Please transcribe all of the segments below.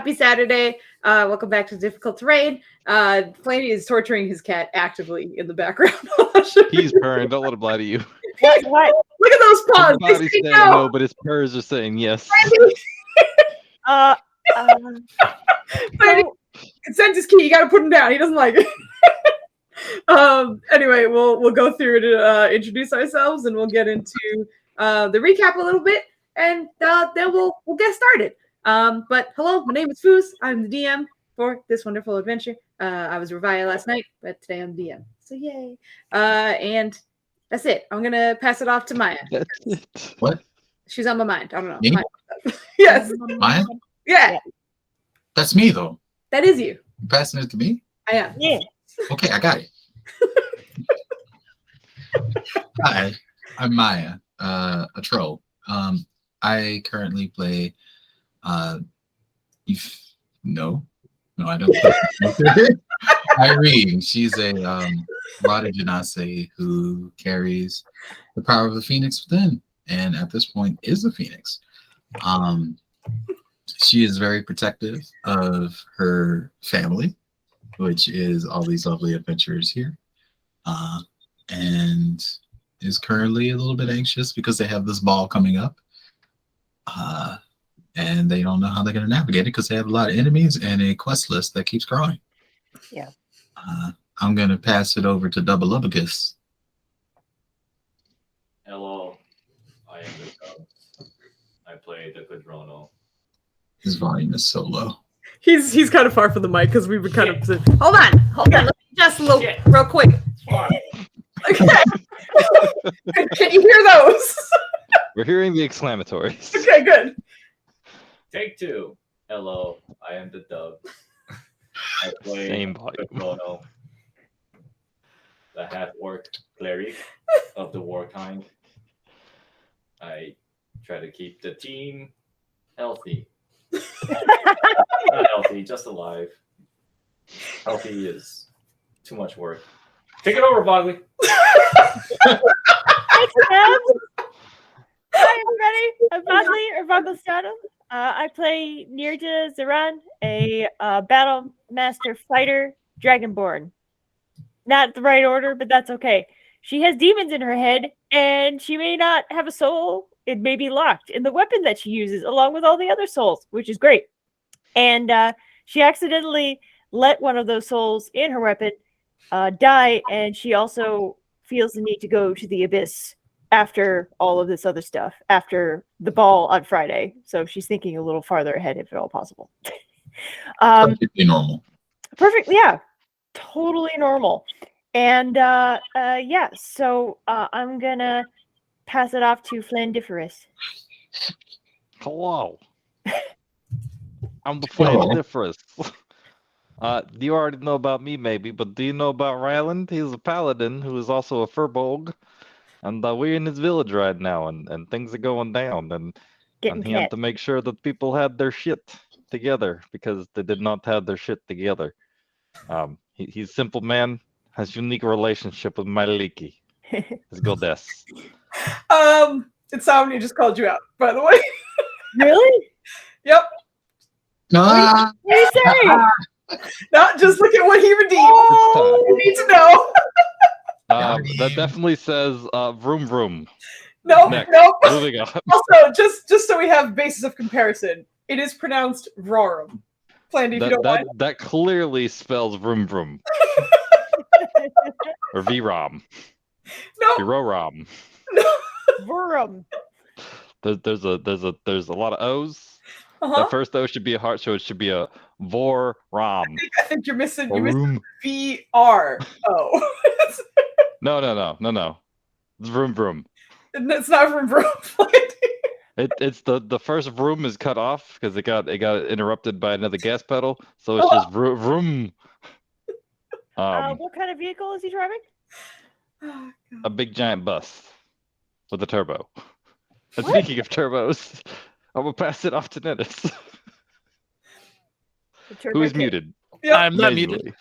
happy Saturday. Welcome back to Difficult Terrain. Flaney is torturing his cat actively in the background. He's purring. Don't let him lie to you. What? Look at those paws. His body's saying no, but his purrs are saying yes. Flaney, consent is key. You got to put him down. He doesn't like it. Anyway, we'll go through to introduce ourselves, and we'll get into the recap a little bit, and then we'll get started. But hello, my name is Foozca. I'm the DM for this wonderful adventure. I was Revia last night, but today I'm DM. So yay! And that's it. I'm gonna pass it off to Maya. That's it. What? She's on my mind. I don't know. Me? Yes. Maya? Yeah. That's me, though. That is you. You passing it to me? I am. Yeah. Okay, I got it. Hi, I'm Maya, a troll. I currently play. No, I don't. Irene, she's a Rada Janase who carries the power of the Phoenix within, and at this point is a Phoenix. She is very protective of her family, which is all these lovely adventurers here, and is currently a little bit anxious because they have this ball coming up, and they don't know how they're going to navigate it because they have a lot of enemies and a quest list that keeps growing. Yeah. I'm going to pass it over to Double Ubicus. Hello, I am the Cub. I play the Quadrono. His volume is so low. He's kind of far from the mic because we've been kind of. Hold on. Let me just a little, real quick. Okay. Can you hear those? We're hearing the exclamatories. Okay, good. Take two. Hello, I am the Dove. I play Same volume. Quadrono, the half-orc cleric of the war kind. I try to keep the team healthy. Not healthy, just alive. Healthy is too much work. Take it over, Bogley. Thanks, Deb. Hi, everybody. I'm Bogley, or Boglistano. I play Nirja Zaran, a battle master fighter, Dragonborn. Not the right order, but that's okay. She has demons in her head, and she may not have a soul. It may be locked in the weapon that she uses, along with all the other souls, which is great. And she accidentally let one of those souls in her weapon die, and she also feels the need to go to the abyss after all of this other stuff, after the ball on Friday. So she's thinking a little farther ahead, if at all possible. Perfectly normal. Perfect, yeah, totally normal. And yeah, so I'm gonna pass it off to Flandiferous. Hello. I'm the Flandiferous. You already know about me, maybe, but do you know about Ryland? He's a paladin who is also a furbolg. And we're in his village right now, and things are going down. And he had to make sure that people had their shit together because they did not have their shit together. He's a simple man, has unique relationship with Maliki. His goddess. Insomnia just called you out, by the way. Really? Yep. Ah! What are you saying? Not just look at what he redeemed. Oh! You need to know. That definitely says vroom vroom. No. Moving on. Also, just so we have basis of comparison, it is pronounced Rorum. Plandy, if you don't mind. That clearly spells vroom vroom. Or VROM. No. VROROM. Vurum. There's a lot of O's. Uh-huh. The first O should be a heart, so it should be a VOR-ROM. I think you're missing VR. Oh. No. It's vroom vroom. It's not from Vroom. It's the first vroom is cut off because it got interrupted by another gas pedal, so it's just vroom. What kind of vehicle is he driving? A big giant bus with a turbo. And speaking of turbos, I will pass it off to Dennis. Who is muted? Yep. I'm not muted.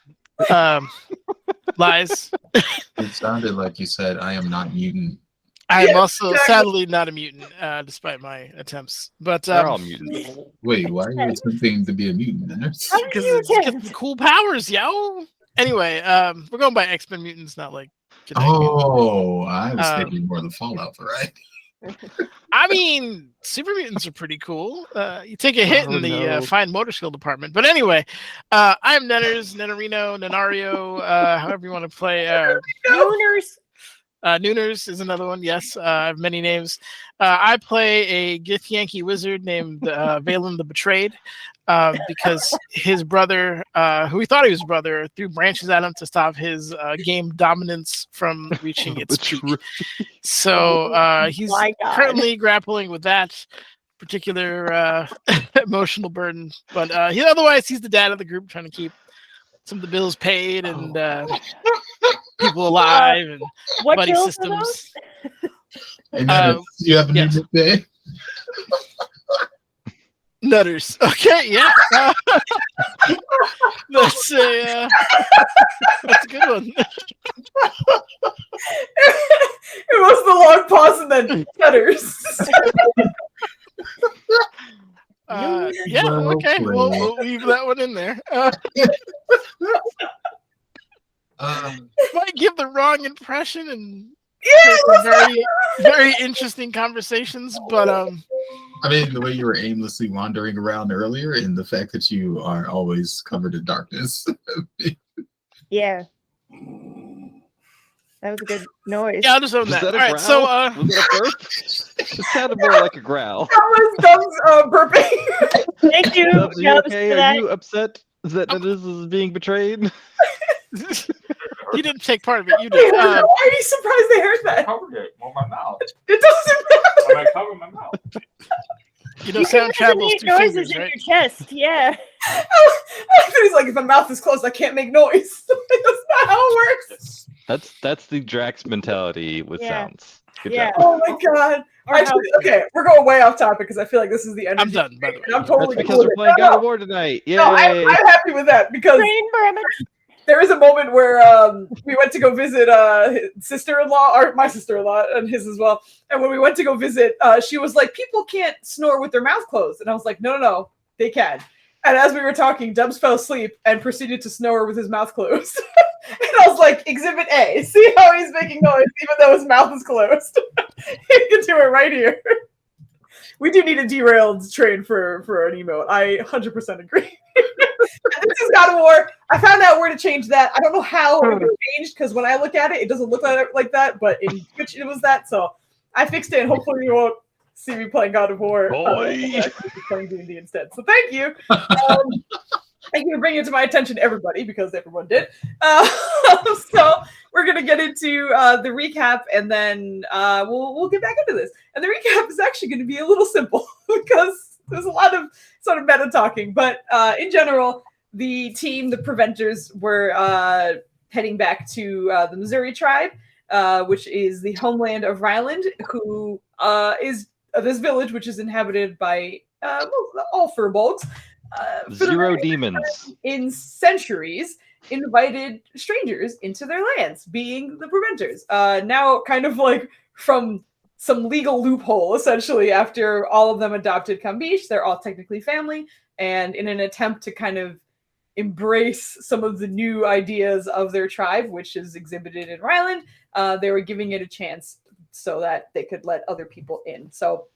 Lies. It sounded like you said, I am not mutant. I am Yeah, also exactly. sadly not a mutant, despite my attempts. But They're all mutants. Wait, why are you attempting to be a mutant? Nurse? How did because you it's get attempt? some cool powers, yo. Anyway, we're going by X-Men mutants, not like genetic mutants. Oh, I was Um, thinking more of the Fallout variety. I mean, super mutants are pretty cool. You take a hit Oh, in the no. fine motor skill department. But anyway, I'm Nenners, Nenarino, Nenario, however you want to play. Nooners. Nooners is another one. Yes, I have many names. I play a Gith Yankee wizard named Valen the Betrayed, because his brother, who he thought he was his brother, threw branches at him to stop his game dominance from reaching its peak. So he's My God. currently grappling with that particular emotional burden. But otherwise, he's the dad of the group, trying to keep some of the bills paid and people alive and What buddy kills are those? systems. And then you have a new yes. nickname? Nutters. Okay, yeah. That's a good one. It was the long pause and then Nutters. Yeah, Well okay. played. We'll leave that one in there. Might give the wrong impression and create some very, very interesting conversations, but I mean, the way you were aimlessly wandering around earlier, and the fact that you are always covered in darkness. Yeah. That was a good noise. yeah, I'll just own Was that. that a All right, growl? so Was that a burp? It sounded more like a growl. That was burping. Thank you, Dubs, are you Dubs, okay? for Are that. you upset that this is being betrayed? you didn't take part of it. You They did. heard that. Why are you surprised they heard I that? covered it with my mouth. It doesn't matter. When I cover my mouth. You know, You sound can travels make through noises fingers, in right? your chest. Yeah. He's like, if my mouth is closed, I can't make noise. That's not how it works. That's the Drax mentality with Yeah. sounds. Good Yeah. job. Oh my god. Or Actually, okay, we're going way off topic because I feel like this is the end. I'm done, by the way. I'm That's totally because cool with we're it. playing No, God no. of War tonight. Yay! No, I'm happy with that because Brain damage. there is a moment where we went to go visit his sister-in-law, or my sister-in-law, and his as well. And when we went to go visit, she was like, "People can't snore with their mouth closed," and I was like, "No, they can." And as we were talking, Dubs fell asleep and proceeded to snore with his mouth closed. And I was like, "Exhibit A. See how he's making noise even though his mouth is closed? He can do it right here." We do need a derailed train for an emote. I 100% agree. This is God of War. I found out where to change that. I don't know how it was changed because when I look at it, it doesn't look like that. But in Twitch, it was that. So I fixed it. And hopefully, you won't see me playing God of War. Boy. Playing D&D instead. So thank you. Thank you for bringing it to my attention, everybody, because everyone did. So we're gonna get into the recap, and then we'll get back into this. And the recap is actually going to be a little simple because there's a lot of sort of meta talking. But in general, the team, the Preventers, were heading back to the Missouri tribe, which is the homeland of Ryland, who is this village, which is inhabited by all furbolgs. Zero demons. In centuries, invited strangers into their lands, being the Preventers. Now, kind of like from some legal loophole, essentially, after all of them adopted Kambish, they're all technically family, and in an attempt to kind of embrace some of the new ideas of their tribe, which is exhibited in Ryland, they were giving it a chance so that they could let other people in. So,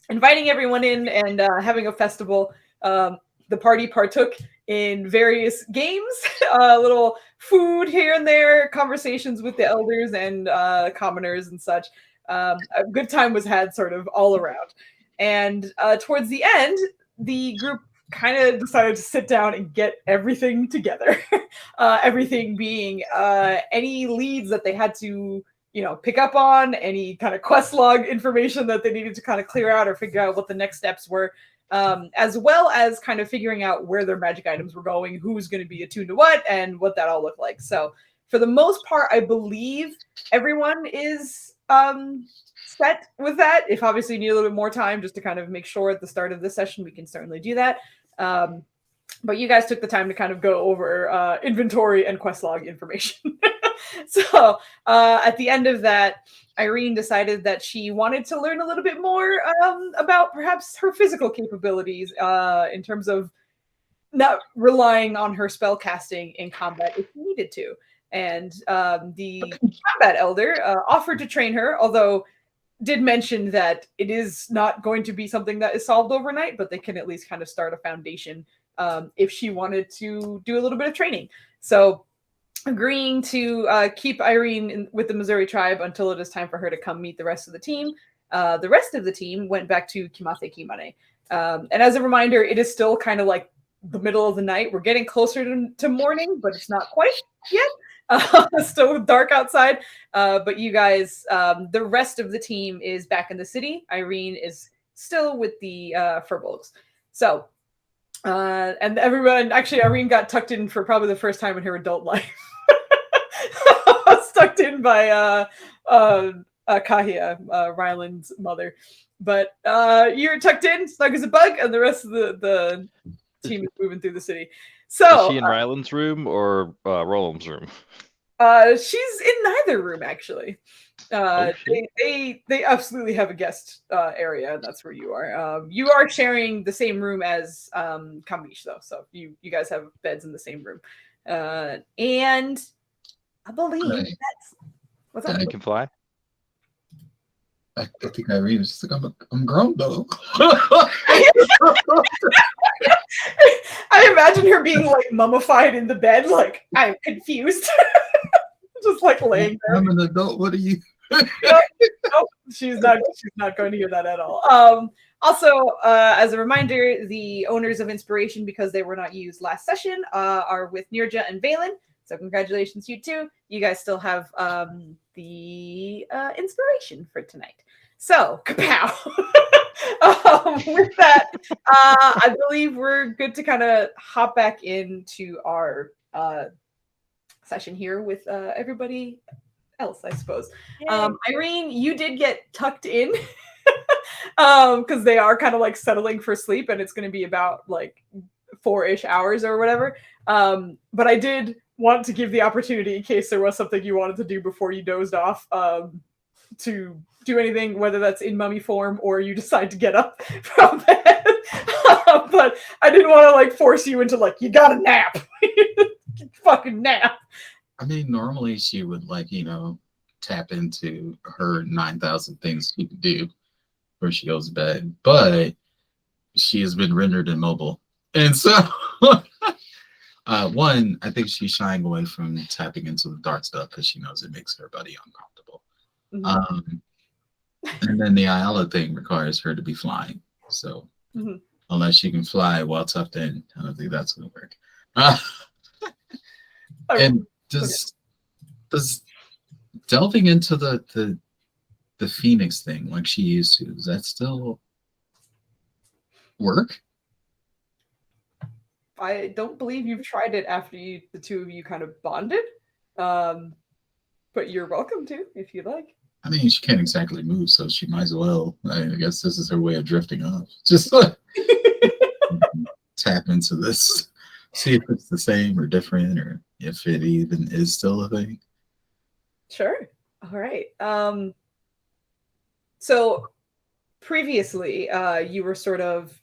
inviting everyone in and having a festival. The party partook in various games, little food here and there, conversations with the elders and commoners and such. A good time was had sort of all around. And towards the end, the group kind of decided to sit down and get everything together. Everything being any leads that they had to, pick up on, any kind of quest log information that they needed to kind of clear out or figure out what the next steps were. As well as kind of figuring out where their magic items were going, who's going to be attuned to what, and what that all looked like. So for the most part, I believe everyone is set with that. If obviously you need a little bit more time just to kind of make sure at the start of this session, we can certainly do that. But you guys took the time to kind of go over inventory and quest log information. So at the end of that, Irene decided that she wanted to learn a little bit more about perhaps her physical capabilities in terms of not relying on her spell casting in combat if she needed to. And the combat elder offered to train her, although did mention that it is not going to be something that is solved overnight, but they can at least kind of start a foundation if she wanted to do a little bit of training. So agreeing to keep Irene with the Missouri tribe until it is time for her to come meet the rest of the team. The rest of the team went back to Kimase Kimane. And as a reminder, it is still kind of like the middle of the night. We're getting closer to morning, but it's not quite yet. It's still dark outside. But you guys, the rest of the team is back in the city. Irene is still with the Furbolgs. So, and everyone, actually, Irene got tucked in for probably the first time in her adult life. Tucked in by Kahia, Ryland's mother. But you're tucked in, snug as a bug, and the rest of the team is moving through the city. So is she in Ryland's room or Roland's room? She's in neither room, actually. They absolutely have a guest area, and that's where you are. You are sharing the same room as Kamish, though, so you guys have beds in the same room. And I believe Right. that's what's up. You can fly. I think Irene was just like, I'm grown though. I imagine her being like mummified in the bed, like I'm confused, just like laying there. I'm an adult. What are you? Nope, she's not going to hear that at all. Also, as a reminder, the owners of Inspiration, because they were not used last session, are with Nirja and Valen. So congratulations, you two. You guys still have the inspiration for tonight. So, kapow. With that, I believe we're good to kind of hop back into our session here with everybody else, I suppose. Irene, you did get tucked in because they are kind of like settling for sleep, and it's going to be about like 4-ish hours or whatever. But I did want to give the opportunity, in case there was something you wanted to do before you dozed off, to do anything, whether that's in mummy form or you decide to get up from bed. But I didn't want to like force you into like, you gotta nap. Fucking nap. I mean, normally she would like, tap into her 9,000 things she could do before she goes to bed, but she has been rendered immobile. And so, one, I think she's shying away from tapping into the dark stuff because she knows it makes her body uncomfortable. Mm-hmm. And then the Ayala thing requires her to be flying. So unless she can fly while tucked in, I don't think that's going to work. And does delving into the Phoenix thing like she used to, does that still work? I don't believe you've tried it after the two of you kind of bonded. But you're welcome to if you like. I mean, she can't exactly move, so she might as well. I guess this is her way of drifting off. Just like tap into this, see if it's the same or different, or if it even is still a thing. Sure. All right. So previously, you were sort of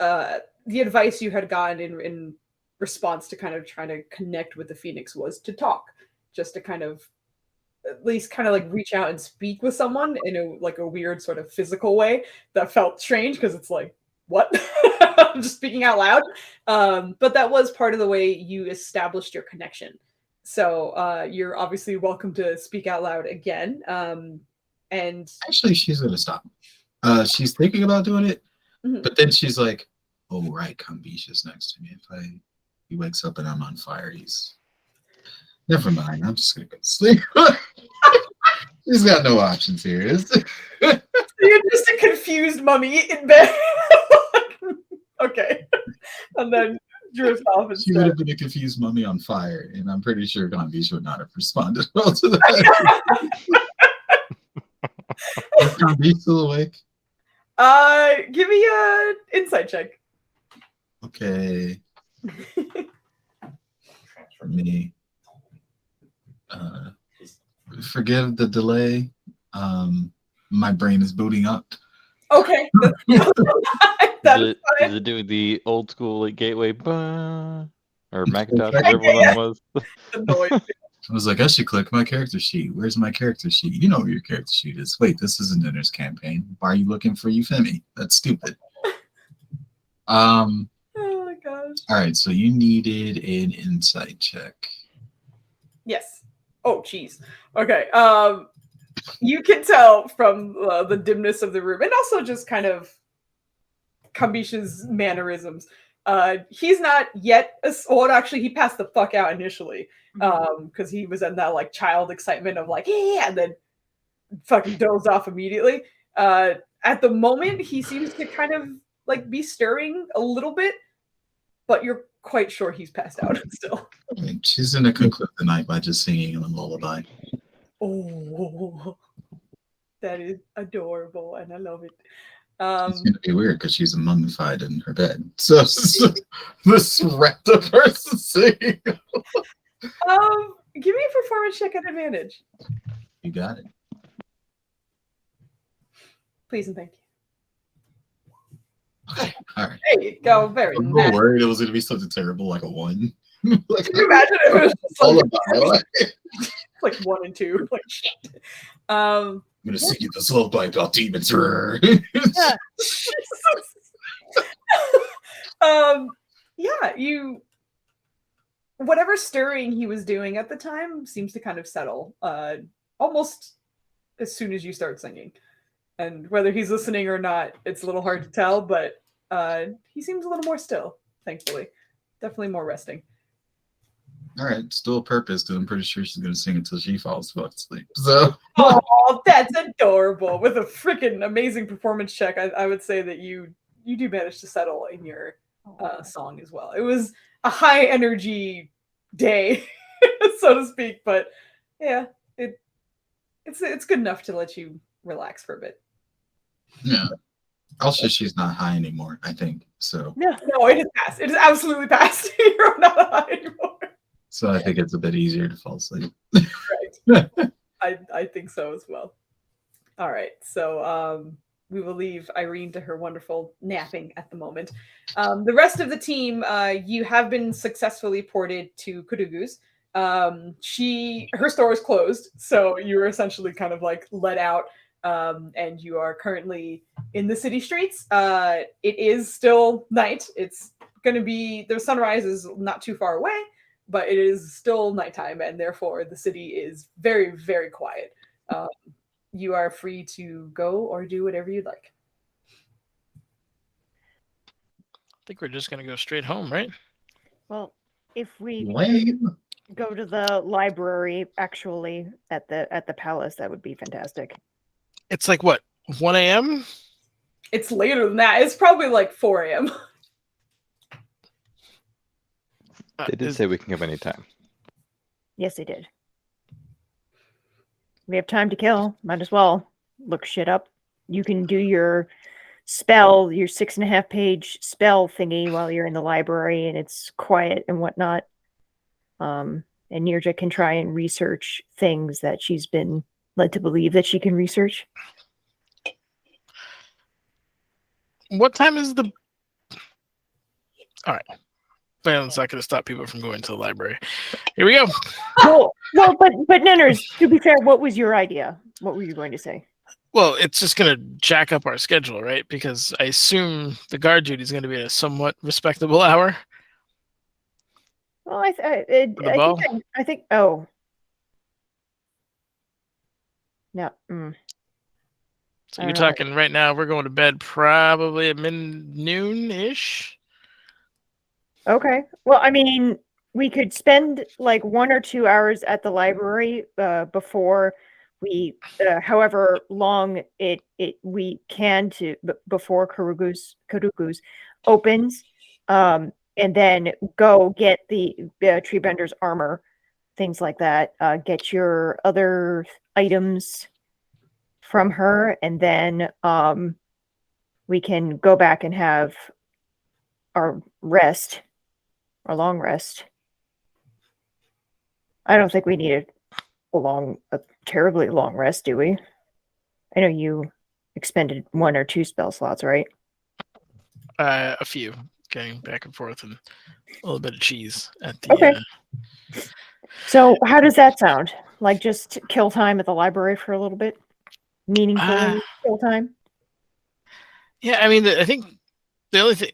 the advice you had gotten in response to kind of trying to connect with the Phoenix was to talk, just to kind of at least kind of like reach out and speak with someone in a weird sort of physical way that felt strange because it's like, what? I'm just speaking out loud. But that was part of the way you established your connection. So you're obviously welcome to speak out loud again. And actually, she's going to stop. She's thinking about doing it, but then she's like, oh, right, Kambisha's next to me. If he wakes up and I'm on fire, never mind. I'm just going to go to sleep. She's got no options here. You're just a confused mummy in bed. Okay. And then drift off instead. She would have been a confused mummy on fire, and I'm pretty sure Kambisha would not have responded well to that. Is Kambisha still awake? Give me an insight check. Okay. For me. Forgive the delay. My brain is booting up. Okay. Is it doing the old school like gateway or Macintosh, whatever one that was? I was like, I should click my character sheet. Where's my character sheet? You know where your character sheet is. Wait, this isn't Dinner's campaign. Why are you looking for Euphemy? That's stupid. Oh my gosh. All right, so you needed an insight check. Yes. Oh, jeez. Okay. You can tell from the dimness of the room, and also just kind of Kambisha's mannerisms. He's not yet. Well, actually, he passed the fuck out initially, because he was in that like child excitement of like, yeah, and then fucking dozed off immediately. At the moment, he seems to kind of like be stirring a little bit, but you're quite sure he's passed out still. She's gonna conclude the night by just singing a lullaby. Oh, that is adorable, and I love it. It's gonna be weird because she's mummified in her bed. So this random person singing. Give me a performance check at advantage. You got it. Please and thank you. Okay, all right. There you go. Very I'm nice. worried it was gonna be something terrible like a 1. Like, Can you imagine if it was just lullaby. like 1 and 2? Like shit. I'm gonna sing you this lullaby about demons. Yeah, whatever stirring he was doing at the time seems to kind of settle almost as soon as you start singing. And whether he's listening or not, it's a little hard to tell, but he seems a little more still, thankfully. Definitely more resting. All right, still a purpose because I'm pretty sure she's gonna sing until she falls asleep. So, oh, that's adorable! With a freaking amazing performance check, I would say that you do manage to settle in your song as well. It was a high energy day, so to speak, but yeah, it's good enough to let you relax for a bit. yeah. Also, she's not high anymore, I think. So no, it is past. It is absolutely past. You're not high anymore. So I think it's a bit easier to fall asleep. Right. I think so as well. All right. So we will leave Irene to her wonderful napping at the moment. The rest of the team, you have been successfully ported to Kudugu's. Her store is closed, so you were essentially kind of like let out, and you are currently in the city streets. It is still night. It's going to be, the sunrise is not too far away, but it is still nighttime, and therefore the city is very, very quiet. You are free to go or do whatever you'd like. I think we're just going to go straight home, right? Well, if we Lame. go to the library, actually, at the palace, that would be fantastic. It's like what, 1 a.m.? It's later than that. It's probably like 4 a.m. They did say we can come anytime. Yes, they did. We have time to kill. Might as well look shit up. You can do your spell, your 6.5-page spell thingy while you're in the library and it's quiet and whatnot. And Nirja can try and research things that she's been led to believe that she can research. What time is the... All right. It's not going to stop people from going to the library. Here we go. Well, but Nenners, to be fair, what was your idea? What were you going to say? Well, it's just going to jack up our schedule, right? Because I assume the guard duty is going to be at a somewhat respectable hour. Well, I think. Oh, no. So you're talking right now. We're going to bed probably at noon-ish. Okay. Well, I mean, we could spend like 1 or 2 hours at the library before we, however long we can to before Karugu's opens, and then go get the tree bender's armor, things like that. Get your other items from her, and then we can go back and have our rest. A long rest. I don't think we need a terribly long rest, do we? I know you expended 1 or 2 spell slots, right? A few, going back and forth, and a little bit of cheese at the. Okay. So how does that sound? Like just kill time at the library for a little bit? Meaningful kill time? Yeah, I mean, I think the only thing,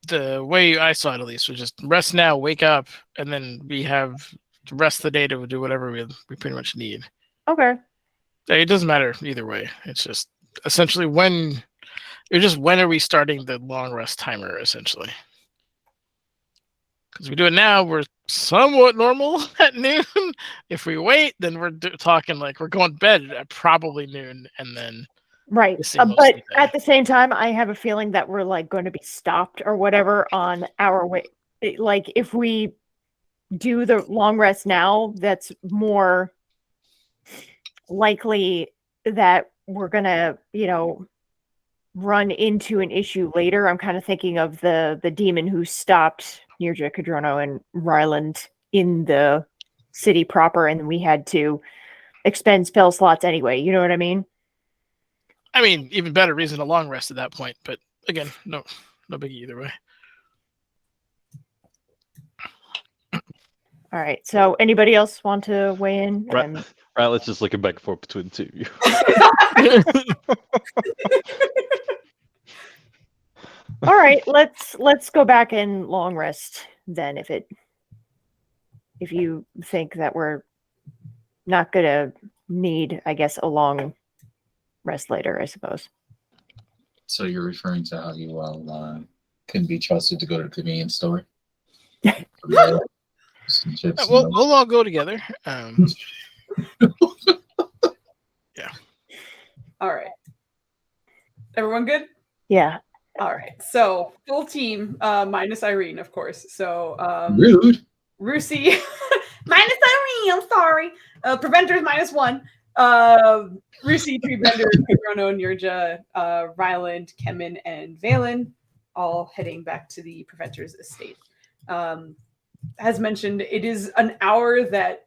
the way I saw it at least, was just rest now, wake up, and then we have the rest of the day to do whatever we pretty much need. Okay. It doesn't matter either way. It's just essentially when are we starting the long rest timer, essentially. Because we do it now, we're somewhat normal at noon. If we wait, then we're talking like we're going to bed at probably noon, and then right. missing most of But the day. at the same time, I have a feeling that we're like going to be stopped or whatever on our way. Like if we do the long rest now, that's more likely that we're gonna, run into an issue later. I'm kind of thinking of the demon who stopped Nirja, Cadrono, and Ryland in the city proper, and we had to expend spell slots anyway. You know what I mean? I mean, even better reason to long rest at that point. But again, no biggie either way. All right. So, anybody else want to weigh in? Right, let's just looking back and forth between the two of you. All right, let's go back and long rest then. If you think that we're not gonna need, I guess, a long rest later, I suppose. So you're referring to how you all can be trusted to go to the convenience store? Some chips. We'll all go together. Yeah. All right. Everyone good? Yeah. All right. So full team, minus Irene, of course. So Rude. Rusi minus Irene. I'm sorry. Preventers -1. Rusi, Treebender, Cadrono, Nirja, Ryland, Kemen, and Valen, all heading back to the Preventer's estate. As mentioned, it is an hour that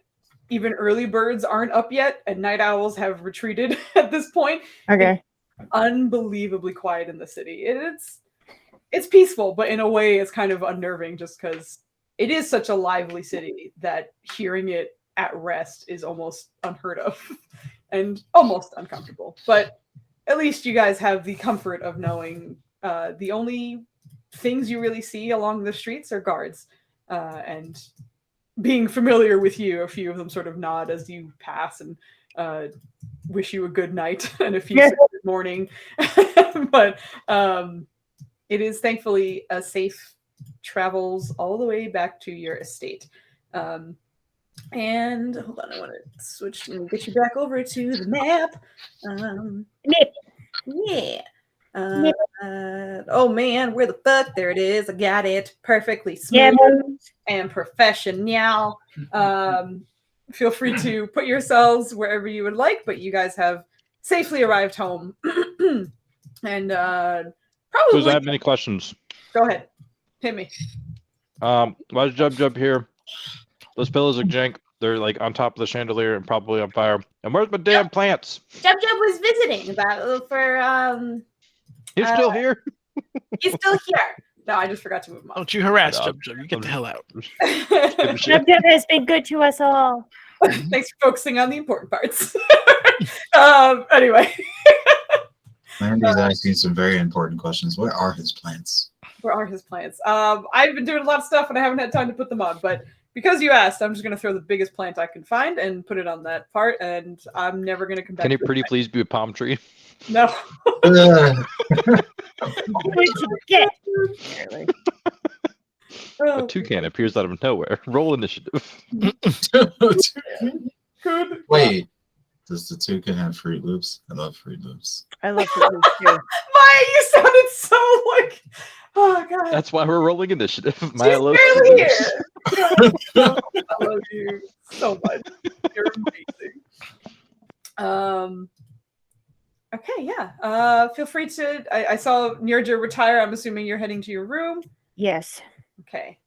even early birds aren't up yet, and night owls have retreated at this point. Okay. It's unbelievably quiet in the city. It's peaceful, but in a way it's kind of unnerving just because it is such a lively city that hearing it at rest is almost unheard of and almost uncomfortable. But at least you guys have the comfort of knowing the only things you really see along the streets are guards. And being familiar with you, a few of them sort of nod as you pass and wish you a good night and a few say good morning. But it is thankfully a safe travels all the way back to your estate. And hold on, I want to switch and get you back over to the map. Yeah. Oh man, where the fuck? There it is. I got it perfectly smooth and professional. Feel free to put yourselves wherever you would like, but you guys have safely arrived home. And probably. Who's have many questions? Go ahead, hit me. Why is Jub here? Those pillows are jank. They're like on top of the chandelier and probably on fire. And where's my damn plants? Jub was visiting for He's still here. He's still here. No, I just forgot to move him up. Don't you harass Jub. You get the hell out. Jub has been good to us all. Thanks for focusing on the important parts. Anyway. Landy's asking some very important questions. Where are his plants? Where are his plants? I've been doing a lot of stuff and I haven't had time to put them on, but because you asked, I'm just going to throw the biggest plant I can find and put it on that part, and I'm never going to come back. Can it pretty please be a palm tree? No. What you get? A toucan appears out of nowhere. Roll initiative. Good. Wait, does the toucan have Fruit Loops? I love Fruit Loops. I love Fruit Loops too. Maya, you sounded so like, oh god. That's why we're rolling initiative. Maya loves barely Fruit here. Loops. I love you so much. You're amazing. Okay, yeah. Feel free to. I saw Nirja retire. I'm assuming you're heading to your room. Yes. Okay.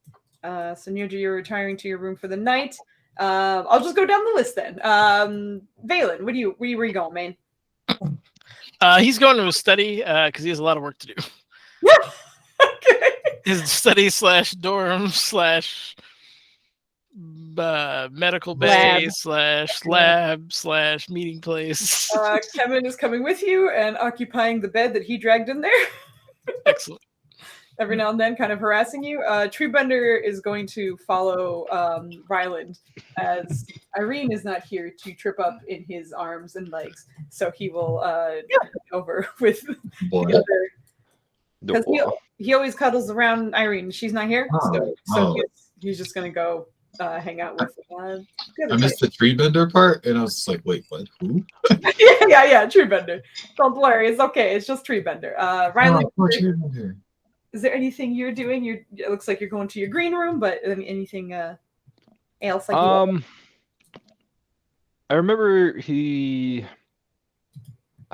So Nirja, you're retiring to your room for the night. I'll just go down the list then. Valen, where you going, man? He's going to his study because he has a lot of work to do. Okay. His study / dorm / medical bay / lab / meeting place. Kevin is coming with you and occupying the bed that he dragged in there. Excellent. Every now and then, kind of harassing you. Treebender is going to follow Ryland, as Irene is not here to trip up in his arms and legs, so he will head over with the other. Because he always cuddles around Irene. She's not here, so he's just gonna go hang out with. I missed the tree bender part, and I was just like, "Wait, what? Who?" yeah, tree bender. Don't worry, it's okay. It's just tree bender. Ryland, is there anything you're doing? It looks like you're going to your green room, but anything else? Like I remember I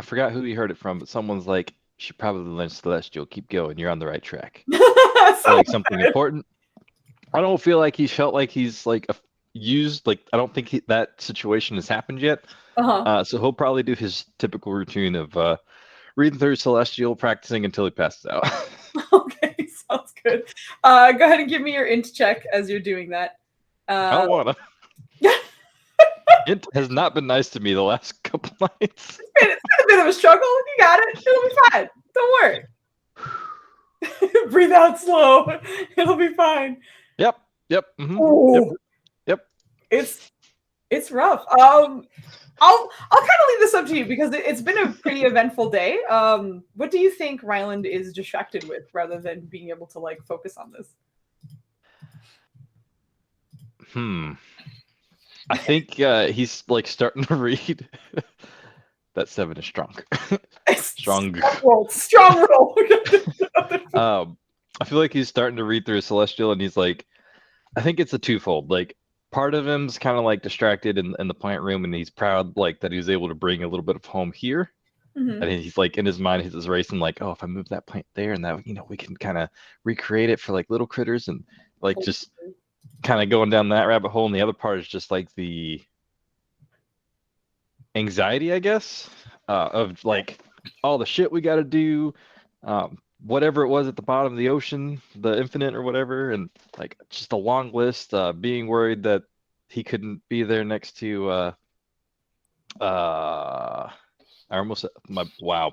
forgot who he heard it from, but someone's like, "You should probably learn Celestial. Keep going. You're on the right track." Like something important. I don't feel like he felt like he's like used. Like I don't think that situation has happened yet. So he'll probably do his typical routine of reading through Celestial, practicing until he passes out. Okay, sounds good. Go ahead and give me your int check as you're doing that. I don't wanna. Int has not been nice to me the last couple nights. It's been a bit of a struggle. You got it. It'll be fine. Don't worry. Breathe out slow. It'll be fine. Yep. Mm-hmm. Yep. It's rough. I'll kind of leave this up to you because it's been a pretty eventful day. What do you think Ryland is distracted with rather than being able to like focus on this? I think he's like starting to read. That 7 is strong. Strong roll. I feel like he's starting to read through Celestial, and he's like, I think it's a twofold. Like, part of him's kind of like distracted in the plant room, and he's proud like that he was able to bring a little bit of home here. And he's like in his mind, he's racing like, oh, if I move that plant there, and that we can kind of recreate it for like little critters, and like just kind of going down that rabbit hole. And the other part is just like the anxiety, I guess, of like all the shit we got to do, whatever it was at the bottom of the ocean, the infinite or whatever, and like just a long list. Being worried that he couldn't be there next to. I almost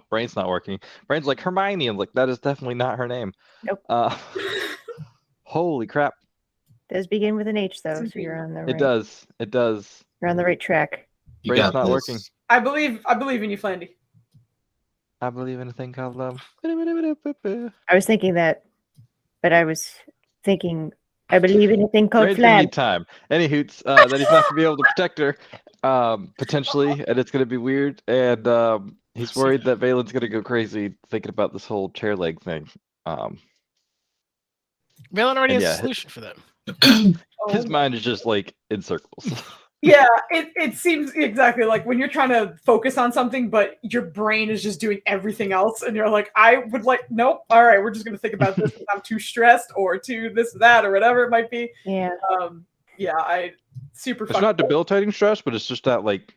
brain's not working. Brain's like Hermione, and like that is definitely not her name. Nope. Holy crap! It does begin with an H though, so you're on the right. It does. You're on the right track. Brain's not working. I believe in you, Flandy. I believe in a thing called love. I was thinking that, but I was thinking I believe in a thing called Flan. Flan. Time. Any hoots that he's not gonna be able to protect her, potentially, and it's gonna be weird. And he's worried that Valen's gonna go crazy thinking about this whole chair leg thing. Valen already has a solution for that. His mind is just like in circles. Yeah, it seems exactly like when you're trying to focus on something, but your brain is just doing everything else, and you're like, I would like, nope, all right, we're just gonna think about this. I'm too stressed, or too this, that, or whatever it might be. Yeah. Super. It's not debilitating stress, but it's just that like,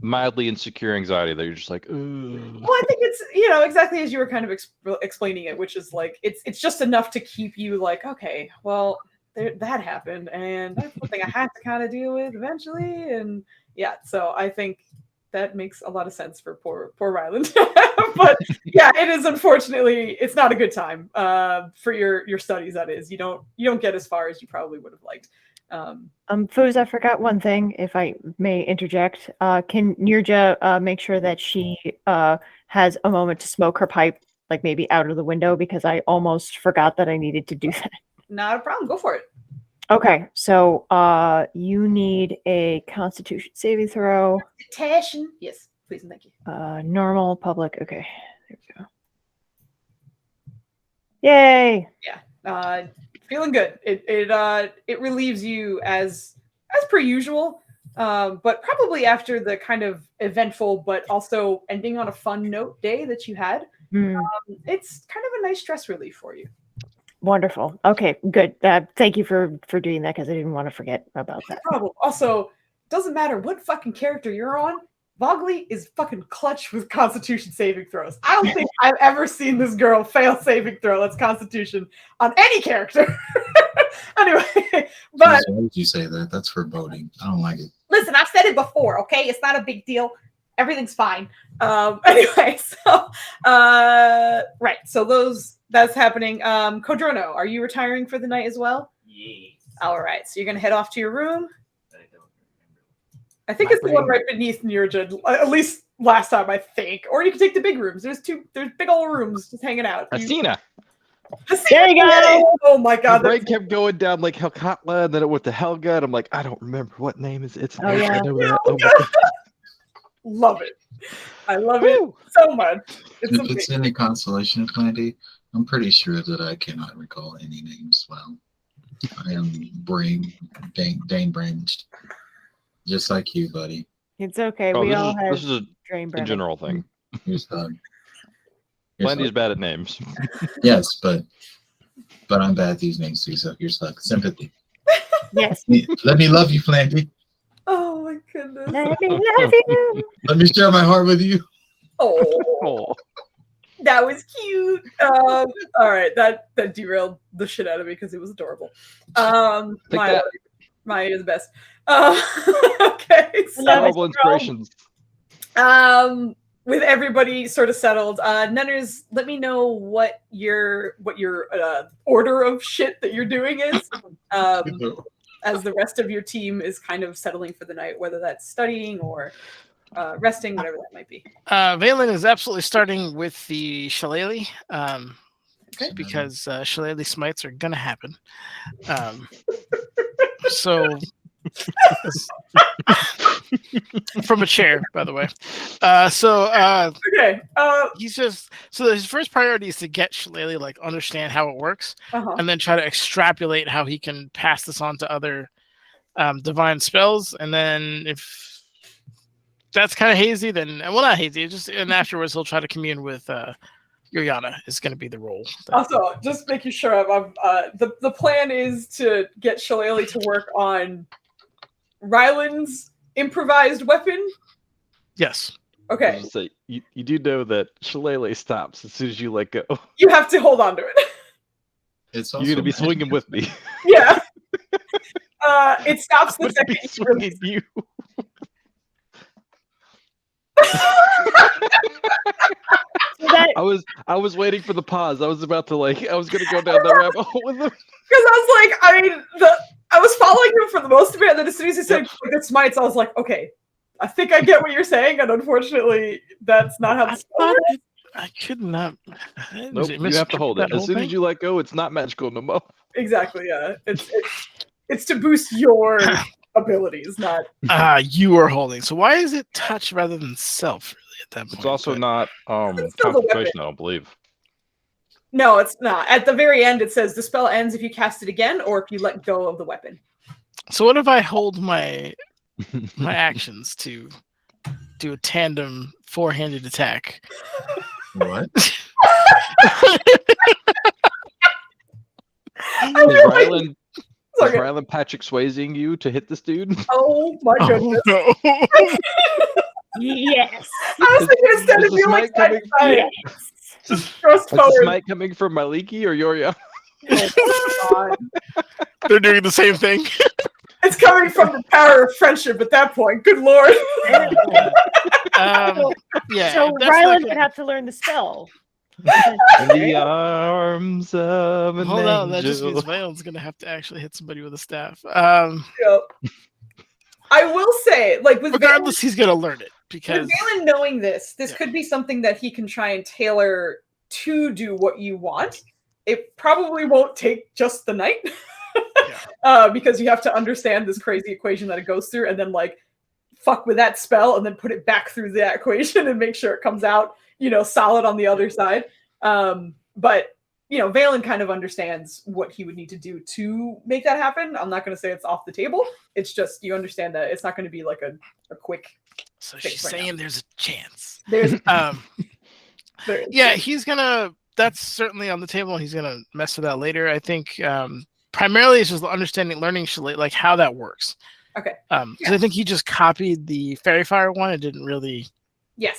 mildly insecure anxiety that you're just like, ooh. Well, I think it's exactly as you were kind of explaining it, which is like it's just enough to keep you like, okay, well. That happened, and that's something I had to kind of deal with eventually, and so I think that makes a lot of sense for poor Ryland. But it is unfortunately it's not a good time for your studies. That is, you don't get as far as you probably would have liked. Foos, I forgot one thing, if I may interject. Can Nirja make sure that she has a moment to smoke her pipe, like maybe out of the window, because I almost forgot that I needed to do that. Not a problem. Go for it. Okay, so you need a Constitution saving throw. Constitution. Yes, please and thank you. Normal, public. Okay, there we go. Yay! Yeah, feeling good. It relieves you as per usual, but probably after the kind of eventful but also ending on a fun note day that you had. It's kind of a nice stress relief for you. Wonderful. Okay, good. Thank you for doing that because I didn't want to forget about that. No problem. Also, doesn't matter what fucking character you're on, Vogley is fucking clutch with Constitution saving throws. I don't think I've ever seen this girl fail saving throw. That's Constitution on any character. Anyway, but Why would you say that? That's foreboding. I don't like it. listen, I've said it before. Okay, it's not a big deal. Everything's fine. Anyway, so right, so that's happening. Kodrono, are you retiring for the night as well? Yes. All right, so you're gonna head off to your room. I don't remember. I think it's the one right beneath Nirja, at least last time, I think. Or you can take the big rooms. There's big old rooms just hanging out. Hasina. There you go. Oh my The god. brain kept going down like Helkatla, and then it went to Helga, and I'm like, I don't remember what name is it. Oh, yeah. I know that. Oh, Love it. I love Woo! it so much. It's If amazing. it's any consolation, Plenty, I'm pretty sure that I cannot recall any names well. I am Dane branched. Just like you, buddy. It's okay. Oh, We all have this is a drain breath. general thing. Here's Doug. Blendy's bad at names. Yes, but I'm bad at these names too, so here's like sympathy. Yes. Let me love you, Flandy. Oh my goodness. Let me love you. Let me share my heart with you. Oh, Oh. that was cute. All right, that derailed the shit out of me because it was adorable. Take that. Maya is the best. Okay, so Horrible inspirations. with everybody sort of settled, Nunners, let me know what your order of shit that you're doing is. As the rest of your team is kind of settling for the night, whether that's studying or resting, whatever that might be. Valen is absolutely starting with the shillelagh, Okay. because shillelagh smites are gonna happen. So from a chair, by the way. Okay. He's just so his first priority is to get shillelagh, like understand how it works, Uh-huh. and then try to extrapolate how he can pass this on to other divine spells. And then if that's kind of hazy, then not hazy, and afterwards he'll try to commune with Yuriana is going to be the role. Also, just making sure the plan is to get Shillelagh to work on Ryland's improvised weapon. Yes. Okay. So you do know that shillelagh stops as soon as you let go. You have to hold on to it. It's You're gonna be also swinging with me. Yeah. It stops the I'm gonna be second you swinging release. you. So that, I was waiting for the pause. I was about to I was gonna go down that rabbit hole with him. Because I was like, I was following him for the most of it, and then as soon as he said it smites, I was like, okay, I think I get what you're saying, and unfortunately, that's not how I the spell works. I could not. Nope, you have to hold it. As soon as you let go, it's not magical no more. Exactly, yeah. It's to boost your abilities, not. You are holding. So why is it touch rather than self? Really, at that point, It's also But- not It's still the concentration, I don't believe. No, it's not. At the very end, it says the spell ends if you cast it again or if you let go of the weapon. So what if I hold my actions to do a tandem four-handed attack? what? Is Sorry. Ryland Patrick Swayzing you to hit this dude? Oh my goodness. no. yes. I was thinking instead Is of the you like smite coming? Yes. thrust Is the forward. smite coming from Maliki or Yoria? Oh, God. They're doing the same thing. It's coming from the power of friendship at that point. Good lord. Yeah. So if that's Ryland not would have to learn the spell. In the arms of an Hold on, that just angel. means Valen's gonna have to actually hit somebody with a staff. Yep. I will say, like with Regardless, he's gonna learn it With because Valen knowing this Yeah. could be something that he can try and tailor to do what you want. It probably won't take just the night. Because you have to understand this crazy equation that it goes through and then like fuck with that spell and then put it back through that equation and make sure it comes out, solid on the other side. But Valen kind of understands what he would need to do to make that happen. I'm not going to say it's off the table. It's just you understand that it's not going to be like a quick. so fix she's right saying there's a chance. There's there- Yeah, he's gonna. That's certainly on the table, and he's gonna mess with that later. I think primarily it's just learning like how that works. Okay. Because I think he just copied the Fairy Fire one and didn't really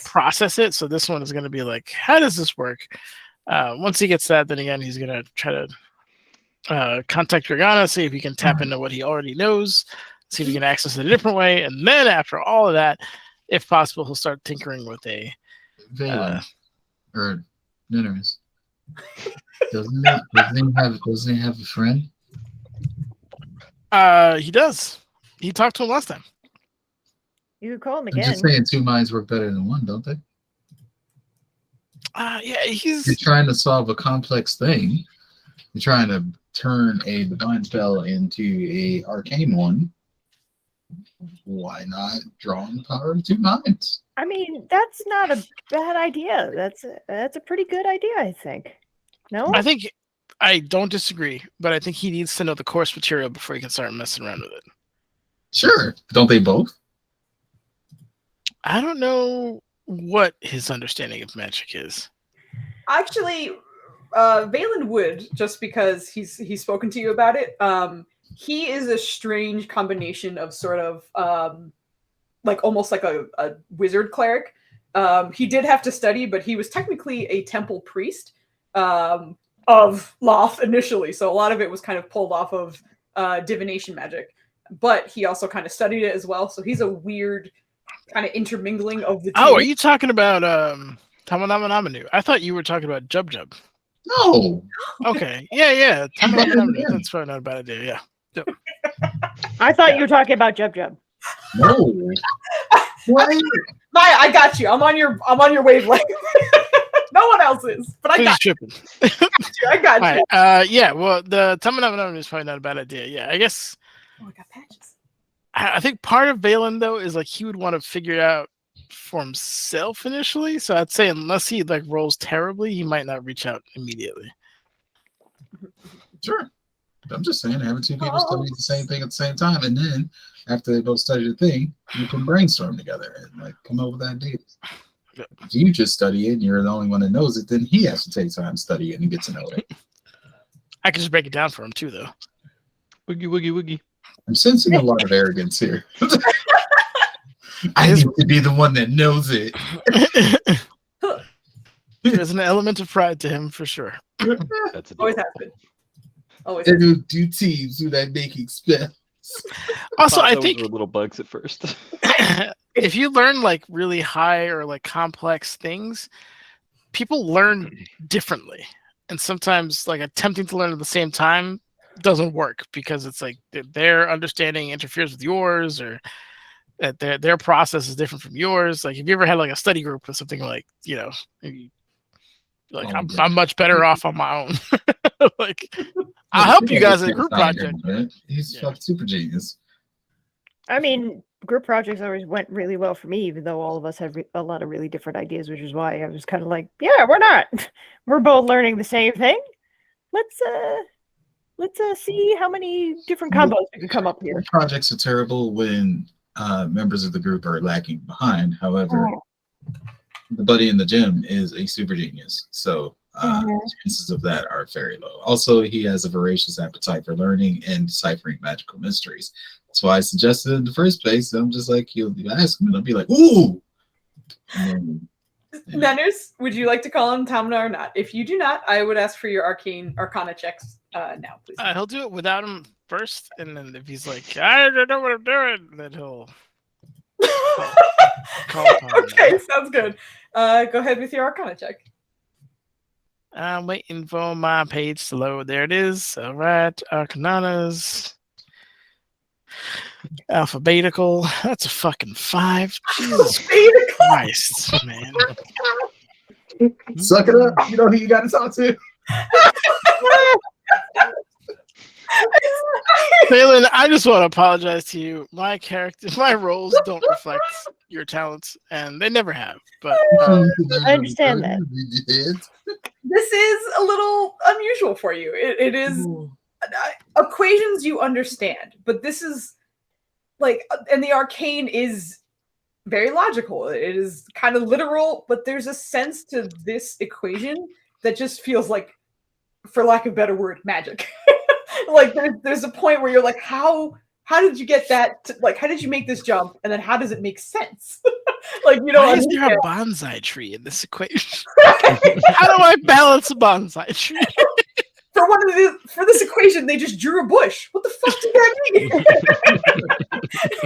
process it. So this one is going to be like, how does this work? Once he gets that, then again, he's going to try to contact Dragana, see if he can tap into what he already knows, see if he can access it a different way. And then after all of that, if possible, he'll start tinkering with a Valen or Ninerus. Doesn't he have a friend? He does. He talked to him last time. You could call him I'm again. just saying, two minds work better than one, don't they? Yeah, he's. You're trying to solve a complex thing. You're trying to turn a divine spell into a arcane one. Why not draw on the power of two minds? I mean, that's not a bad idea. That's a pretty good idea, I think. No? I don't disagree, but I think he needs to know the course material before he can start messing around with it. Sure. Don't they both? I don't know what his understanding of magic is. Actually, Valen would, just because he's spoken to you about it. He is a strange combination of sort of like almost like a wizard cleric. He did have to study, but he was technically a temple priest of Loth initially. So a lot of it was kind of pulled off of divination magic. But he also kind of studied it as well. So he's a weird kind of intermingling of the two. Oh, are you talking about Tamanamanamanu? I thought you were talking about Jub Jub. No. Okay. Yeah. Tamanamanamanu. That's probably not a bad idea. Yeah. Yep. I thought you were talking about Jub Jub. No. What? Maya, I got you. I'm on your wavelength. No one else is, but I got you. I got you. Right. Yeah. Well, the Tamanamanamanu is probably not a bad idea. Yeah. I guess. Oh, I got patches. I think part of Valen though is like he would want to figure it out for himself initially. So I'd say unless he like rolls terribly, he might not reach out immediately. Sure. I'm just saying, having two people study the same thing at the same time, and then after they both study the thing, you can brainstorm together and like come up with ideas. Yep. If you just study it and you're the only one that knows it, then he has to take time to study it and get to know it. I can just break it down for him too, though. Woogie, woogie, woogie. I'm sensing a lot of arrogance here. I need to be the one that knows it. There's an element of pride to him for sure. That's Always has been. Always. They do teams who that making spells. Also, I think were little bugs at first. if you learn like really high or like complex things, people learn differently, and sometimes like attempting to learn at the same time doesn't work because it's like their understanding interferes with yours, or that their process is different from yours. Like, have you ever had like a study group or something like, you know, maybe, like I'm much better off on my own. Like, I'll help you guys in a group project. He's fucking super genius. I mean, group projects always went really well for me, even though all of us have a lot of really different ideas, which is why I was kind of like, yeah, we're not. We're both learning the same thing. Let's see how many different combos we can come up here. Projects are terrible when members of the group are lacking behind. However, the buddy in the gym is a super genius, so chances of that are very low. Also, he has a voracious appetite for learning and deciphering magical mysteries. That's why I suggested it in the first place. I'm just like, you'll ask him, and I'll be like, ooh. Nanners, would you like to call him Tamna or not? If you do not, I would ask for your arcana checks now, please. He'll do it without him first, and then if he's like, I don't know what I'm doing, then he'll call upon Okay, him. sounds good. Go ahead with your arcana check. I'm waiting for my page to load. There it is. All right, Arcananas. Alphabetical. That's a fucking 5. Jesus Christ, man. Suck it up. You know who you got to talk to. Phelan, I just want to apologize to you. My roles don't reflect your talents, and they never have. But I understand that. This is a little unusual for you. It is equations you understand, but this is like, and the arcane is very logical. It is kind of literal, but there's a sense to this equation that just feels like, for lack of a better word, magic. Like there's a point where you're like, how how did you get that? Like, how did you make this jump? And then how does it make sense? Like, you know, why is there a bonsai tree in this equation? How do I balance a bonsai tree? For this equation, they just drew a bush. What the fuck did that mean?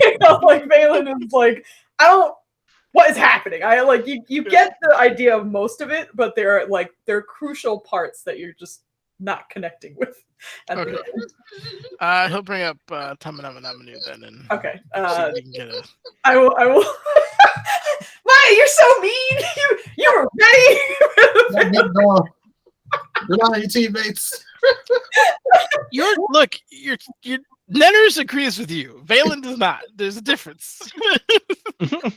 You know, like Valen is like, I don't. What is happening? I like you get the idea of most of it, but there are crucial parts that you're just not connecting with. Okay. He'll bring up Tamanamanamu then, and okay. see if we can get a... I will. Maya, you're so mean. You were ready. Rely on your teammates. Your Nenners agrees with you. Valen does not. There's a difference.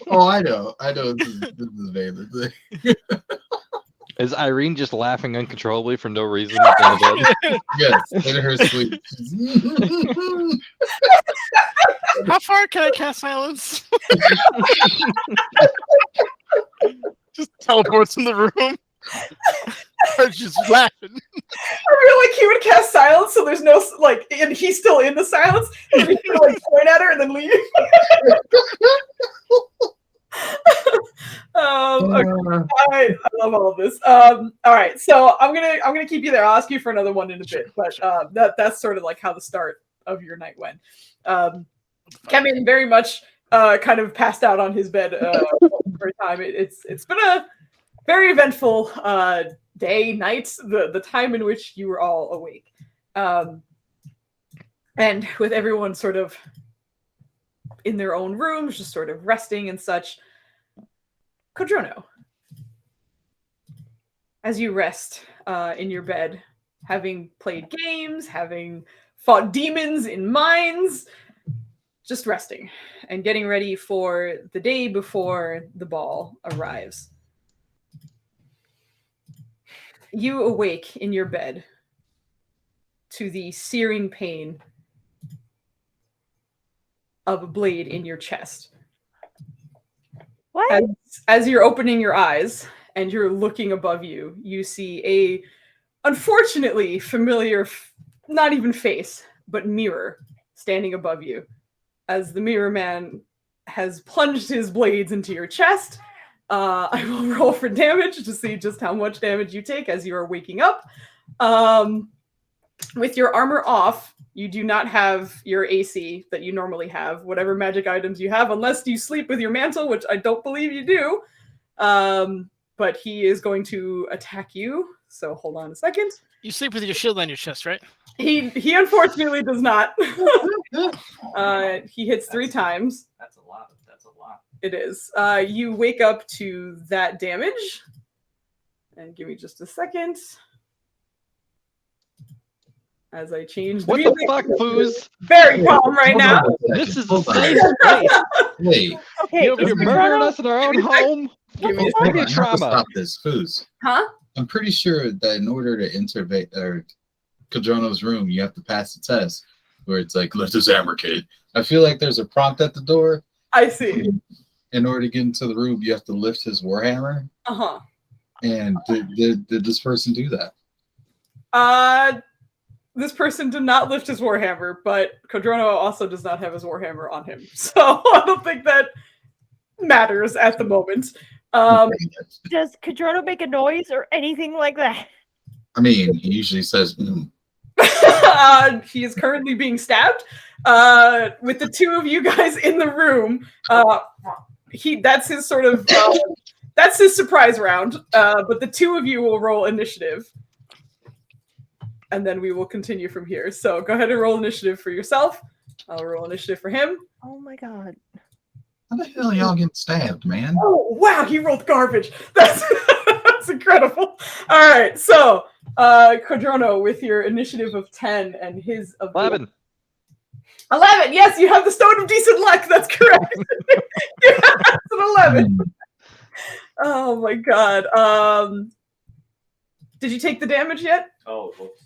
Oh, I know. This is Valen. Is Irene just laughing uncontrollably for no reason in the bed? Yes, in her sleep. How far can I cast silence? Just teleports in the room. I'm just laughing. I feel like he would cast silence, so there's no like, and he's still in the silence, and he can like point at her and then leave. Okay. I love all of this. All right, so I'm gonna keep you there. I'll ask you for another one in a bit, but that's sort of like how the start of your night went. Kemin very much kind of passed out on his bed for a time. It's been a very eventful day, night, the time in which you were all awake. And with everyone sort of in their own rooms, just sort of resting and such. Kodrono, as you rest in your bed, having played games, having fought demons in mines, just resting and getting ready for the day before the ball arrives. You awake in your bed to the searing pain of a blade in your chest. What? As you're opening your eyes and you're looking above you, you see a unfortunately familiar, not even face, but mirror standing above you. As the mirror man has plunged his blades into your chest, I will roll for damage to see just how much damage you take as you are waking up. With your armor off, you do not have your AC that you normally have, whatever magic items you have, unless you sleep with your mantle, which I don't believe you do. But he is going to attack you. So hold on a second. You sleep with your shield on your chest, right? He unfortunately does not. He hits 3 times. That's a lot. That's a lot. It is. You wake up to that damage. And give me just a second. As I change the What music. the fuck, Foos? Very calm right now. This is a safe space. Wait, Okay, You're murdering us in our own home. Give me a hold second. on, I have to trauma. stop this. Foos. Huh? I'm pretty sure that in order to enter Kodrono's room, you have to pass the test where it's like, lift his hammer, kid. I feel like there's a prompt at the door. I see. In order to get into the room, you have to lift his warhammer. Uh-huh. And did this person do that? This person did not lift his warhammer, but Kodrono also does not have his warhammer on him. So I don't think that matters at the moment. does Kodrono make a noise or anything like that? I mean, he usually says, He is currently being stabbed. With the 2 of you guys in the room, that's his sort of that's his surprise round. But the 2 of you will roll initiative. And then we will continue from here. So go ahead and roll initiative for yourself. I'll roll initiative for him. Oh my god. how the hell y'all getting stabbed, man? Oh, wow, he rolled garbage. That's incredible. All right, so Kodrono with your initiative of 10 and his of 11. 11. Yes, you have the Stone of Decent Luck. That's correct. Yes, an 11. Oh my god. Did you take the damage yet? Oh, whoops.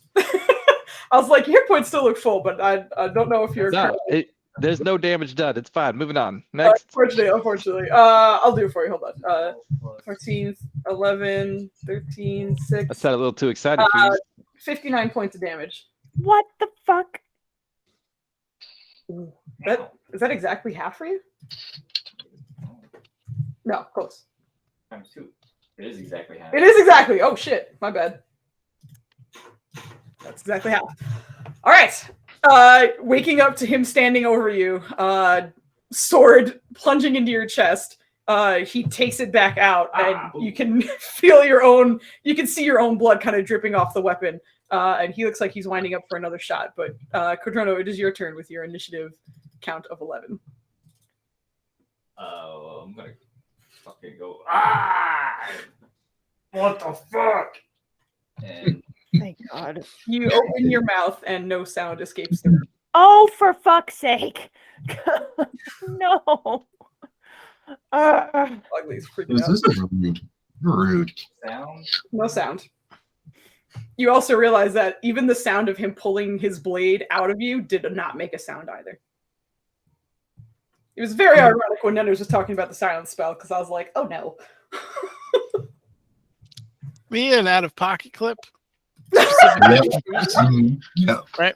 I was like, your hit points still look full, but I don't know if you're. No, there's no damage done. It's fine. Moving on. Next. Unfortunately. I'll do it for you. Hold on. 14, 11, 13, 6. That sounded a little too excited, Foos. 59 points of damage. What the fuck? Ooh, is that exactly half for you? No, close. Times 2. It is exactly half. It is exactly. Oh shit, my bad. That's exactly half. All right. Waking up to him standing over you, sword plunging into your chest. He takes it back out, and you can feel your own. You can see your own blood kind of dripping off the weapon. And he looks like he's winding up for another shot. But Codrono, it is your turn with your initiative count of 11. I'm gonna fucking go. Ah! What the fuck? And Thank God. You open your mouth, and no sound escapes through. Oh, for fuck's sake! No. Ugly's freaking out. This is rude. Rude. sound. No sound. You also realize that even the sound of him pulling his blade out of you did not make a sound either. It was very ironic when Nenner was just talking about the silence spell, because I was like, oh no. Me an out of pocket clip. Yep. Yep. Right.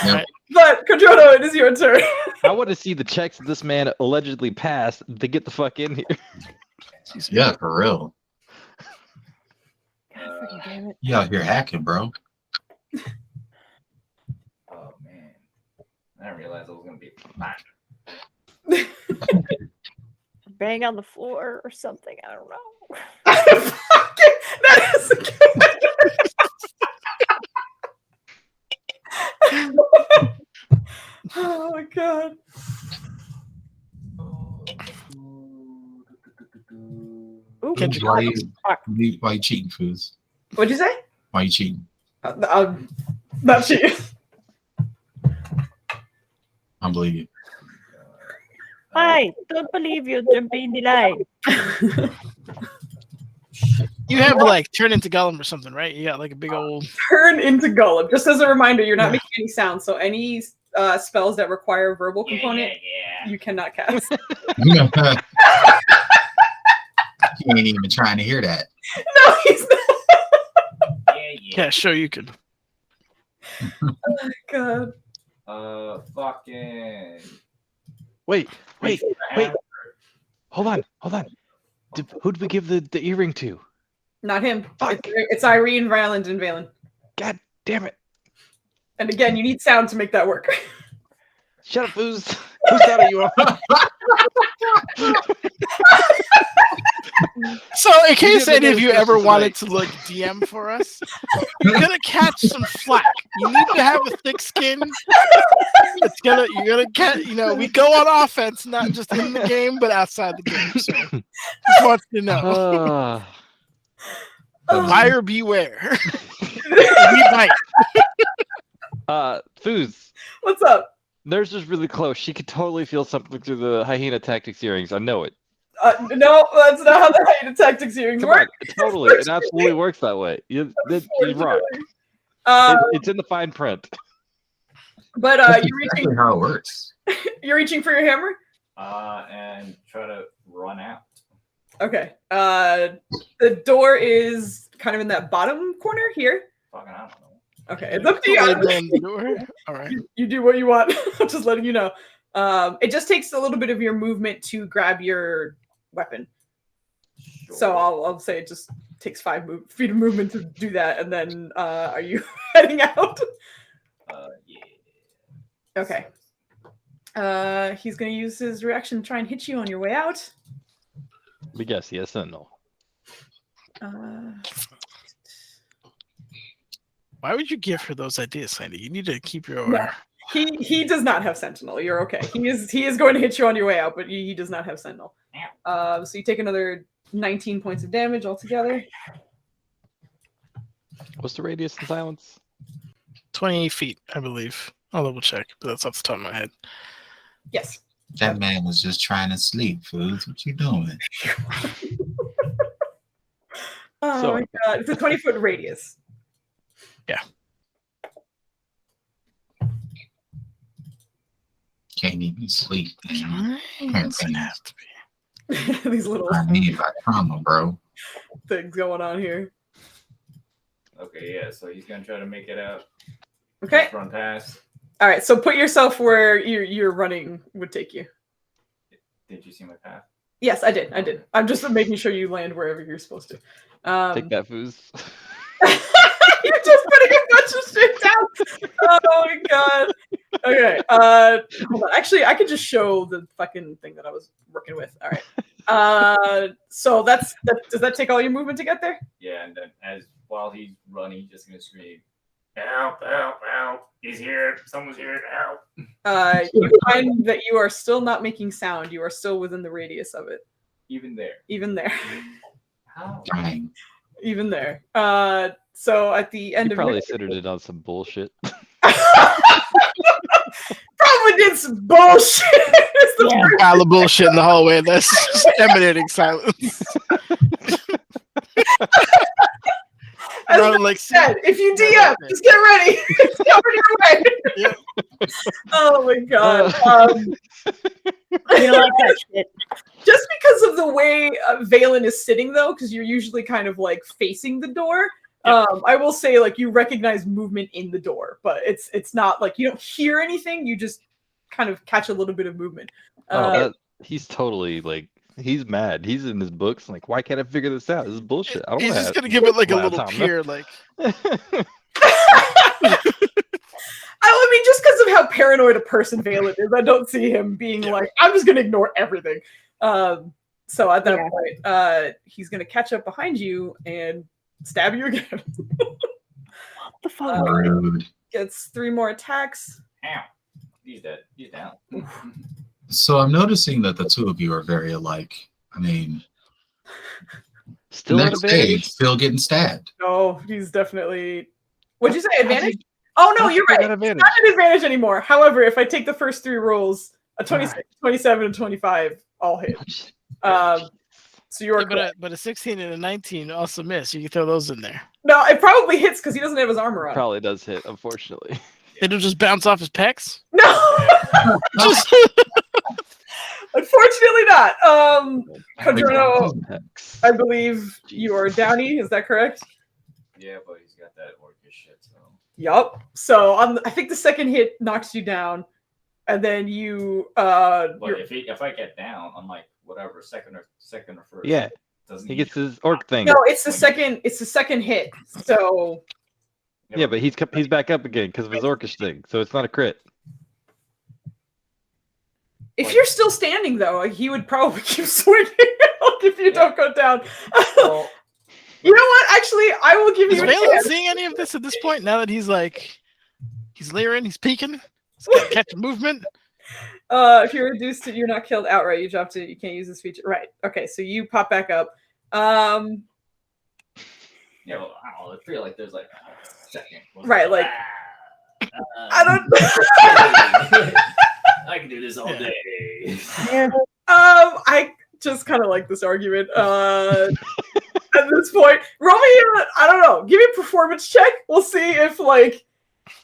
Yep. Right. But, Codrono, it is your turn. I want to see the checks this man allegedly passed to get the fuck in here. Yeah, for real. God freaking damn it. You out here hacking, bro. Oh man, I didn't realize I was gonna be mad. Bang on the floor or something. I don't know. That is oh my god. Ooh, Kendrick Why fuck. why you cheating, Foos? What'd you say? Why you cheating? Not cheating. I believe you. I don't believe you jumping in the line. You have like turn into Gollum or something, right? You got like a big old. Turn into Gollum. Just as a reminder, you're not making any sound, so any spells that require a verbal component, you cannot cast. He ain't even trying to hear that. No, he's not. Yeah, sure you can. Oh, God. Fucking. Wait. Hold on. Who did we give the earring to? Not him. Fuck. It's Irene, Ryland, and Valen. God damn it. And again, you need sound to make that work. Shut up, Foos. Whose side are you on? So, in case any of you ever wanted to like DM for us, you're gonna catch some flack. You need to have a thick skin. You're gonna get. We go on offense, not just in the game, but outside the game. So, just want you to know. Buyer beware. We bite. Foos. What's up? Nurse is really close. She could totally feel something through the hyena tactics earrings. I know it. No, that's not how the hyena tactics earrings Come work. on, totally. It absolutely works that way. You're right. It's in the fine print. But That's you're exactly reaching. how it works. You're reaching for your hammer. And try to run out. Okay. The door is kind of in that bottom corner here. Fucking, I don't know. Okay, it's up to you. Open the door. All right. You do what you want. I'm just letting you know. It just takes a little bit of your movement to grab your weapon. Sure. So I'll say it just takes 5 feet of movement to do that. And then are you heading out? Yeah. Okay. He's going to use his reaction to try and hit you on your way out. We guess yes and no. Why would you give her those ideas, Sandy? You need to keep your. No. He does not have Sentinel. You're okay. He is going to hit you on your way out, but he does not have Sentinel. So you take another 19 points of damage altogether. What's the radius in silence? 20 feet, I believe. I'll double check, but that's off the top of my head. Yes. That man was just trying to sleep, Foos. What you doing? Oh my god. It's a 20-foot radius. Yeah. Can't even sleep. Man. Doesn't have to be. These little I need my trauma, bro. things going on here. Okay, yeah, so he's gonna try to make it out. Okay. Just run past. All right, so put yourself where your running would take you. Did you see my path? Yes, I did. I did. I'm just making sure you land wherever you're supposed to. Take that, Foos. You're just putting a bunch of shit down. Oh my god. Okay. Hold on. Actually, I could just show the fucking thing that I was working with. All right. So that's that. Does that take all your movement to get there? Yeah, and then while he's running, he's just gonna scream, "Help! Help! Help! He's here! Someone's here! Help!" You find that you are still not making sound. You are still within the radius of it. Even there. Even there. How? Dang. Even there. So at the end You of probably centered it on some bullshit. probably did some bullshit. It's the first- Pile of bullshit in the hallway. That's just emanating silence. As Rather I like said, if you DM, just get ready. It's coming your way. Yep. Oh my god. You don't like that shit. Just because of the way Valen is sitting, though, because you're usually kind of like facing the door. I will say, like, you recognize movement in the door, but it's not like you don't hear anything. You just kind of catch a little bit of movement. He's totally like he's mad. He's in his books like, why can't I figure this out? This is bullshit. I don't He's wanna just have gonna give it like a lot of little time, peer, like I mean, just because of how paranoid a person Valen is, I don't see him being like, I'm just going to ignore everything. So at that point, he's going to catch up behind you and stab you again. What the fuck? Rude. Gets 3 more attacks. Ow! He's dead. He's down. So I'm noticing that the two of you are very alike. I mean, Still at next day, advantage. still getting stabbed. No, he's definitely. What'd you say? Advantage? Oh, no, you're right. At advantage. Not an advantage anymore. However, if I take the first 3 rolls, a 26, 27, and 25 all hit. So you are correct. but a 16 and a 19 also miss. You can throw those in there. No, it probably hits because he doesn't have his armor on. Probably does hit, unfortunately. It'll just bounce off his pecs. No! Just Unfortunately not. Codrono, Hex. I believe you are Downy, is that correct? Yeah, but he's got that orcish shit, so. Yup. So I think the second hit knocks you down, and then you But if I get down, I'm like whatever, second or first. Yeah, Doesn't he gets his orc thing. no, it's the second hit. So Yeah, but he's back up again because of his orcish thing, so it's not a crit. if you're still standing though, he would probably keep swinging if you don't go down. Well, You know what? Actually, I will give is you a Valen chance. seeing any of this at this point? Now that he's like, he's leering, he's peeking, he's got to catch movement. If you're reduced to you're not killed outright, you drop to you can't use this feature. Right. Okay, so you pop back up. yeah, well, I don't know. I feel like there's like a second. Right, like- I don't I can do this all day. I just kind of like this argument. At this point, roll me I don't know. Give me a performance check. We'll see if like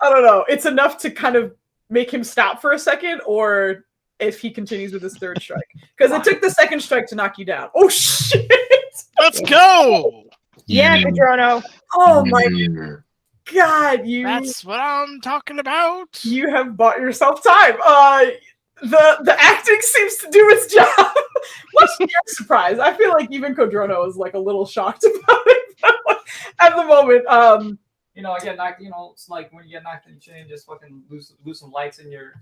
I don't know. It's enough to kind of make him stop for a second, or if he continues with his third strike. Because it took the second strike to knock you down. Oh shit! Let's go. Yeah, Codrono. Oh my Yeah. god! You That's what I'm talking about. you have bought yourself time. The acting seems to do its job. What's your surprise? I feel like even Codrono is like a little shocked about it at the moment. You know, I get knocked. You know, it's like when you get knocked in the chin, just fucking lose some lights in your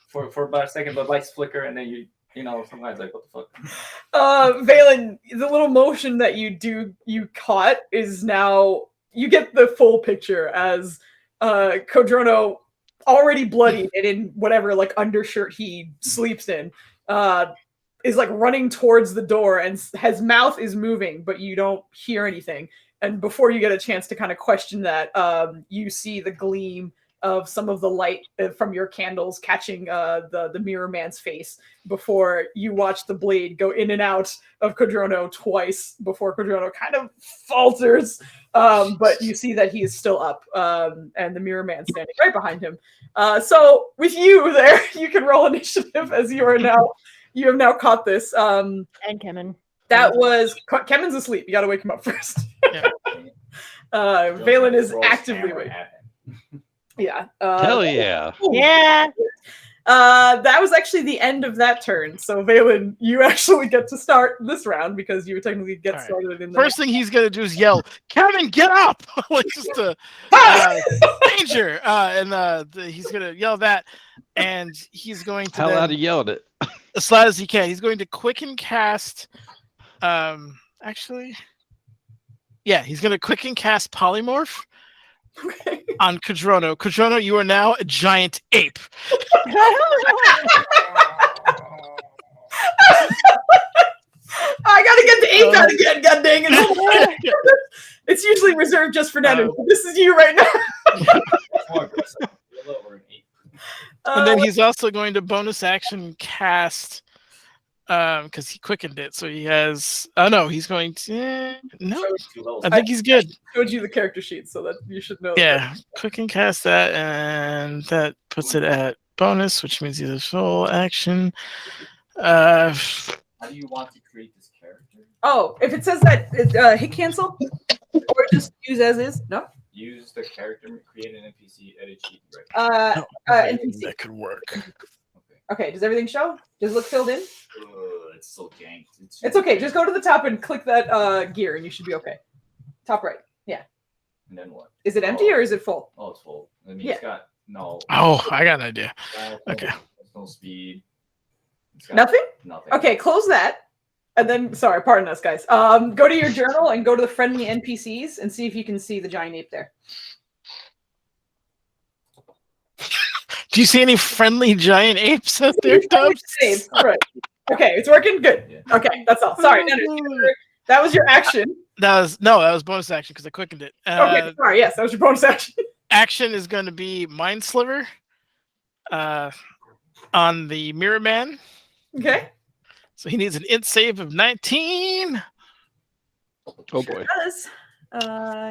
for about a second, but lights flicker, and then you know, somebody's like, what the fuck? Valen, the little motion that you caught is now you get the full picture as Codrono, already bloodied and in whatever like undershirt he sleeps in, is like running towards the door, and his mouth is moving, but you don't hear anything. And before you get a chance to kind of question that, you see the gleam of some of the light from your candles catching the mirror man's face before you watch the blade go in and out of Codrono twice before Codrono kind of falters. But you see that he is still up, and the mirror man standing right behind him. So with you there, you can roll initiative as you have now caught this. And Kemen. That was Kevin's asleep. You got to wake him up first. Yeah. Valen is Roll actively hammer waiting. at him. Yeah. Hell yeah. Yeah. That was actually the end of that turn. So Valen, you actually get to start this round because you technically get All right. started in the First thing he's gonna do is yell, "Kevin, get up!" Like just danger, he's gonna yell that, and he's going to How then, loud he yelled it. as loud as he can. He's going to quicken cast. Actually, yeah, he's gonna quicken cast polymorph on Kadrono. Kadrono, you are now a giant ape. I gotta get the ape out again, god dang it. It's usually reserved just for Nenu. This is you right now. And then he's also going to bonus action cast, because he quickened it. So he has. Oh no, he's going to. No, I think he's good. I showed you the character sheet, so that you should know. Yeah, quicken cast that, and that puts it at bonus, which means he has full action. How do you want to create this character? Oh, if it says that hit cancel, or just use as is. No. Use the character, create an NPC, edit sheet. Right. NPC. That could work. Okay, does everything show? Does it look filled in? It's so ganked. It's okay. Just go to the top and click that gear, and you should be okay. Top right. Yeah. And then what? Is it empty or is it full? Oh, it's full. I mean, Yeah. it's got no. Oh, I got an idea. Okay. There's no speed. It's got Nothing? Nothing. Okay, close that. And then, sorry, pardon us, guys. Go to your journal and go to the friendly NPCs and see if you can see the giant ape there. Do you see any friendly giant apes out there, Tubbs? Right. Okay, it's working? Good. Yeah. Okay, that's all. Sorry. That was your action. That was bonus action because I quickened it. Okay, sorry. Yes, that was your bonus action. Action is going to be Mind Sliver on the Mirror Man. Okay. So he needs an int save of 19. Oh boy. Does.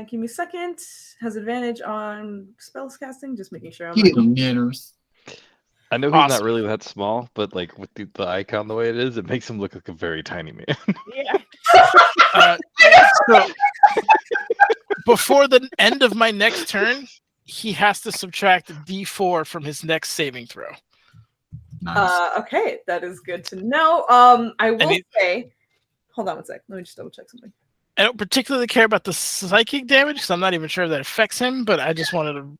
Give me a second. Has advantage on spells casting. Just making sure I'm Get them, Nanners. I know he's Awesome. not really that small, but like with the icon the way it is, it makes him look like a very tiny man. Yeah. So before the end of my next turn, he has to subtract a D4 from his next saving throw. Nice. Okay, that is good to know. I will say, hold on one sec. Let me just double check something. I don't particularly care about the psychic damage because I'm not even sure that affects him, but I just wanted to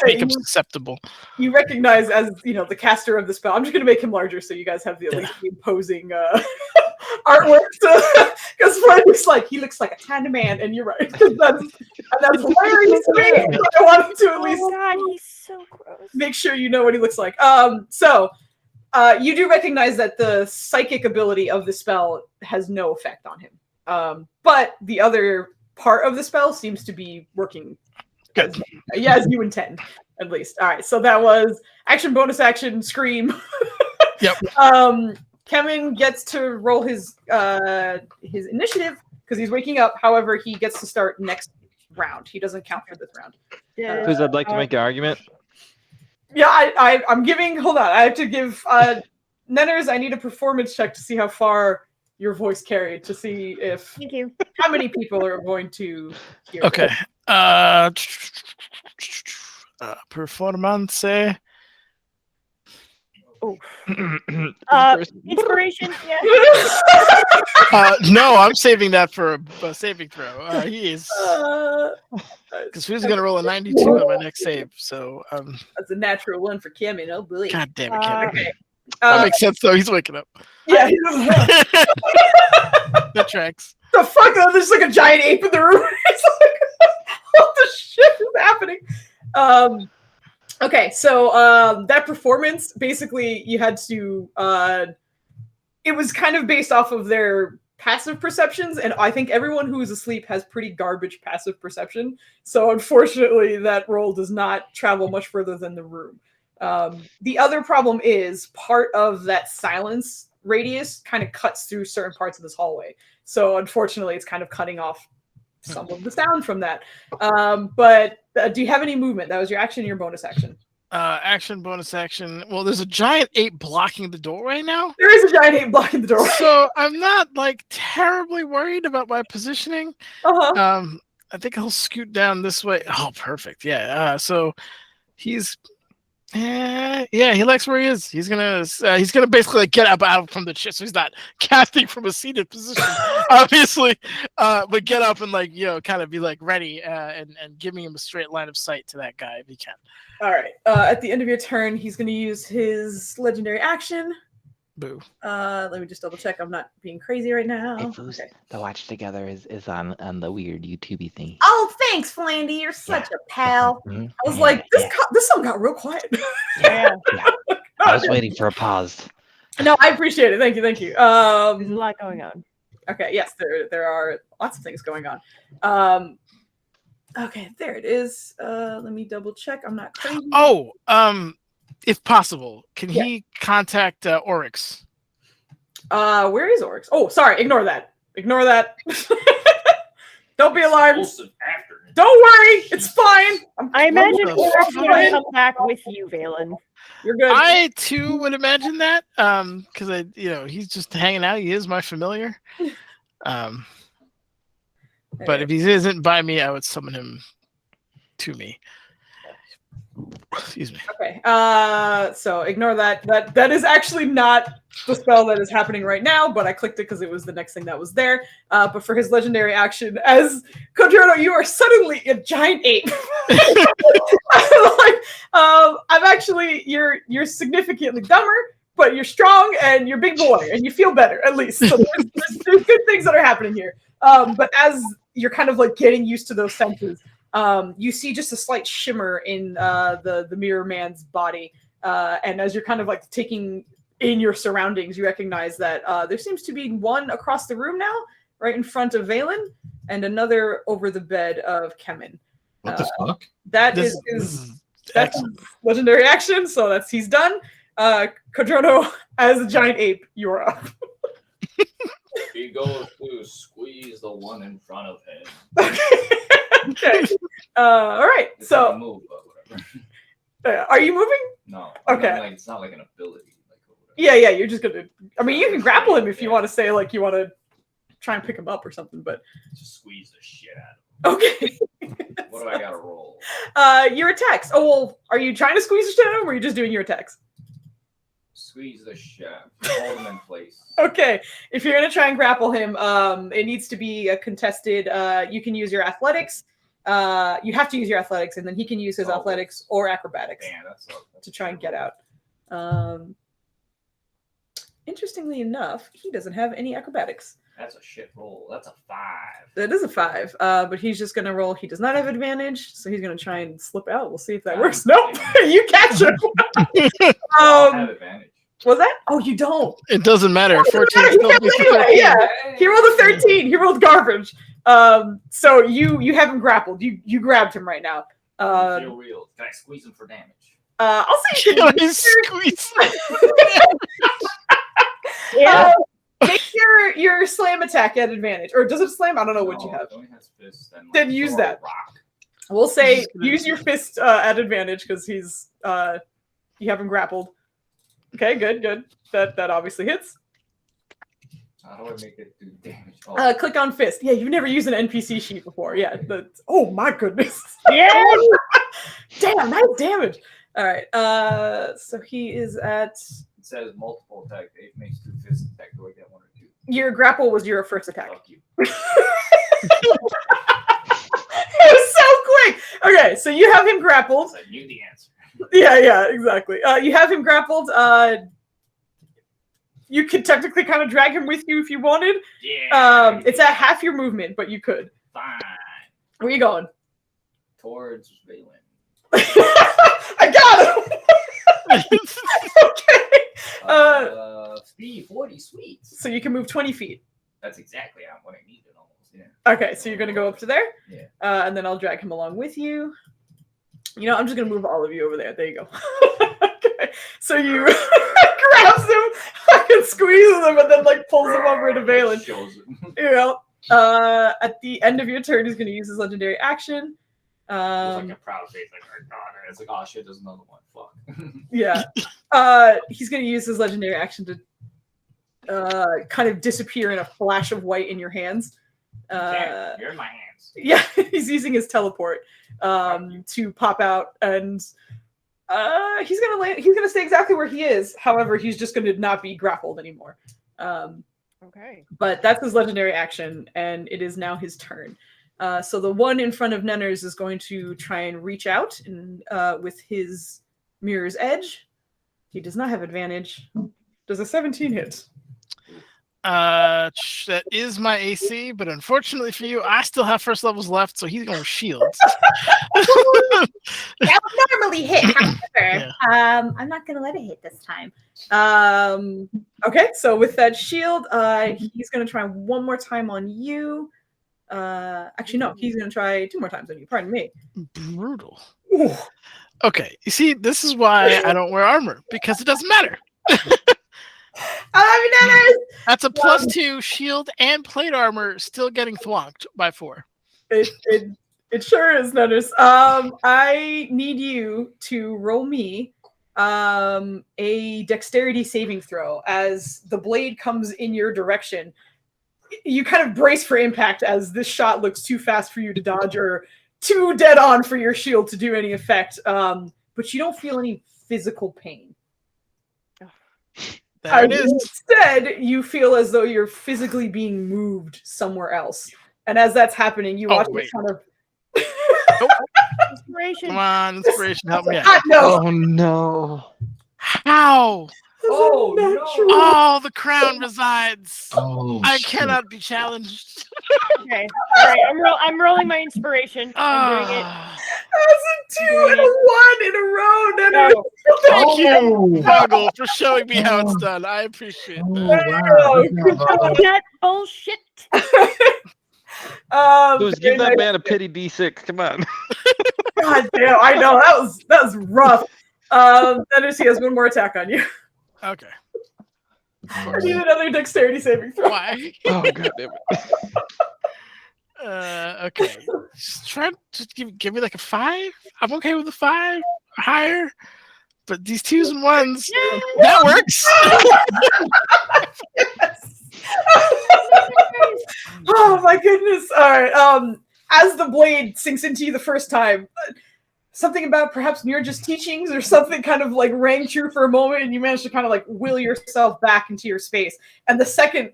make him susceptible. You recognize as the caster of the spell. I'm just going to make him larger so you guys have the at least the imposing artwork. Because he looks like a tiny man, and you're right. That's hilarious to me. I wanted to at least God, he's so gross. make sure you know what he looks like. So you do recognize that the psychic ability of the spell has no effect on him. But the other part of the spell seems to be working good. As you intend, at least. All right, so that was action, bonus action, scream. Yep. Kevin gets to roll his initiative because he's waking up. However, he gets to start next round. He doesn't count for this round. Yeah. Because I'd like to make an argument. Yeah, I'm giving. Hold on, I have to give Nenners. I need a performance check to see how far your voice carried, to see if Thank you. how many people are going to hear. Okay. Performance. Oh. Inspiration. Yeah. No, I'm saving that for a saving throw. He is because who's gonna roll a 92 on my next save? So that's a natural one for Kevin. Oh boy. God damn it, Kevin. Okay. That makes sense though. He's waking up. Yeah. That tracks. The fuck? There's like a giant ape in the room. It's like, what the shit is happening? Okay, so that performance, basically, you had to. It was kind of based off of their passive perceptions, and I think everyone who is asleep has pretty garbage passive perception. So unfortunately, that roll does not travel much further than the room. The other problem is part of that silence radius kind of cuts through certain parts of this hallway. So unfortunately, it's kind of cutting off some of the sound from that. But do you have any movement? That was your action, your bonus action. Action, bonus action. Well, there's a giant ape blocking the door right now. There is a giant ape blocking the door. So I'm not like terribly worried about my positioning. Uh-huh. I think he'll scoot down this way. Oh, perfect. Yeah. So he's. Yeah, he likes where he is. He's gonna basically like, get up out from the chair, so he's not casting from a seated position, obviously, but get up and like kind of be like ready and giving him a straight line of sight to that guy if he can. All right. At the end of your turn, he's gonna use his legendary action. Boo. Let me just double check. I'm not being crazy right now. Hey, Foos, Okay. the watch together is on the weird YouTube thing. Oh, thanks, Flandy. You're such a pal. Mhm. I was Yeah, like, yeah. this song got real quiet. Yeah. I was waiting for a pause. No, I appreciate it. Thank you. There's a lot going on. Okay, yes, there are lots of things going on. Okay, there it is. Let me double check. I'm not crazy. Oh, if possible, can he contact Oryx? Where is Oryx? Oh, sorry. Ignore that. Ignore that. Don't be alarmed. After. Don't worry. It's fine. I imagine the Oryx fuck? will come back with you, Valen. You're good. I too would imagine that, because he's just hanging out. He is my familiar. But if he isn't by me, I would summon him to me. Excuse me. Okay. So ignore that. That is actually not the spell that is happening right now, but I clicked it because it was the next thing that was there. But for his legendary action, as Kodrono, you are suddenly a giant ape. I'm actually you're significantly dumber, but you're strong and you're big boy and you feel better at least. So there's good things that are happening here. But as you're kind of like getting used to those senses, you see just a slight shimmer in the mirror man's body, and as you're kind of like taking in your surroundings, you recognize that there seems to be one across the room now, right in front of Valen, and another over the bed of Kemen. What the fuck? That This is is that's excellent. legendary action, so he's done. Kodrono, as a giant ape, you're up. He goes to squeeze the one in front of him. Okay. All right. It's So, not a move, but whatever. Are you moving? No. Okay. I mean, like, it's not like an ability. Like, or whatever. Yeah. You're just gonna. I mean, you can grapple him if you want to say like you want to try and pick him up or something. But Just squeeze the shit out of him. okay. What do I gotta roll? Your attacks. Oh well, are you trying to squeeze the shit out of him, or are you just doing your attacks? Squeeze the shit. Hold him in place. Okay. If you're gonna try and grapple him, it needs to be a contested. You can use your athletics. You have to use your athletics, and then he can use his athletics or acrobatics Damn, that's to try and get out. Interestingly enough, he doesn't have any acrobatics. That's a shit roll. That's a 5. That is a 5, but he's just going to roll. He does not have advantage, so he's going to try and slip out. We'll see if that works. Nope, you catch him. I have advantage. Was that? Oh, you don't. It doesn't matter. 14 He still can't beats the anyway, 13. yeah. He rolled a 13. He rolled garbage. So you have him grappled. You grabbed him right now. Feel real. Can I squeeze him for damage? I'll say you Can I can squeeze? Yeah. make your slam attack at advantage, or does it slam? I don't know what you have. It only has fists and, like, Then use throw a that. rock. We'll say Just gonna- use your fist at advantage because he's you have him grappled. Okay, good. That obviously hits. How do I make it do damage? Oh, Click on fist. Yeah, you've never used an NPC sheet before. Yeah. Oh my goodness. Yes. Damn, nice damage. All right. So he is at it says multiple attack. It makes 2 fist attack. Do I get 1 or 2? your grapple was your first attack. Fuck you. It was so quick. Okay, so you have him grappled. I knew the answer. Yeah, exactly. You have him grappled. You could technically kind of drag him with you if you wanted. Yeah. It's at half your movement, but you could. Fine. Where you going? Towards Valen. I got him. Okay. Speed 40 sweets. So you can move 20 feet. That's exactly what I needed almost. Yeah. Okay, so you're gonna go up to there. Yeah. And then I'll drag him along with you. You know, I'm just gonna move all of you over there. There you go. Okay. So you grabs him, fucking squeezes him, and then like pulls him over into Valen. Shows it. You know. At the end of your turn, he's gonna use his legendary action. It's like a proud face, like, oh, God. It's like, oh shit, there's another one. Fuck. Yeah. He's gonna use his legendary action to kind of disappear in a flash of white in your hands. You're in my hands. Yeah, he's using his teleport to pop out, and he's gonna land. He's gonna stay exactly where he is. However, he's just gonna not be grappled anymore. Okay. But that's his legendary action, and it is now his turn. So the one in front of Nenners is going to try and reach out and with his Mirror's Edge. He does not have advantage. Does a 17 hit? That is my AC, but unfortunately for you, I still have first levels left, so he's going shield. That would normally hit, however. Yeah. I'm not going to let it hit this time. Okay, so with that shield, he's going to try one more time on you. Actually, no, he's going to try 2 more times on you. Pardon me. Brutal. Ooh. Okay, you see, this is why I don't wear armor, because it doesn't matter. Nenners! That's a +2 shield and plate armor, still getting thwonked by 4. It sure is, Nenners. I need you to roll me a dexterity saving throw as the blade comes in your direction. You kind of brace for impact as this shot looks too fast for you to dodge or too dead on for your shield to do any effect. But you don't feel any physical pain. There it is. Instead, you feel as though you're physically being moved somewhere else. And as that's happening, you watch it kind of... Inspiration. Come on, inspiration, help me out. No. Oh no. How? Oh, no. Oh, the crown resides. Oh, I shit. cannot be challenged. Okay. All right. I'm rolling my inspiration. I'm doing it. That's a 2 and a 1 in a row, Nenners. No. Thank you, Oh. Boggle, for showing me how it's done. I appreciate Oh, that. wow. That bullshit. Just Very give that nice. man a pity D6. Come on. God damn, I know that was rough. Nenners, he has one more attack on you. Okay. I need another dexterity saving throw. Why? Oh god damn it. Okay. Just give me like a 5. I'm okay with a 5 higher. But these 2s and 1s, that works. Yes. Oh my goodness. All right. As the blade sinks into you the first time, something about perhaps Nirja's teachings or something kind of like rang true for a moment, and you managed to kind of like will yourself back into your space. And the second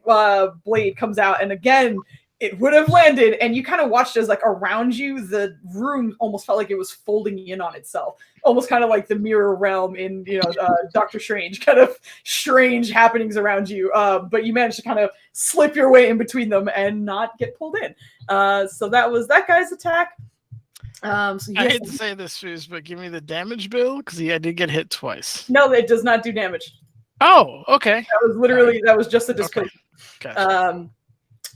blade comes out, and again, it would have landed, and you kind of watched as like around you, the room almost felt like it was folding in on itself, almost kind of like the mirror realm in Doctor Strange, kind of strange happenings around you. But you managed to kind of slip your way in between them and not get pulled in. So that was that guy's attack. So I hate to say this, Foos, but give me the damage bill, because I did get hit twice. No, it does not do damage. Oh, okay. That was just a displacement. Okay. Gotcha.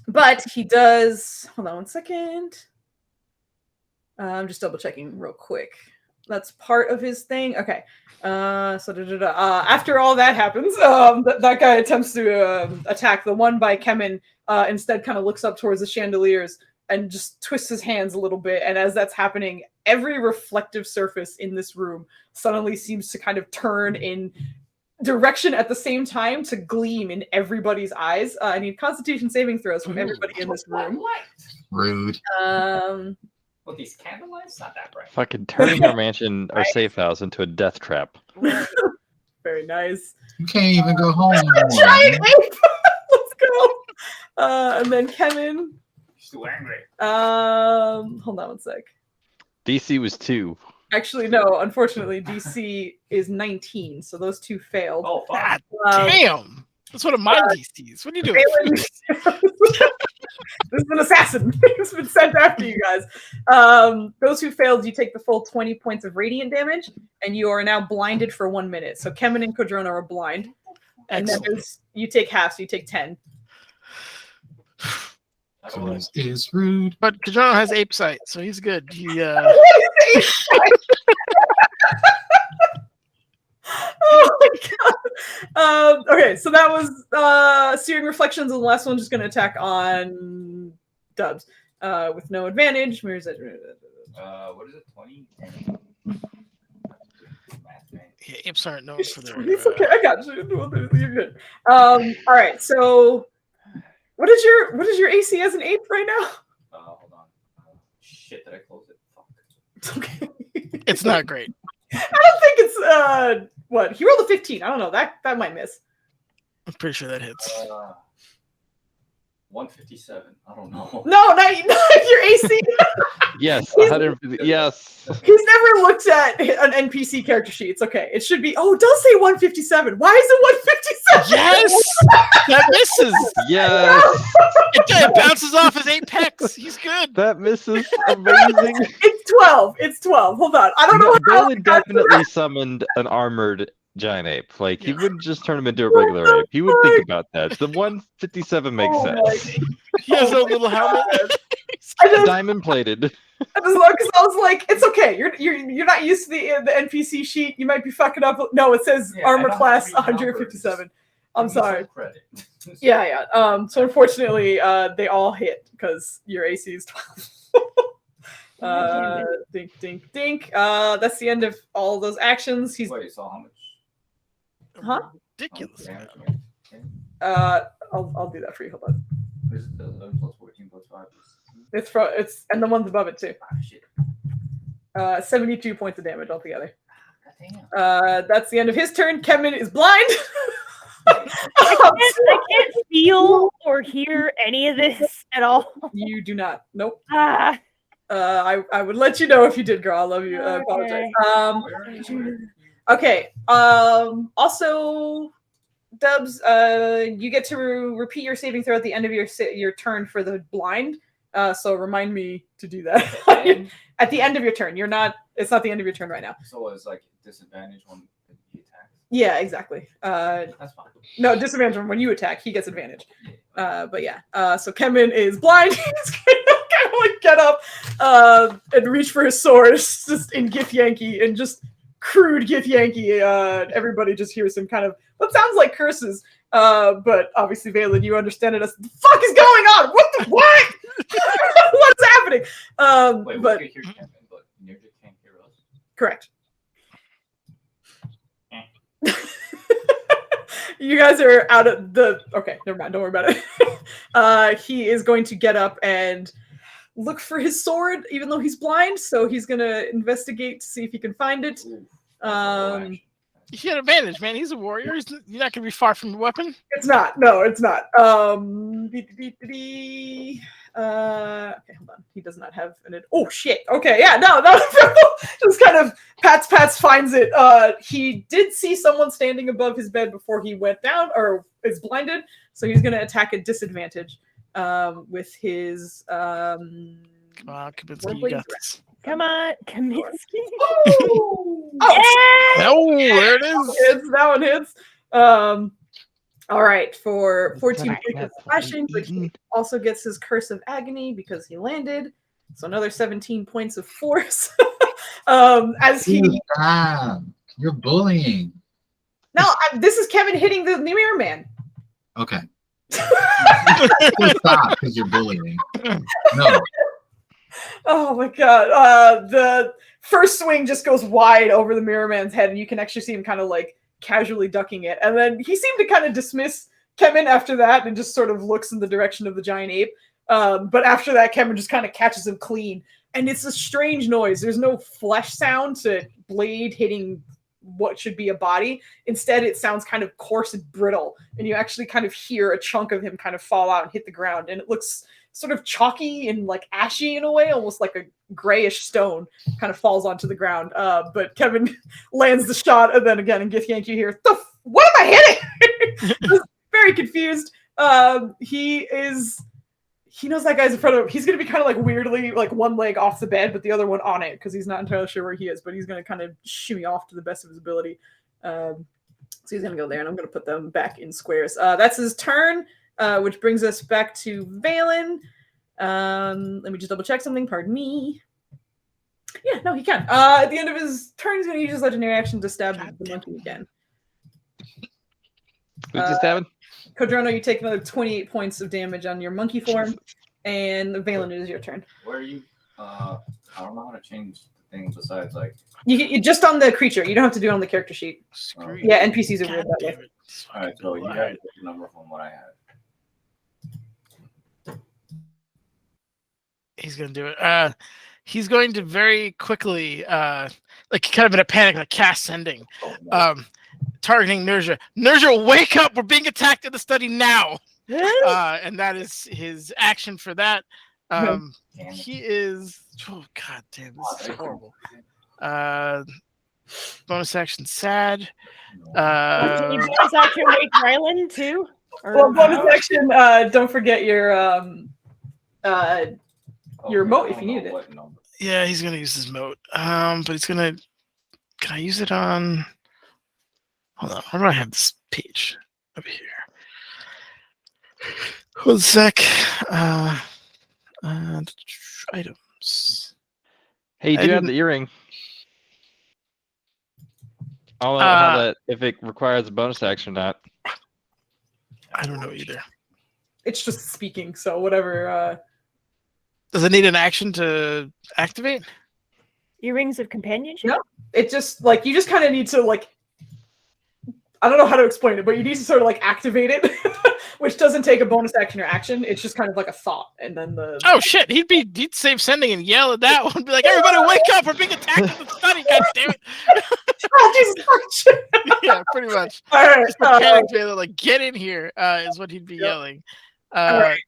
But he does. Hold on one second. I'm just double checking real quick. That's part of his thing. Okay. After all that happens, that guy attempts to attack the one by Kemen. Instead, kind of looks up towards the chandeliers and just twists his hands a little bit. And as that's happening, every reflective surface in this room suddenly seems to kind of turn in direction at the same time to gleam in everybody's eyes. I need Constitution saving throws from everybody in this room. Rude. Well, these candlelights not that bright. Fucking turning our mansion, our safe house, into a death trap. Very nice. You can't even go home anymore. Giant ape! Let's go. And then Kemen. He's too angry. Hold on one sec. DC was 2. Actually, no. Unfortunately, DC is 19, so those 2 failed. Oh, fuck. God damn. That's one of my DCs. What are you doing? This is an assassin. He's been sent after you guys. Those who failed, you take the full 20 points of radiant damage, and you are now blinded for 1 minute. So Kemen and Kodrona are blind. And then you take half, so you take 10. This is rude. But Kajano has ape sight, so he's good. He Oh my god. Okay, so that was Searing Reflections, and the last one's just going to attack on Dubs with no advantage. Where's it? What is it? 20? Yeah, apes aren't known for their. It's okay. I got you. You're good. All right. So, what is your AC as an ape right now? Hold on. shit, did I close it? Fuck. It's okay. It's not great. I don't think it's what he rolled a 15. I don't know, that might miss. I'm pretty sure that hits. 157. I don't know. No, not your AC. Yes, 150. Yes. He's never looked at an NPC character sheet. It's okay. It should be. Oh, it does say 157. Why is it 157? Yes, that misses. Yes. It bounces off his apex. He's good. That misses. Amazing. It's 12. It's 12. Hold on. I don't know how. Balin definitely summoned an armored giant ape. Like, he wouldn't just turn him into a regular ape. He would think about that. The 157 makes sense. He has a little helmet. Diamond plated. I was like, it's okay. You're not used to the NPC sheet. You might be fucking up. No, it says armor class 157. I'm sorry. Yeah. So unfortunately, they all hit because your AC is 12. Dink. That's the end of all those actions. Wait, so how much? Huh? Ridiculous. I'll do that for you. Hold on. Is it the 11 plus 14 plus 5? It's and the ones above it too. Ah, shit. 72 points of damage altogether. Damn. That's the end of his turn. Kevin is blind. I can't feel or hear any of this at all. You do not. Nope. Ah, I would let you know if you did, girl. I love you. I apologize. Okay. Also, Dubs, you get to repeat your saving throw at the end of your turn for the blind. So remind me to do that at the end of your turn. It's not the end of your turn right now. So it's like disadvantage when he attacks. Yeah, exactly. That's fine. No, disadvantage when you attack. He gets advantage. But yeah. So Kemen is blind. He's gonna kind of like get up and reach for his sword, just in Githyanki and just crude Githyanki. Everybody just hears him kind of what sounds like curses. But obviously, Valen, you understand it as the fuck is going on? What? What's happening? Wait, but we can hear Kevin, but Ninja can't hear us. correct. You guys are out of the. Okay, never mind. Don't worry about it. He is going to get up and look for his sword, even though he's blind. So he's gonna investigate to see if he can find it. He had advantage, man. He's a warrior. You're not gonna be far from the weapon. It's not. No, it's not. Okay, hold on. He does not have an. Oh shit. Okay, yeah, no. Just kind of pats finds it. He did see someone standing above his bed before he went down, or is blinded. So he's gonna attack at disadvantage. With his. Come on, Kaminsky, you got this. come on, Kaminsky. Oh, Oh, there it is. That one hits. All right, for 14 points of slashing, but he also gets his Curse of Agony because he landed. So another 17 points of force. As he. Stop. You're bullying. No, this is Kevin hitting the Mirror Man. Okay. Stop, because you're bullying. No. Oh my god. The first swing just goes wide over the Mirror Man's head, and you can actually see him kind of like casually ducking it. And then he seemed to kind of dismiss Kevin after that and just sort of looks in the direction of the giant ape. But after that, Kevin just kind of catches him clean. And it's a strange noise. There's no flesh sound to blade hitting what should be a body. Instead, it sounds kind of coarse and brittle. And you actually kind of hear a chunk of him kind of fall out and hit the ground. And it looks sort of chalky and like ashy in a way, almost like a grayish stone kind of falls onto the ground. But Kevin lands the shot, and then again in Githyanki you hear, what am I hitting? Very confused. He knows that guy's in front of him. He's going to be kind of like weirdly, like one leg off the bed, but the other one on it, because he's not entirely sure where he is, but he's going to kind of shimmy off to the best of his ability. So he's going to go there, and I'm going to put them back in squares. That's his turn, which brings us back to Valen. Let me just double check something. Pardon me. Yeah, no, he can. At the end of his turn, he's going to use his legendary action to stab the monkey again. Who's he stabbing? Kodrono, you take another 28 points of damage on your monkey form, and Valen, it is your turn. Where are you? I don't know how to change the thing besides like. You just on the creature. You don't have to do it on the character sheet. Screw you. Yeah, NPCs are weird God that way. damn it. All right, so you have the number from what I had. He's gonna do it. he's going to very quickly, like kind of in a panic, like cast sending, targeting Nerja. Nerja, wake up! We're being attacked in the study now. And that is his action for that. He is. Oh god damn, this is horrible. Bonus action, sad. Can you bonus action wake Rylan too? Well, bonus action. Don't forget your moat if you need it. Yeah, he's gonna use his moat. But he's gonna. Can I use it on? Hold on. Where do I have this page? Over here. Hold a sec. Items. Hey, you do have the earring. I don't know how that, if it requires a bonus action or not. I don't know either. It's just speaking, so whatever. Does it need an action to activate? Earrings of companionship? No, it just like you just kind of need to like. I don't know how to explain it, but you need to sort of like activate it, which doesn't take a bonus action or action. It's just kind of like a thought, and then the. Oh shit! He'd save sending and yell at that one, be like, "Everybody, wake up! We're being attacked in the study! God damn it!" Oh, Jesus. Yeah, pretty much. All right, just a panic Baylor, like get in here, is what he'd be yelling. Right.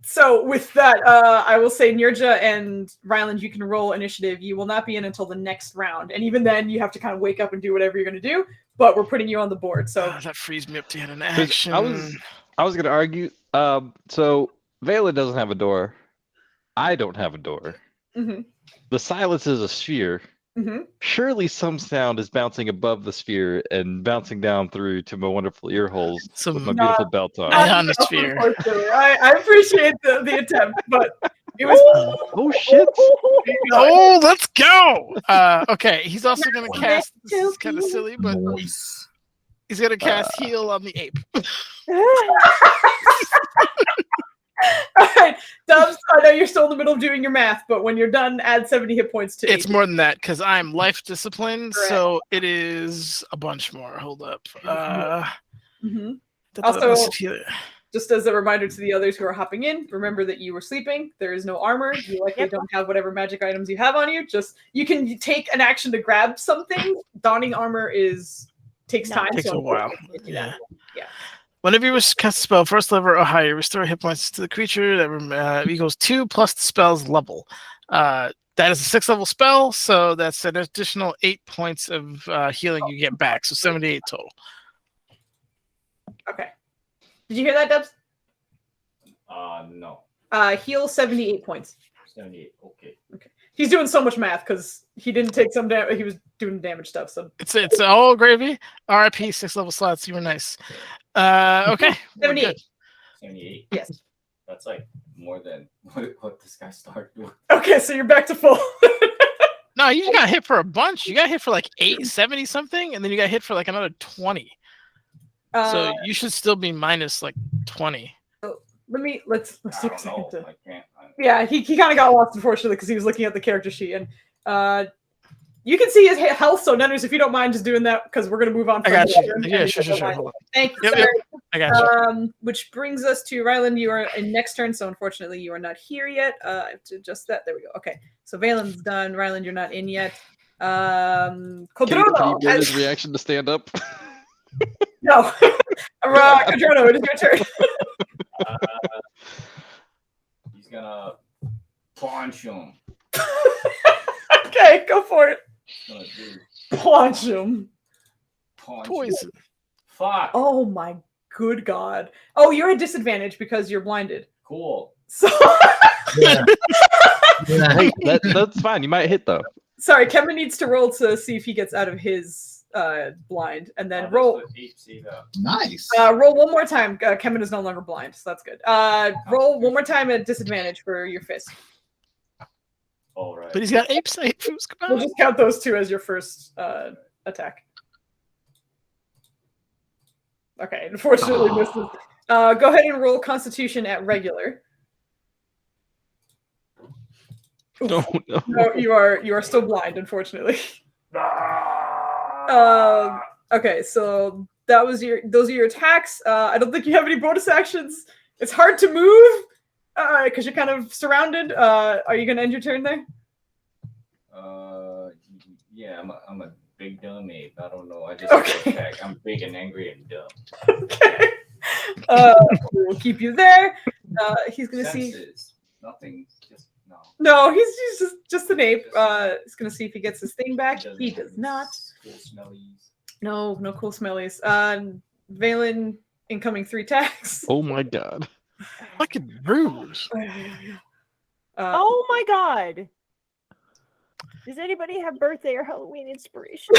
So with that, I will say Nirja and Ryland, you can roll initiative. You will not be in until the next round, and even then, you have to kind of wake up and do whatever you're going to do. But we're putting you on the board, so that frees me up to get an action. I was going to argue. So Vela doesn't have a door. I don't have a door. Mm-hmm. The silence is a sphere. Mm-hmm. Surely some sound is bouncing above the sphere and bouncing down through to my wonderful ear holes with my beautiful belt on. On the sphere. I appreciate the attempt, but it was. Oh shit! Oh, let's go! Okay, he's also going to cast. This is kind of silly, but he's going to cast heal on the ape. All right, Dubs, I know you're still in the middle of doing your math, but when you're done, add 70 hit points to It's more than that, because I'm life disciplined, so it is a bunch more. Hold up. Also, just as a reminder to the others who are hopping in, remember that you were sleeping. There is no armor. You likely don't have whatever magic items you have on you. Just you can take an action to grab something. Donning armor takes time. Takes so a while. Yeah. Whenever you cast a spell, first level or higher, restore hit points to the creature that equals 2 plus the spell's level. That is a 6th level spell, so that's an additional 8 points of healing you get back, so 78 total. Okay. Did you hear that, Dubs? No. Heal 78 points. 78. Okay. He's doing so much math because he didn't take some damage. He was doing damage stuff. So it's all gravy. RIP 6th level slots. You were nice. Okay. 78. 78. Yes. That's like more than what this guy started with. Okay, so you're back to full. No, you got hit for a bunch. You got hit for like 870 something, and then you got hit for like another 20. So you should still be minus like 20. Let's take a second to. I can't. Yeah, he kind of got lost unfortunately because he was looking at the character sheet, and you can see his health. So Nunners, if you don't mind just doing that, because we're gonna move on. I got you. Yeah, sure. Thank you. Yep. I got you. Which brings us to Ryland. You are in next turn, so unfortunately you are not here yet. I have to adjust that. There we go. Okay, so Valen's done. Ryland, you're not in yet. Can Codrono you get his reaction to stand up? No. Codrono, it is your turn. He's gonna punch him. Okay, go for it. Gonna do Punch him. Poison. Fuck. Oh my good god. Oh, you're at disadvantage because you're blinded. Cool. So Yeah. Hey, that's fine. You might hit though. sorry, Kevin needs to roll to see if he gets out of his blind, and then roll. Nice. Roll one more time. Kevin is no longer blind, so that's good. Roll one more time at disadvantage for your fist. All right. But he's got ape sight. We'll just count those two as your first attack. Okay, unfortunately misses. Go ahead and roll Constitution at regular. No. No, you are still blind, unfortunately. Okay, so those are your attacks. I don't think you have any bonus actions. It's hard to move. All right, because you're kind of surrounded. Are you gonna end your turn there? Yeah, I'm a big dumb ape. I don't know. I just attack. I'm big and angry and dumb. Okay. We'll keep you there. He's gonna see. Nothing. Just no. No, he's just an ape. He's gonna see if he gets his thing back. He does not. Cool smellies. No cool smellies. Valen incoming 3 attacks. Oh my god. Fucking bruise. Oh my god. Does anybody have birthday or Halloween inspiration?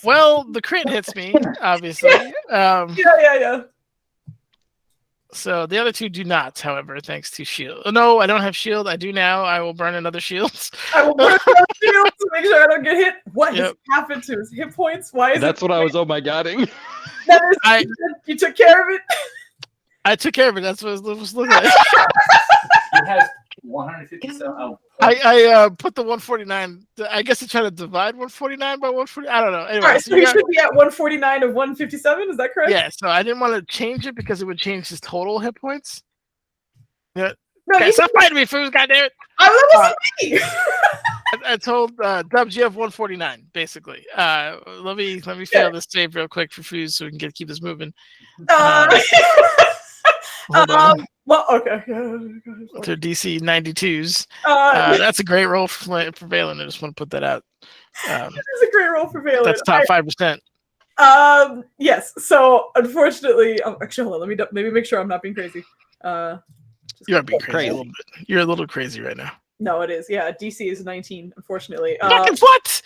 Well, the crit hits me, obviously. Yeah. So the other 2 do not, however, thanks to shield. Oh, no, I don't have shield. I do now. I will burn another shield. I will burn another shield to make sure I don't get hit. What has happened to his hit points? Why is That's what I was oh my godding. You took care of it? I took care of it. That's what it was looking like. It has 157. I put the 149. I guess I tried to divide 149 by 140. I don't know. Anyway, all right, so he should be at 149 of 157. Is that correct? Yeah. So I didn't want to change it because it would change his total hit points. Yeah. No, okay, stop fighting me, Foos. Goddamn it! I told Dubs you have 149 basically. Let me fail this save real quick for Foos so we can keep this moving. Well, okay. To DC 92s. That's a great roll for Valen. I just want to put that out. That is a great roll for Valen. That's top 5%. Yes. So unfortunately, actually, hold on. Let me maybe make sure I'm not being crazy. You are being crazy a little bit. You're a little crazy right now. No, it is. Yeah, DC is 19. Unfortunately, what?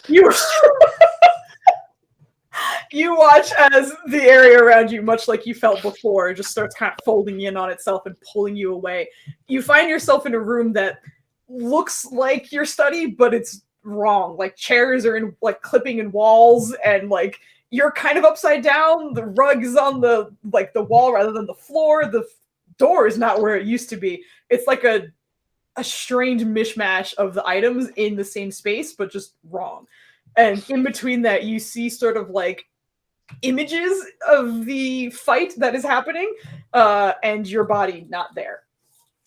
You watch as the area around you, much like you felt before, just starts kind of folding in on itself and pulling you away. You find yourself in a room that looks like your study, but it's wrong. Like chairs are in like clipping in walls, and like you're kind of upside down. The rug is on the wall rather than the floor. The door is not where it used to be. It's like a strange mishmash of the items in the same space, but just wrong. And in between that, you see sort of like images of the fight that is happening, and your body not there.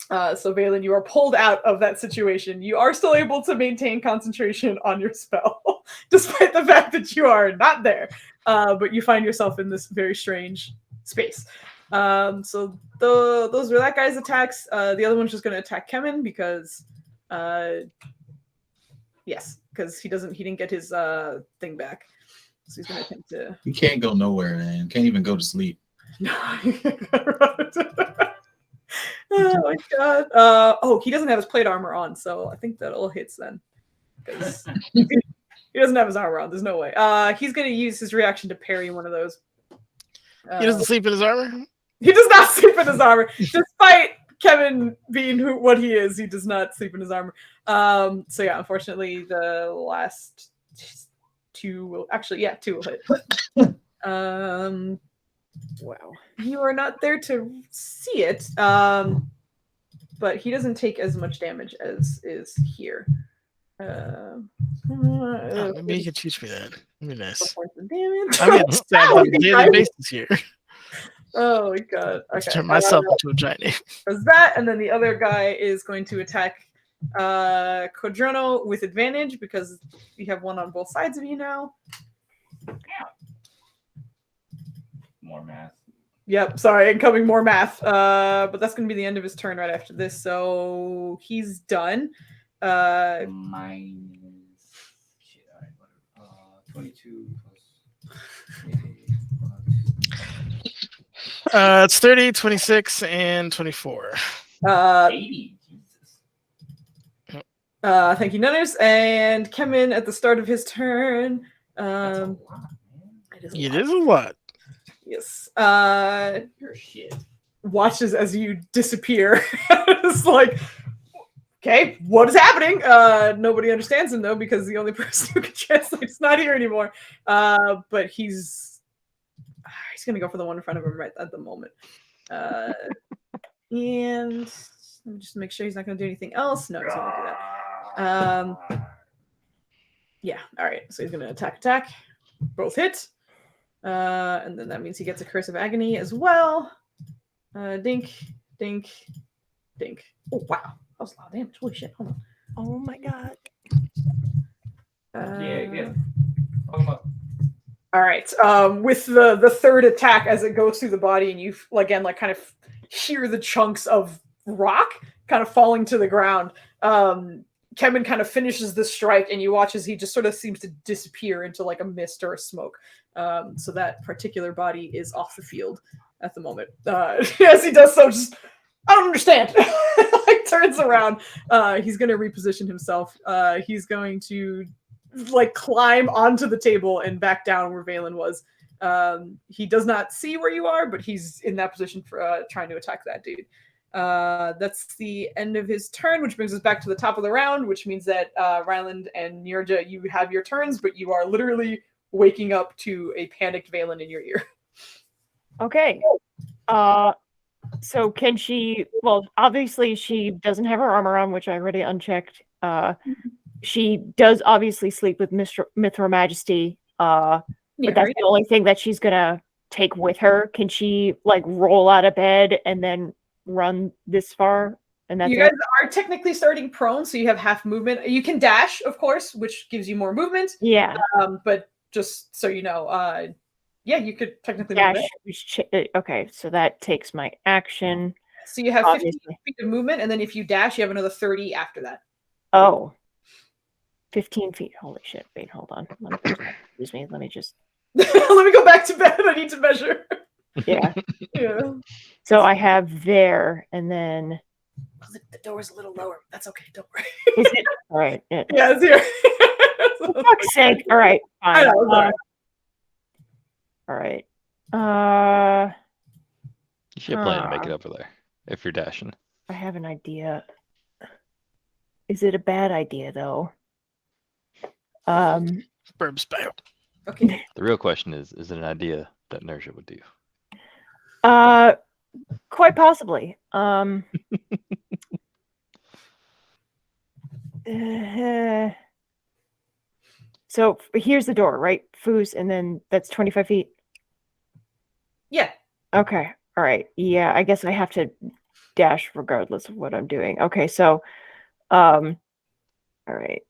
So Valen, you are pulled out of that situation. You are still able to maintain concentration on your spell, despite the fact that you are not there. But you find yourself in this very strange space. So those were that guy's attacks. The other one's just going to attack Kemen because, because he didn't get his thing back. So he's going to attempt to. He can't go nowhere, man. Can't even go to sleep. Oh my god. He doesn't have his plate armor on, so I think that all hits then. Because he doesn't have his armor on. There's no way. He's going to use his reaction to parry one of those. He doesn't sleep in his armor? He does not sleep in his armor. Despite Kevin being what he is, he does not sleep in his armor. So yeah, unfortunately, the last 2 will actually, 2 will hit. Wow. You are not there to see it, but he doesn't take as much damage as is here. Maybe you could teach me that. That'd be nice. Damage. I'm getting stabbed on a daily basis here. Oh my god. Okay. Turn myself into a giant ape. There's that, and then the other guy is going to attack Quadrono with advantage because you have one on both sides of you now. More math. Yep, sorry, incoming more math. But that's going to be the end of his turn right after this, so he's done. Minus 22 plus. It's 30, 26, and 24. 80. Jesus. Thank you, Nunners. And Kemen at the start of his turn. That's a lot, man. It is a lot. Yes. You're shit. Watches as you disappear. It's like, okay, what is happening? Nobody understands him though, because the only person who can translate is not here anymore. But he's gonna go for the one in front of him right at the moment. And let me just make sure he's not gonna do anything else. No, he's not gonna do that. Yeah, all right. So he's gonna attack. Both hit. And then that means he gets a Curse of Agony as well. Dink, dink, think. Oh wow, that was a lot of damage. Holy shit! Hold on. Oh my god. Yeah. All right. With the third attack, as it goes through the body, and you again like kind of hear the chunks of rock kind of falling to the ground. Kevin kind of finishes the strike, and you watch as he just sort of seems to disappear into like a mist or a smoke. So that particular body is off the field at the moment. As he does so, just I don't understand. Like turns around. He's going to reposition himself. He's going to like climb onto the table and back down where Valen was. He does not see where you are, but he's in that position for trying to attack that dude. That's the end of his turn, which brings us back to the top of the round, which means that Ryland and Nirja, you have your turns, but you are literally waking up to a panicked Valen in your ear. Okay. So can she? Well, obviously she doesn't have her armor on, which I already unchecked. She does obviously sleep with Mithra Majesty, but that's the only thing that she's gonna take with her. Can she like roll out of bed and then run this far? And that's you guys are technically starting prone, so you have half movement. You can dash, of course, which gives you more movement. Yeah. But just so you know, yeah, you could technically dash. move Okay, so that takes my action. So you have 15 feet of movement, and then if you dash, you have another 30 after that. Oh. 15 feet. Holy shit. Wait, hold on. Excuse me. Let me just... Let me go back to bed. I need to measure. Yeah. Yeah. So I have there, and then... The door's a little lower. That's okay. Don't worry. Is it? All right. Yeah, it's here. For fuck's sake. All right. Fine. I know, all right. You should plan to make it over there if you're dashing. I have an idea. Is it a bad idea, though? Burb spell. Okay. The real question is it an idea that Nerja would do? Quite possibly. So here's the door, right? Foos, and then that's 25 feet. Yeah. Okay. All right. Yeah, I guess I have to dash regardless of what I'm doing. Okay, so all right.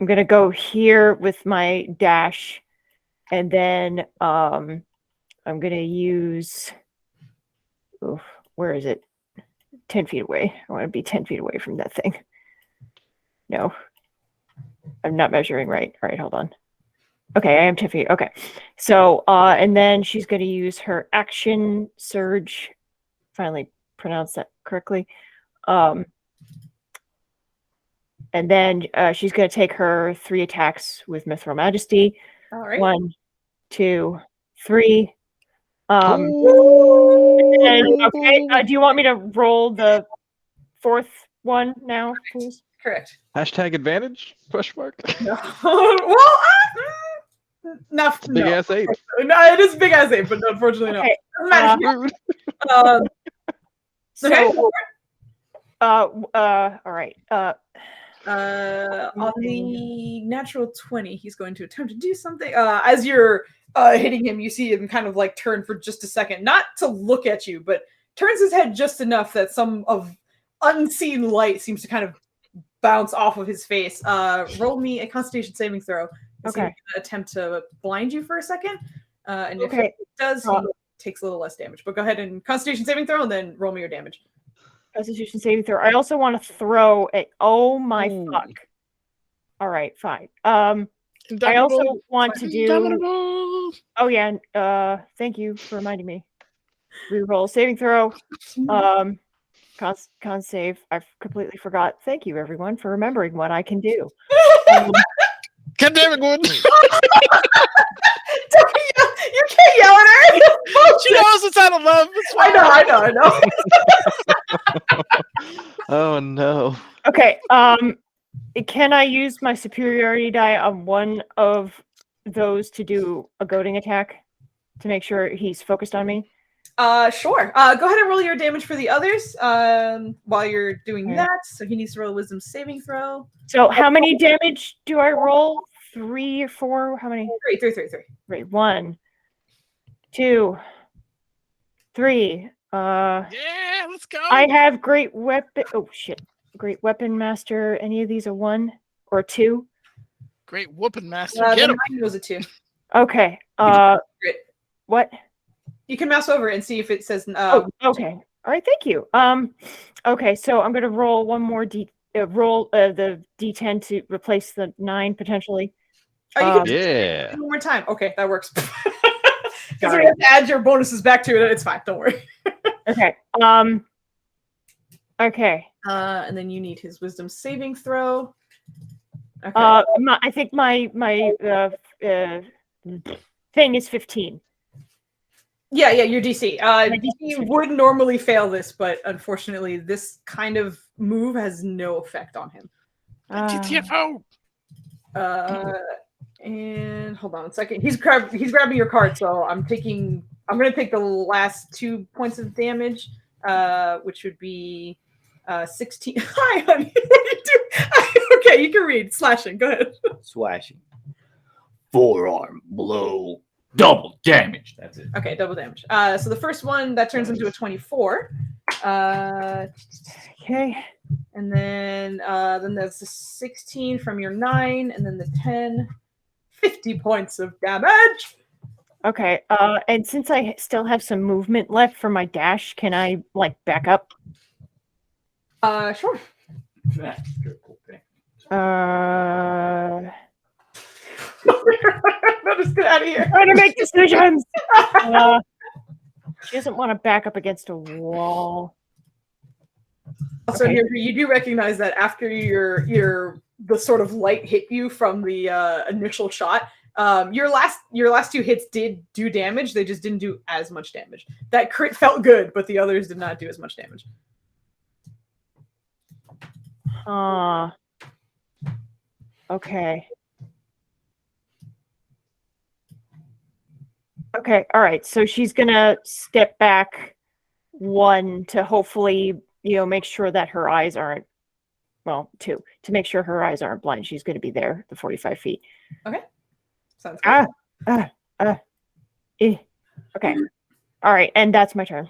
I'm gonna go here with my dash, and then I'm gonna use where is it? 10 feet away. I want to be 10 feet away from that thing. No. I'm not measuring right. All right, hold on. Okay, I am 10 feet. Okay. So and then she's gonna use her action surge. Finally pronounced that correctly. And then she's going to take her 3 attacks with Mithril Majesty. All right. 1, 2, 3. Okay. Do you want me to roll the 4th one now, please? Correct. Hashtag advantage? Question mark. No. Well, not big ass ape. No, it is big ass ape, but unfortunately okay. no. So, all right. On the natural 20, he's going to attempt to do something. As you're hitting him, you see him kind of like turn for just a second, not to look at you, but turns his head just enough that some of unseen light seems to kind of bounce off of his face. Roll me a Constitution saving throw. Okay. Attempt to blind you for a second. And if Okay. it does, he takes a little less damage. But go ahead and Constitution saving throw, and then roll me your damage. Constitution saving throw. I also want to throw a. Oh my fuck! All right, fine. I also want to do. Oh yeah. Thank you for reminding me. Reroll saving throw. Con save. I completely forgot. Thank you, everyone, for remembering what I can do. God damn it, Gordon. You can't yell at her. She knows it's out of love. I know. Oh no. Okay. Can I use my superiority die on one of those to do a goading attack to make sure he's focused on me? Sure. Go ahead and roll your damage for the others while you're doing that. So he needs to roll a wisdom saving throw. So how many damage do I roll? 3 or 4? How many? 3. 3. 1, 2, 3. Yeah, let's go. I have great weapon. Oh shit! Great weapon master. Any of these a 1 or 2? Great whooping master. The Get him. 9 was a 2. Okay. Great. What? You can mouse over it and see if it says. Oh, okay. All right. Thank you. Okay. So I'm gonna roll one more roll the D10 to replace the 9 potentially. Oh, you can Yeah. one more time. Okay, that works. Because Sorry. we have to add your bonuses back to it. It's fine. Don't worry. Okay. Okay. And then you need his wisdom saving throw. Okay. I think my thing is 15. Yeah, your DC. My You would normally fail this, but unfortunately, this kind of move has no effect on him. GTFO. And hold on a second. He's grabbing your card, so I'm gonna take the last 2 points of damage, which would be 16. Hi, honey. What are you doing? Okay, you can read. Slashing. Go ahead. Swashing. Forearm blow. Double damage. That's it. Okay, double damage. So the first one that turns into a 24. Okay. And then there's the 16 from your 9, and then the 10. 50 points of damage. Okay. And since I still have some movement left for my dash, can I back up? Sure. That's triple damage. No, Just get out of here. trying to make decisions. She doesn't want to back up against a wall. Also, Okay. here you do recognize that after the sort of light hit you from the initial shot, your last 2 hits did do damage. They just didn't do as much damage. That crit felt good, but the others did not do as much damage. Okay. Okay. All right. So she's gonna step back 1 to hopefully, make sure that her eyes aren't. Well, 2 to make sure her eyes aren't blind. She's going to be there, the 45 feet. Okay. Sounds good. Okay. All right, and that's my turn.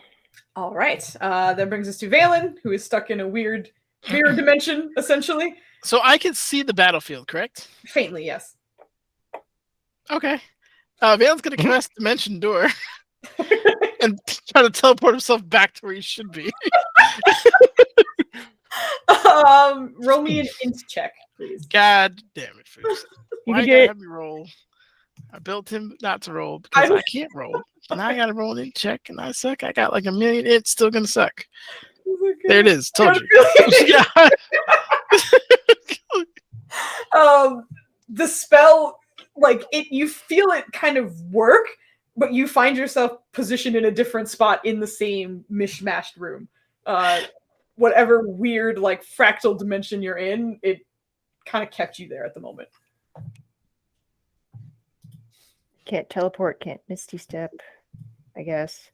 All right. That brings us to Valen, who is stuck in a weird mirror dimension, essentially. So I can see the battlefield, correct? Faintly, yes. Okay. Valen's gonna cast Dimension Door and try to teleport himself back to where he should be. Roll me an int check, please. God damn it, Foos. You Why can you do gotta it. have me roll? I built him not to roll because I can't roll. But now I gotta roll an int check and I suck. I got like a million. It's still gonna suck. There it is. Told you. The spell, you feel it kind of work, but you find yourself positioned in a different spot in the same mishmashed room. Whatever weird, fractal dimension you're in, it kind of kept you there at the moment. Can't teleport, can't Misty Step, I guess.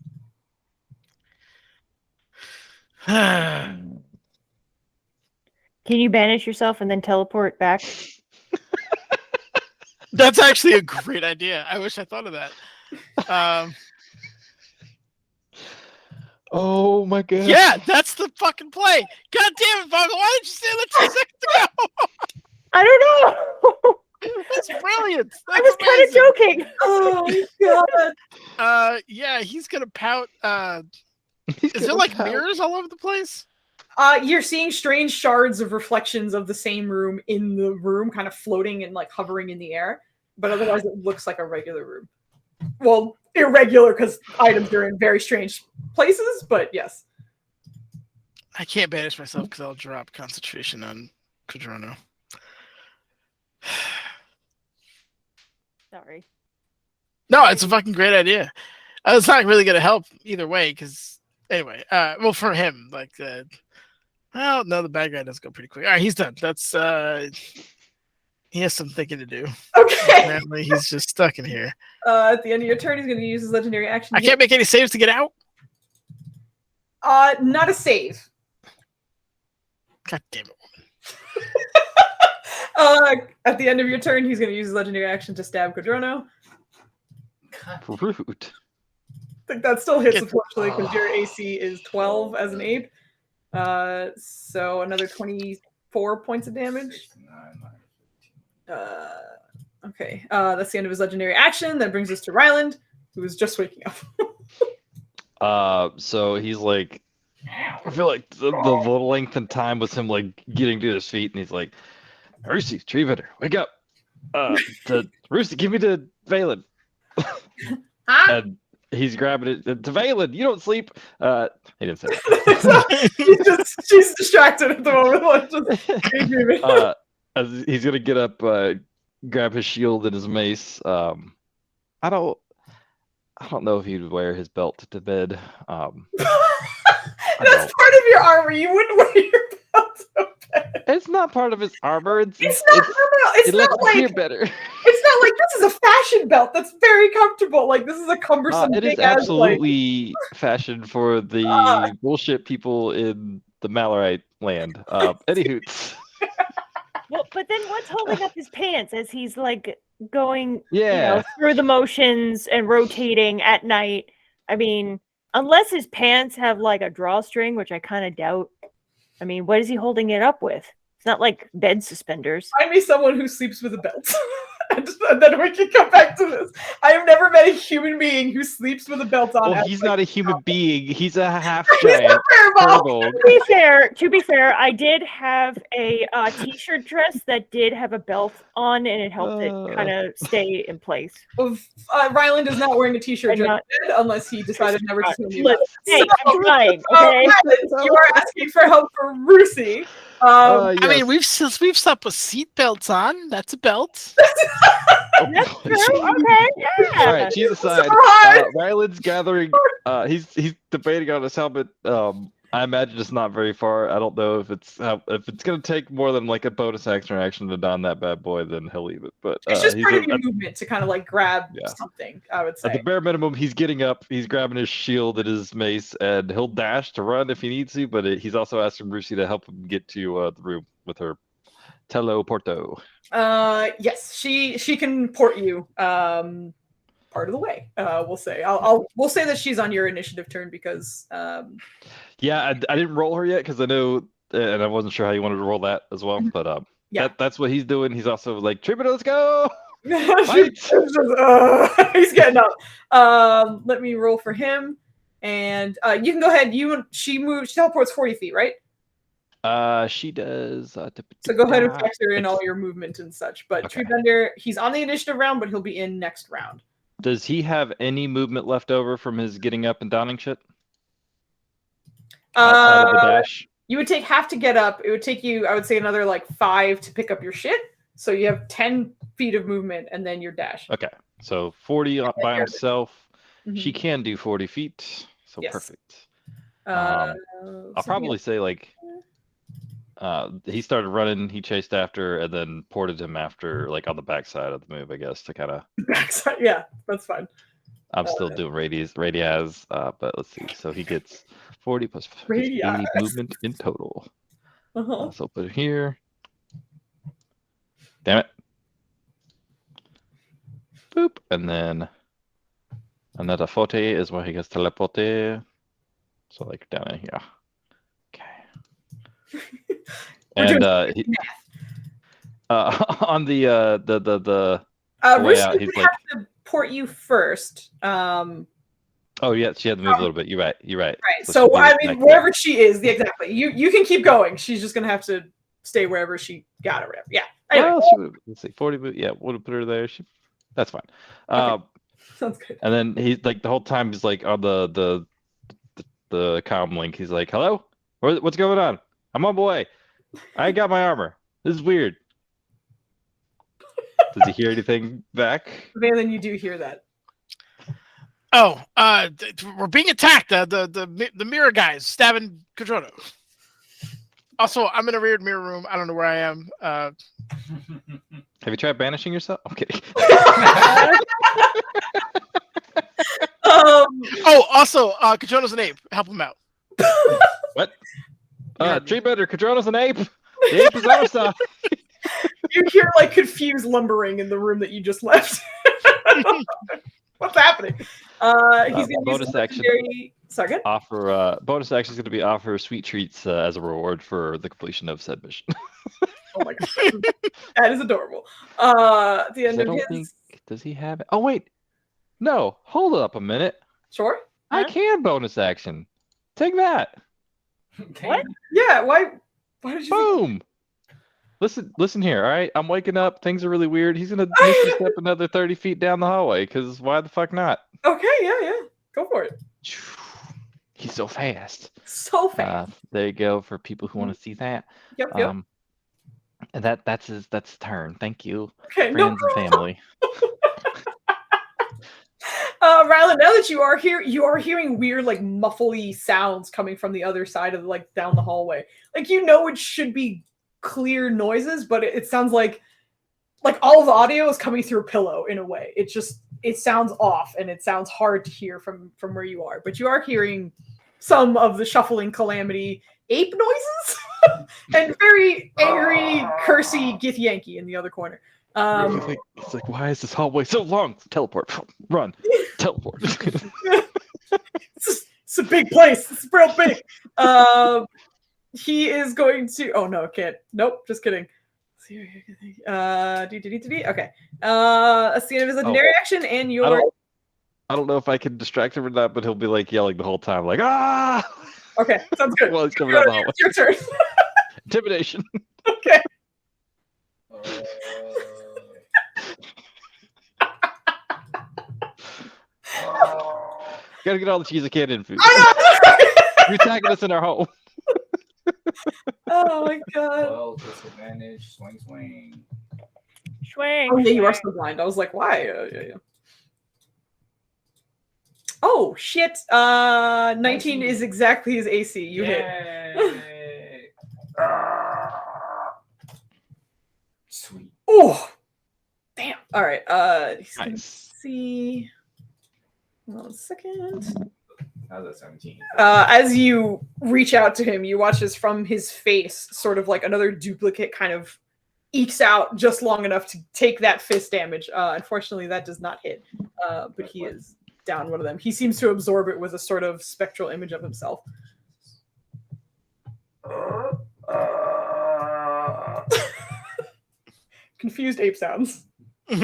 That's Can you banish yourself and then teleport back? actually a great idea. I wish I thought of that. Oh my god. Yeah, that's the fucking play. God damn it, Vogel. Why didn't you say that 2 seconds ago? I don't know. That's brilliant. I was kind of joking. Oh my god. Yeah, he's gonna pout. He's Is there gonna like pout. mirrors all over the place? You're seeing strange shards of reflections of the same room in the room, kind of floating and hovering in the air. But otherwise, it looks like a regular room. Well, irregular because items are in very strange places, but yes. I can't banish myself because I'll drop concentration on Quadrono. Sorry. No, it's a fucking great idea. It's not really gonna help either way because anyway, well for him, well, no, the bad guy does go pretty quick. All right, he's done. That's he has some thinking to do. Okay. Apparently, he's just stuck in here. At the end of your turn, he's going to use his legendary action. I can't make any saves to get out. Not a save. God damn it. At the end of your turn, he's going to use his legendary action to stab Quadrono. Rude. think that still hits, unfortunately, because your AC is 12 as an ape. So another 24 points of damage. Okay, that's the end of his legendary action. That brings us to Ryland, who is just waking up. So he's like, I feel like the length and time was him like getting to his feet, and he's like, Rusty, tree vendor, wake up. Rusty, give me the Valen. And he's grabbing it. To Valen, you don't sleep. He didn't say that. she's distracted at the moment. Like, just daydreaming. As he's gonna get up, grab his shield and his mace. I don't know if he'd wear his belt to bed. That's part of your armor. You wouldn't wear your belt to bed. It's not part of his armor. It's not armor. It's not like better. It's not like this is a fashion belt that's very comfortable. Like this is a cumbersome. It is absolutely fashioned for the bullshit people in the Malorite land. Anywho. Well, but then what's holding up his pants as he's like going through the motions and rotating at night? I mean, unless his pants have like a drawstring, which I kind of doubt. I mean, what is he holding it up with? It's not like bed suspenders. Find me someone who sleeps with a belt. And then we can come back to this. I have never met a human being who sleeps with a belt on. Well, he's not a human being. He's a half giant. To be fair, I did have a t-shirt dress that did have a belt on, and it helped it kind of stay in place. Ryland is not wearing a t-shirt dress unless he decided never to tell me. Hey, I'm trying. Okay, Ryland, you are asking for help for Rusey. I mean, we've slept with seat belts on. That's a belt. That's true. Okay, yeah. All right, cheese aside. Ryland's gathering. He's debating on his helmet. I imagine it's not very far. I don't know if it's gonna take more than like a bonus action to don that bad boy, then he'll leave it. But it's just part of your movement to kind of like grab something. I would say at the bare minimum, he's getting up, he's grabbing his shield and his mace, and he'll dash to run if he needs to. But he's also asking Brucey to help him get to the room with her teleporto. Yes, she can port you. Part of the way, we'll say. We'll say that she's on your initiative turn because. Yeah, I didn't roll her yet because I know, and I wasn't sure how you wanted to roll that as well. But that's what he's doing. He's also like, Tribute, let's go. He's getting up. Let me roll for him, and you can go ahead. She teleports 40 feet, right? She does. So go ahead and factor in all your movement and such. But Tree Bender, he's on the initiative round, but he'll be in next round. Does he have any movement left over from his getting up and donning shit? Outside of the dash? You would take half to get up. It would take you, I would say, another like 5 to pick up your shit. So you have 10 feet of movement and then your dash. Okay. So 40 by himself. Mm-hmm. She can do 40 feet. So perfect. I'll probably say like he started running, he chased after, and then ported him after, like on the backside of the move, I guess, to kind of. Backside, yeah, that's fine. I'm still doing radias, but let's see. So he gets 40 plus 80 movement in total. So put it here. Damn it. Boop, and then another 40 is where he gets teleported. So like down in here. Okay. And on the way out, he's like, have to port you first. Oh yeah, she had to move a little bit. You're right. Right. So I mean, wherever she is, exactly. You can keep going. She's just gonna have to stay wherever she got or whatever. Yeah. Anyway. Well, let's see, 40. Yeah, would have put her there. That's fine. Okay. Sounds good. And then he's like the whole time he's like on the comm link. He's like, "Hello, what's going on? I'm on my way. I got my armor. This is weird." Does he hear anything back? Valen, you do hear that. Oh, we're being attacked. The mirror guys stabbing Kajono. Also, I'm in a weird mirror room. I don't know where I am. Have you tried banishing yourself? I'm kidding. Also, Kajono's an ape. Help him out. What? Tree Bender, Kadrono's an ape. The ape is on our side. You hear like confused lumbering in the room that you just left. What's happening? He's gonna use bonus his action. legendary. Second. Offer bonus action is going to be offer sweet treats as a reward for the completion of said mission. Oh my god, that is adorable. At the end I of don't his. think does he have it? Oh wait, no, hold up a minute. Sure. I Huh? can bonus action. Take that. What? Yeah. Why? Why did you? Boom. Listen here. All right, I'm waking up. Things are really weird. He's gonna misty step another 30 feet down the hallway. Cause why the fuck not? Okay. Yeah. Go for it. He's so fast. So fast. There you go for people who want to see that. Yep. And that's his turn. Thank you, Okay. friends and family. Rylan, now that you are here, you are hearing weird, like muffly sounds coming from the other side of like down the hallway. Like it should be clear noises, but it sounds like all of the audio is coming through a pillow in a way. It sounds off and it sounds hard to hear from where you are. But you are hearing some of the shuffling calamity ape noises and very angry, cursy Githyanki in the other corner. It's like, why is this hallway so long? Teleport, run, teleport. It's a big place. It's real big. He is going to. Oh no, can't. Nope, just kidding. Okay. That's the end of his legendary action, and your. I don't know if I can distract him or not, but he'll be like yelling the whole time, like ah. Okay, sounds good. Well, he's coming down the hallway. It's your turn. Intimidation. Okay. Gotta get all the cheese I can in food. You're attacking us in our home. Oh my god. Well, disadvantage. Swing. Swing. Oh yeah, you are still blind. I was like, why? Yeah. Oh shit. 19 is exactly his AC. You hit. Sweet. Oh, damn. All right. He's gonna Nice. see. 1 second. How's that 17? As you reach out to him, you watch as from his face, sort of like another duplicate kind of ekes out just long enough to take that fist damage. Unfortunately, that does not hit. But he is down one of them. He seems to absorb it with a sort of spectral image of himself. Confused ape sounds. All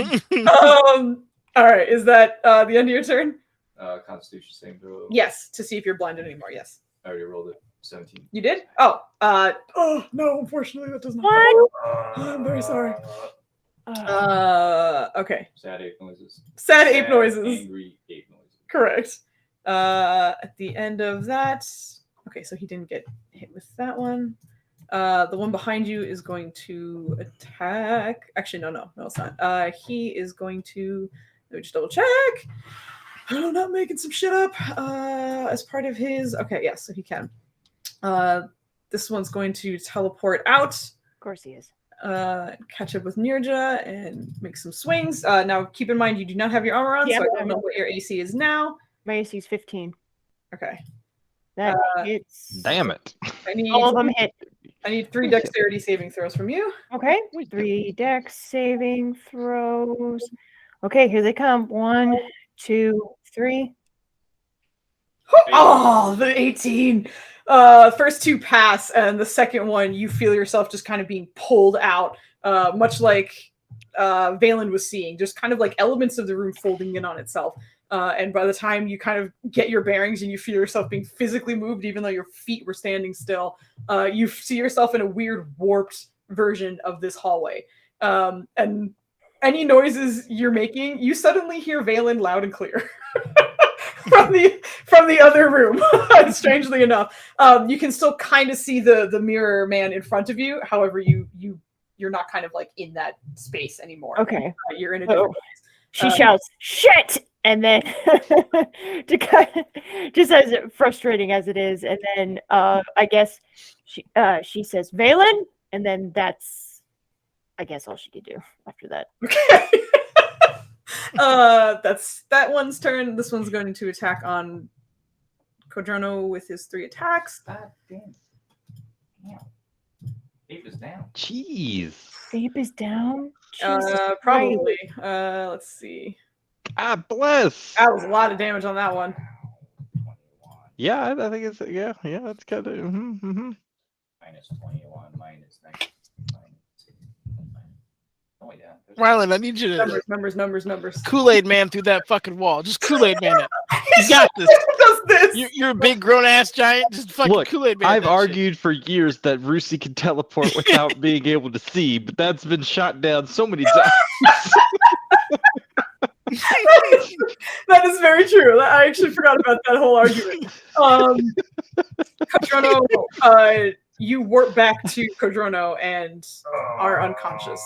right, is that the end of your turn? Constitution saving throw. Yes, to see if you're blinded anymore. Yes. I already rolled it. 17. You did? Oh, no, unfortunately that does not. What? I'm very sorry. Okay. Sad ape noises. Sad ape noises. Angry ape noises. Correct. At the end of that, okay, so he didn't get hit with that one. The one behind you is going to attack. Actually, no, it's not. He is going to. Let me just double check. I'm not making some shit up. As part of his. Okay, yes, so he can. This one's going to teleport out. Of course he is. Catch up with Nirja and make some swings. Now, keep in mind you do not have your armor on, Yeah, so I don't know what your AC is now. My AC is 15. Okay. That hits. Damn it. I need All of them hit. I need 3 dexterity saving throws from you. Okay. 3 dex saving throws. Okay, here they come. 1, 2, 3. Oh, the 18. First 2 pass, and the second one, you feel yourself just kind of being pulled out, much like Valen was seeing, just kind of like elements of the room folding in on itself. And by the time you kind of get your bearings and you feel yourself being physically moved, even though your feet were standing still, you see yourself in a weird, warped version of this hallway. And any noises you're making, you suddenly hear Valen loud and clear. from the other room. Strangely enough, you can still kind of see the mirror man in front of you. However, you're not kind of like in that space anymore. Okay. You're in a different place. She shouts, "Shit!" And then, just as frustrating as it is, and then I guess she says, "Valen," and then that's, I guess, all she could do after that. Okay. That's that one's turn. This one's going to attack on Kodrono with his 3 attacks. God damn. Ape is down. Jeez. Ape is down. Jesus Probably. Let's see. Ah, bless. That was a lot of damage on that one. 21. Yeah, I think it's it's kind of. Minus 21, minus 19, minus 6. Oh, yeah. Rylan, I need you to Numbers. Kool-Aid man through that fucking wall. Just Kool-Aid man it. You got this. Does this? You're a big grown ass giant. Just fucking Look, Kool-Aid man. I've that shit. argued for years that Rusi can teleport without being able to see, but that's been shot down so many times. That is very true. I actually forgot about that whole argument. Kodrono, you warp back to Kodrono and are unconscious.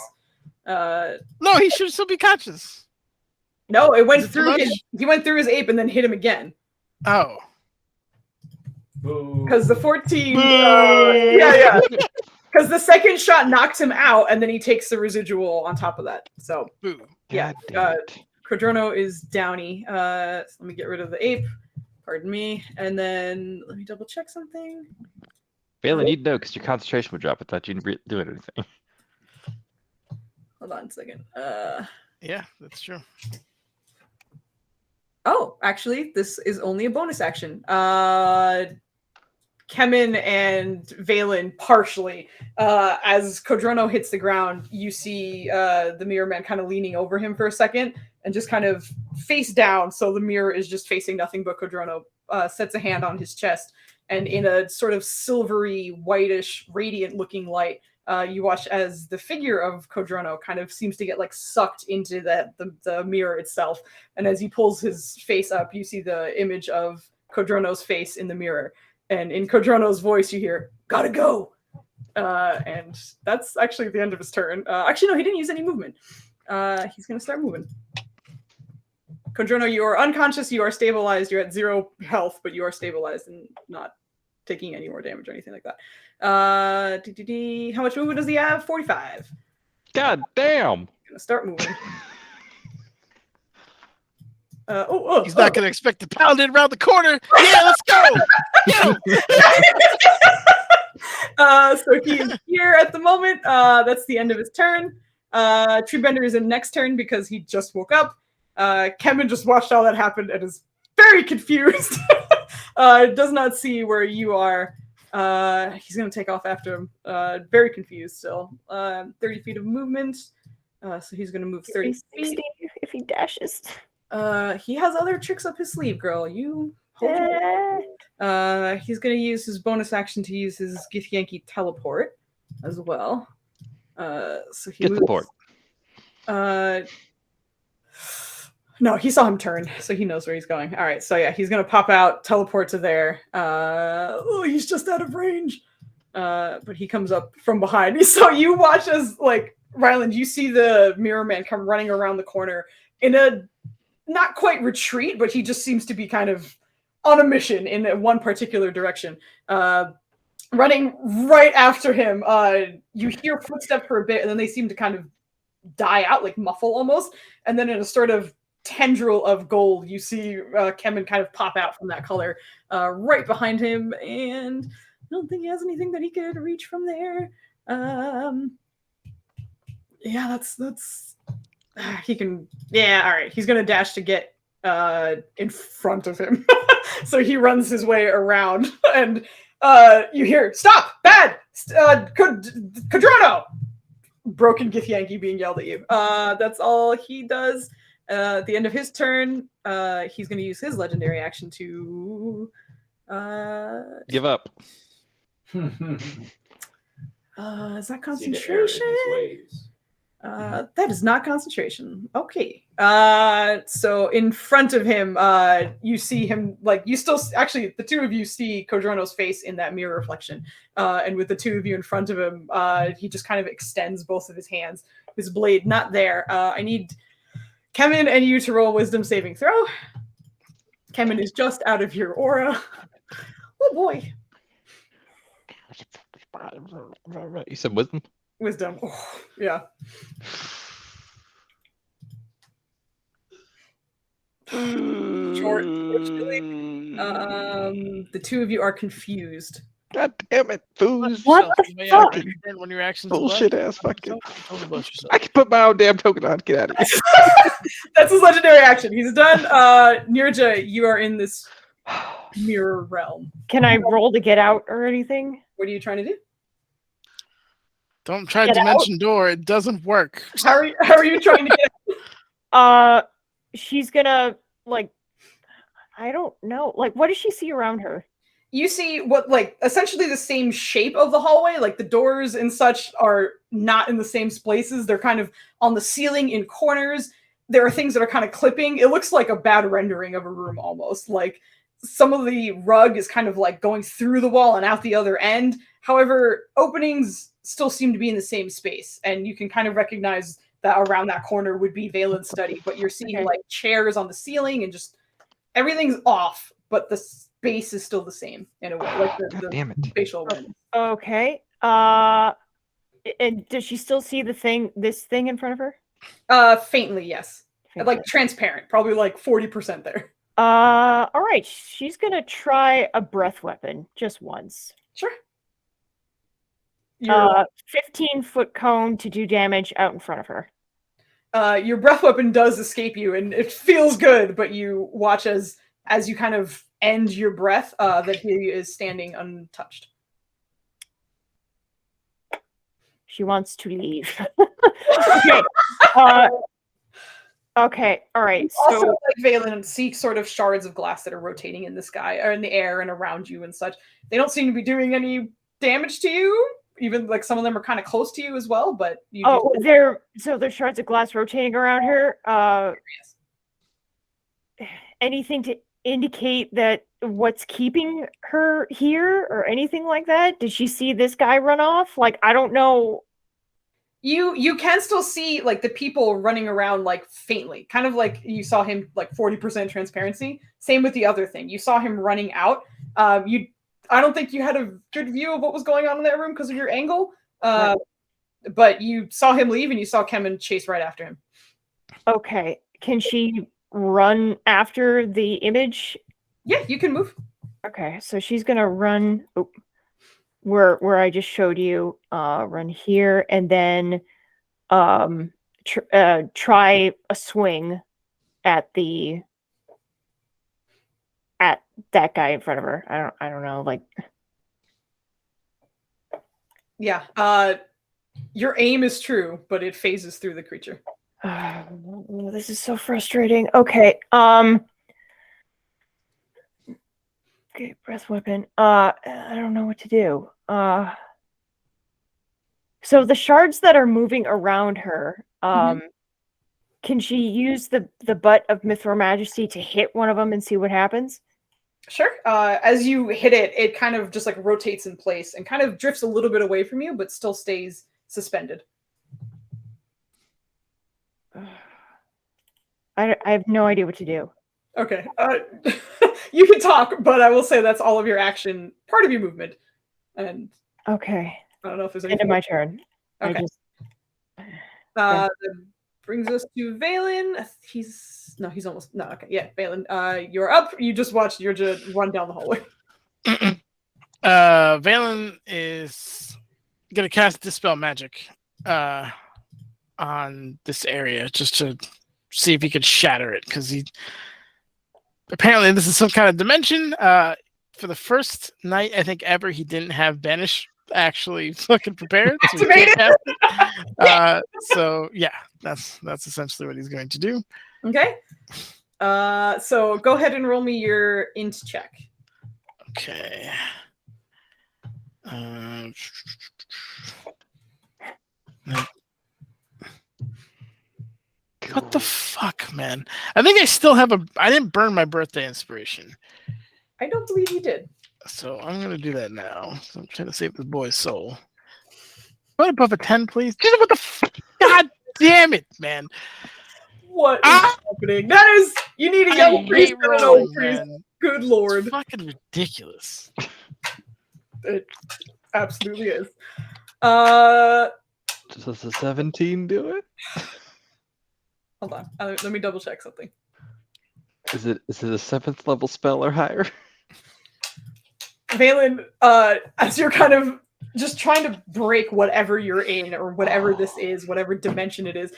No, he should still be conscious. No, it went Is it too through much? he went through his ape and then hit him again. Oh. Because the 14 yeah. Because the second shot knocks him out and then he takes the residual on top of that. So Boo. yeah. God damn it. Kodrono is downy. So let me get rid of the ape. Pardon me. And then let me double check something. Valen, you'd know because your concentration would drop. I thought you didn't do anything. Hold on a second. Yeah, that's true. Oh, actually, this is only a bonus action. Kemen and Valen partially. As Kodrono hits the ground, you see the mirror man kind of leaning over him for a second and just kind of face down. So the mirror is just facing nothing but Kodrono. Sets a hand on his chest, and in a sort of silvery, whitish, radiant looking light, you watch as the figure of Kodrono kind of seems to get like sucked into the mirror itself. And as he pulls his face up, you see the image of Kodrono's face in the mirror. And in Kodrono's voice, you hear, "Gotta go." And that's actually the end of his turn. Actually, no, he didn't use any movement. He's going to start moving. Kodrono, you are unconscious, you are stabilized, you're at 0 health, but you are stabilized and not taking any more damage or anything like that. How much movement does he have? 45. God damn. Gonna start moving. He's not gonna expect the paladin around the corner. Yeah, let's go. So he is here at the moment. That's the end of his turn. Treebender is in next turn because he just woke up. Kemen just watched all that happen and is very confused. Does not see where you are. He's going to take off after him. Very confused still. 30 feet of movement. So he's going to move 30 feet. If he dashes. He has other tricks up his sleeve, girl. You hold your he's going to use his bonus action to use his Githyanki teleport as well. So he Get the port. No, he saw him turn, so he knows where he's going. All right, so yeah, he's gonna pop out, teleport to there. He's just out of range. But he comes up from behind. So you watch as, like, Ryland, you see the mirror man come running around the corner in a not quite retreat, but he just seems to be kind of on a mission in one particular direction. Running right after him. You hear footsteps for a bit, and then they seem to kind of die out, like muffle almost, and then in a sort of tendril of gold, you see Kemen kind of pop out from that color right behind him, and I don't think he has anything that he could reach from there. Yeah, that's he can. Yeah, all right. He's gonna dash to get in front of him, so he runs his way around, and you hear, "Stop! Bad! Kodrono!" Broken Githyanki being yelled at you. That's all he does. At the end of his turn, he's going to use his legendary action to Give up. is that See the error in his concentration? ways. That is not concentration. Okay. So in front of him, you see him, like, you still, actually, the two of you see Kodrono's face in that mirror reflection. And with the two of you in front of him, he just kind of extends both of his hands. His blade not there. I need Kemen and you to roll wisdom saving throw. Kemen is just out of your aura. Oh boy. You said wisdom? Wisdom. Oh, yeah. Short, unfortunately. The two of you are confused. God damn it, Foos. What the You may fuck? understand when your actions Bullshit left. ass fucking. Totally blows yourself. I can put my own damn token on. Get out of here. That's his legendary action. He's done. Nirja, you are in this mirror realm. Can I roll to get out or anything? What are you trying to do? Don't try Get dimension door. It doesn't work. How are you trying to get She's gonna like. I don't know. Like, what does she see around her? You see what, like, essentially the same shape of the hallway. Like, the doors and such are not in the same places. They're kind of on the ceiling in corners. There are things that are kind of clipping. It looks like a bad rendering of a room almost. Like, some of the rug is kind of like going through the wall and out the other end. However, openings still seem to be in the same space. And you can kind of recognize that around that corner would be Valen's study. But you're seeing, like, chairs on the ceiling and just everything's off. But the space is still the same in a way, like the Damn it. spatial awareness. Okay. And does she still see this thing in front of her? Faintly, yes. Faintly. Like transparent, probably like 40% there. All right. She's gonna try a breath weapon just once. Sure. 15-foot cone to do damage out in front of her. Your breath weapon does escape you, and it feels good, but you watch as you kind of end your breath, that he is standing untouched. She wants to leave. Okay. Okay. All right. Also, So like Valen, see sort of shards of glass that are rotating in the sky or in the air and around you and such. They don't seem to be doing any damage to you. Even like some of them are kind of close to you as well, but you there's shards of glass rotating around her. Anything to indicate that what's keeping her here or anything like that? Did she see this guy run off? Like, I don't know. You can still see like the people running around like faintly, kind of like you saw him like 40% transparency. Same with the other thing. You saw him running out. I don't think you had a good view of what was going on in that room because of your angle. Right. But you saw him leave and you saw Kemen chase right after him. Okay. Can she run after the image? Yeah, you can move. Okay, so she's gonna run where I just showed you, run here, and then try a swing at that guy in front of her. I don't know, like. Yeah. Your aim is true, but it phases through the creature. This is so frustrating. Okay. Okay, breath weapon. I don't know what to do. So the shards that are moving around her, can she use the butt of Mithril Majesty to hit one of them and see what happens? Sure. As you hit it, it kind of just like rotates in place and kind of drifts a little bit away from you, but still stays suspended. I have no idea what to do. Okay. You can talk, but I will say that's all of your action, part of your movement. And okay. I don't know if there's End anything. of my turn. Okay. That brings us to Valen. He's almost no. Okay, yeah, Valen. You're up. You just watched Yurja run down the hallway. Valen is gonna cast Dispel Magic on this area just to see if he could shatter it, because he apparently this is some kind of dimension. For the first night I think ever, he didn't have Banish actually fucking prepared. So yeah, that's essentially what he's going to do. Okay. So go ahead and roll me your int check. Okay. What the fuck, man? I think I still have I didn't burn my birthday inspiration. I don't believe you did. So I'm gonna do that now. So I'm trying to save this boy's soul. Go above a 10, please. Jesus, what the God damn it, man. What is happening? That is, you need a young priest and an old priest. Good lord. It's fucking ridiculous. It absolutely is. Does a 17 do it? Hold on. Let me double check something. Is it a 7th level spell or higher? Valen, as you're kind of just trying to break whatever you're in or whatever this is, whatever dimension it is,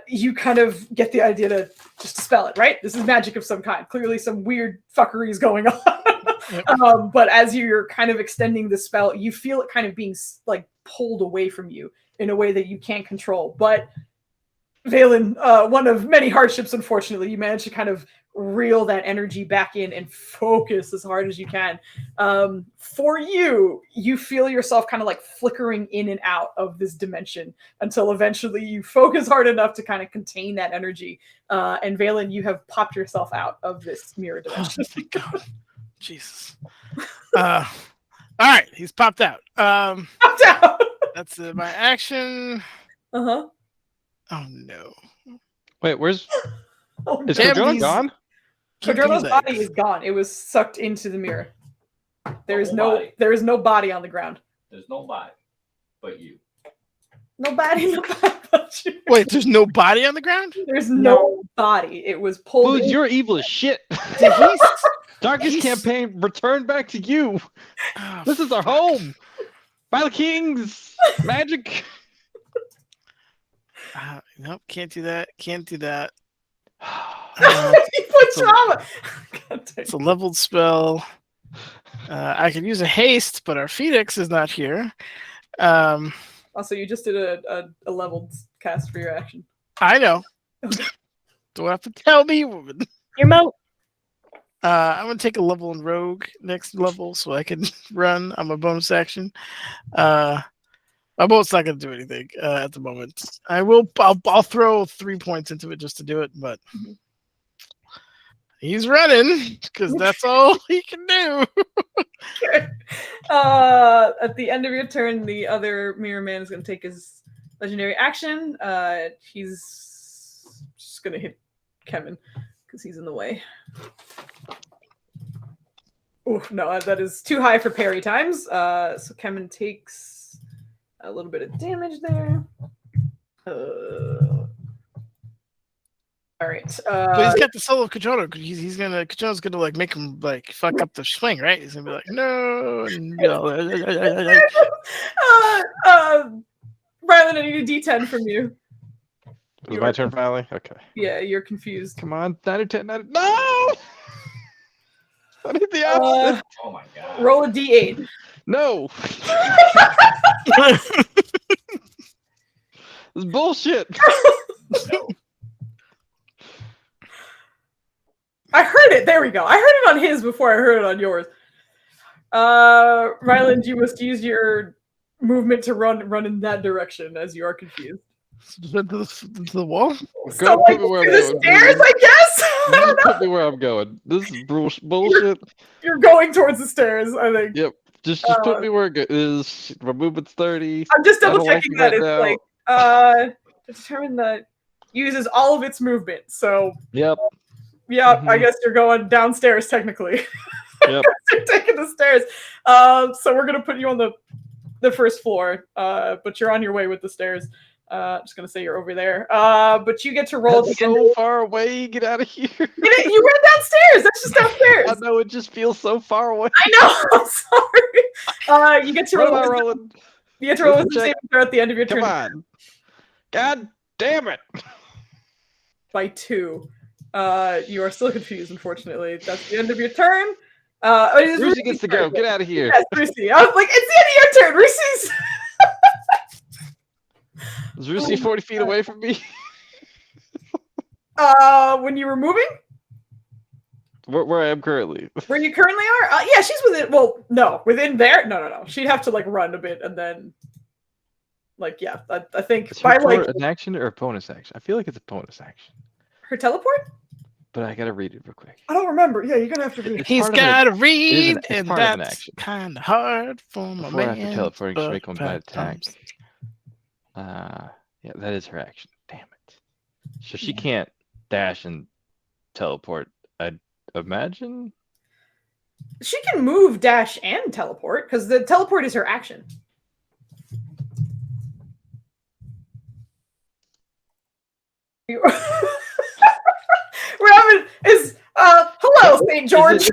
you kind of get the idea to just dispel it, right? This is magic of some kind. Clearly some weird fuckery is going on. Yep. But as you're kind of extending the spell, you feel it kind of being like pulled away from you in a way that you can't control. But Valen, one of many hardships, unfortunately, you managed to kind of reel that energy back in and focus as hard as you can. For you feel yourself kind of like flickering in and out of this dimension until eventually you focus hard enough to kind of contain that energy. And Valen, you have popped yourself out of this mirror dimension. Thank God. Jesus. All right, he's popped out. Popped out. That's my action. Uh-huh. Oh no. Wait, where's Oh, is Damn, Cardrona these- gone? Cardrona's body is gone. It was sucked into the mirror. There is Body. no body on the ground. There's nobody but you. Nobody but you. Wait, there's no body on the ground? There's no body. It was pulled Food, in. you're evil as shit. Did he? Darkest campaign, return back to you. Oh, This is our home. By the kings, magic. nope, can't do that. Can't do that. He put So- trauma. God damn. It's a leveled spell. I could use a haste, but our Phoenix is not here. Also, you just did a leveled cast for your action. I know. Don't have to tell me, woman. Your moat. I'm gonna take a level in Rogue next level so I can run. I'm a bonus action. My boat's not gonna do anything at the moment. I'll throw 3 points into it just to do it, but he's running because that's all he can do. At the end of your turn, the other mirror man is going to take his legendary action. He's just going to hit Kevin because he's in the way. Oh no, that is too high for parry times. So Kevin takes a little bit of damage there. All right. But he's got the soul of Kajona. Kajona's gonna like make him like fuck up the swing, right? He's gonna be like, no, and, you know, Rylan, I need a D10 from you. Is it my turn finally? Okay. Yeah, you're confused. Come on, 9 or 10, 9 No! I need the opposite. Oh my god. Roll a D8. No! This is bullshit. No. I heard it. There we go. I heard it on his before I heard it on yours. Ryland, you must use your movement to run in that direction as you are confused. to the wall. So, like, put me where to I'm the going, stairs, please. I guess? I don't Just know. put me where I'm going. This is bullshit. You're going towards the stairs, I think. Yep. Just put me where it is. My movement's 30. I'm just I don't double like checking you that right it's now. like, determine that uses all of its movement. So, Yep. yeah, I Mhm. guess you're going downstairs technically. Yep. You're taking the stairs. So we're gonna put you on the first floor, but you're on your way with the stairs. Just gonna say you're over there. But you get to roll. That's so far away. Get out of here. You ran downstairs. That's just downstairs. I know it just feels so far away. I know. I'm sorry. You get to What roll. am I rolling? You get to roll Wisdom wisdom check. saving throw at the end of your Come turn on. God damn it. by 2. You are still confused. Unfortunately, that's the end of your turn. It is Rusi gets to go. Get out of here. Yes, Rusi. I was like, it's the end of your turn. Rusi's. Is Rusi 40 feet away from me? When you were moving, Where I am currently. where you currently are, yeah, she's within. Well, no, within there. No. She'd have to like run a bit and then, like, yeah. I think Is by her like an action or a bonus action? I feel like it's a bonus action, her teleport. but I gotta read it real quick. I don't remember. Yeah, you're gonna have to read it. It's He's part of got to it is read, it's and part of an that's action. kind of hard for my Before man. after teleporting, she but make one bad attack. times- Yeah, that is her action. Damn it. So she can't dash and teleport. I'd imagine. She can move, dash, and teleport because the teleport is her action. You- We're having hello, St. George.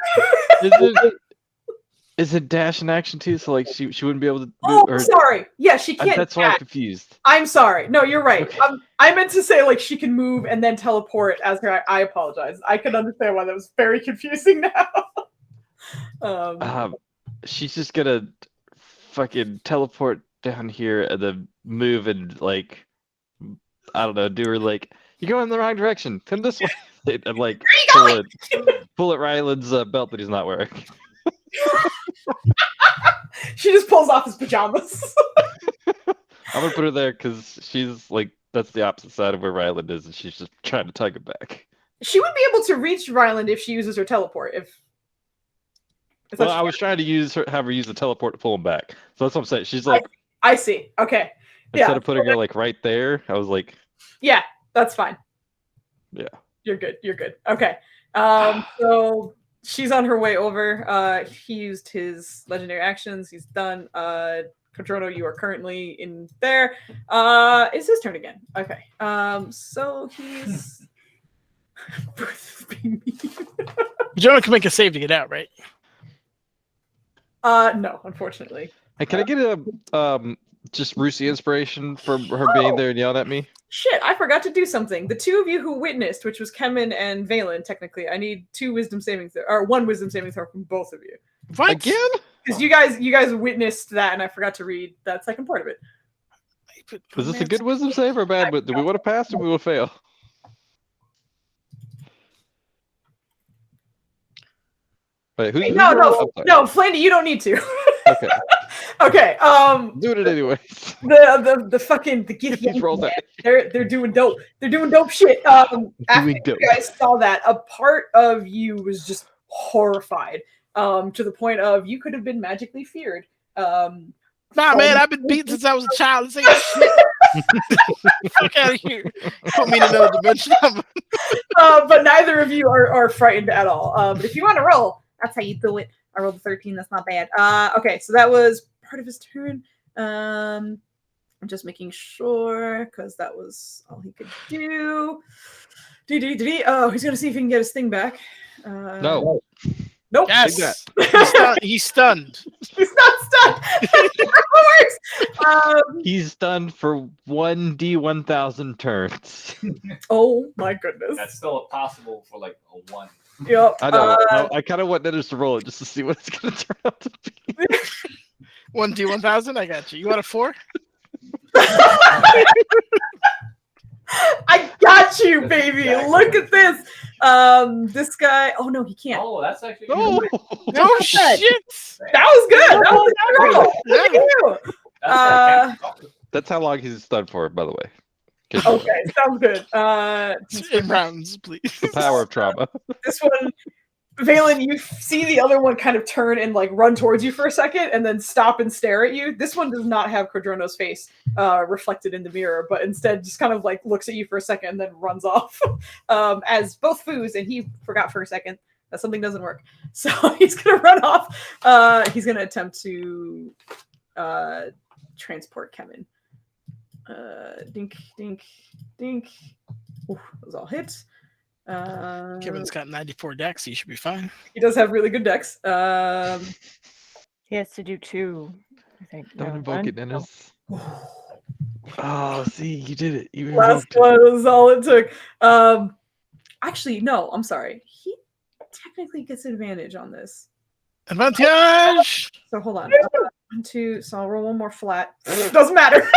Is Is it dash in action too? So like she wouldn't be able to move. Oh, Or sorry. Yeah, she can't. that's why I'm dash. confused. I'm sorry. No, you're right. Okay. I meant to say like she can move and then teleport as her. I apologize. I could understand why that was very confusing now. She's just gonna fucking teleport down here and then move and like I don't know, do her like you're going in the wrong direction. Come this way, and like pull at Ryland's belt that he's not wearing. She just pulls off his pajamas. I'm gonna put her there because she's like that's the opposite side of where Ryland is, and she's just trying to tug it back. She would be able to reach Ryland if she uses her teleport. Well, I was trying to have her use the teleport to pull him back. So that's what I'm saying. She's like, I see. Okay. Instead of putting her like right there, I was like, yeah, that's fine. Yeah. You're good. You're good. Okay. So she's on her way over. He used his legendary actions. He's done. Codrono, you are currently in there. It's his turn again. Okay. So he's Jonah can make a save to get out, right? No, unfortunately. Hey, can I get a just Rusey inspiration from her being there and yelling at me? Shit, I forgot to do something. The two of you who witnessed, which was Kemen and Valen, technically, I need 2 wisdom saving or 1 wisdom saving throw from both of you. What? Again? Because you guys witnessed that, and I forgot to read that second part of it. Was this a good wisdom save or a bad? Do we want to pass or we will fail? Wait, who's no, Flandy, you don't need to. Okay. Okay. Doing it anyways. The fucking the gift they're doing dope. They're doing dope shit. After you guys saw that, a part of you was just horrified. To the point of you could have been magically feared. Nah, man, I've been beaten since I was a child. This ain't shit. Fuck out of here. Put me in another dimension. But neither of you are frightened at all. But if you want to roll, that's how you do it. I rolled a 13. That's not bad. Okay, so that was part of his turn. I'm just making sure because that was all he could do. Oh, he's gonna see if he can get his thing back. No. Nope. Yes. He's stunned. He's not stunned. He's stunned for 1d1000 turns. Oh my goodness. That's still possible for like a 1. Yep. I know. No, I kind of want Dennis to roll it just to see what it's going to turn out to be. 1d1000. I got you. You want a 4? I got you, baby. Look at this. This guy. Oh no, he can't. Oh, that's actually. No shit. That was good. That was a good roll. Look at you. That's how long he's stunned for, by the way. Okay, sounds good. In rounds, please. The power of trauma. This one, Valen, you see the other one kind of turn and like run towards you for a second and then stop and stare at you. This one does not have Codrono's face reflected in the mirror, but instead just kind of like looks at you for a second and then runs off. As both Foos and he forgot for a second that something doesn't work. So he's going to run off. He's going to attempt to transport Kemen. Dink, dink, dink. Ooh, those all hits. Kevin's got 94 decks. He should be fine. He does have really good decks. He has to do 2, I think. Don't invoke it, Dennis. Oh, see, you did it. You Last one was all it took. Actually, no, I'm sorry. He technically gets advantage on this. Advantage! So hold on. 1, 2, so I'll roll one more flat. Doesn't matter.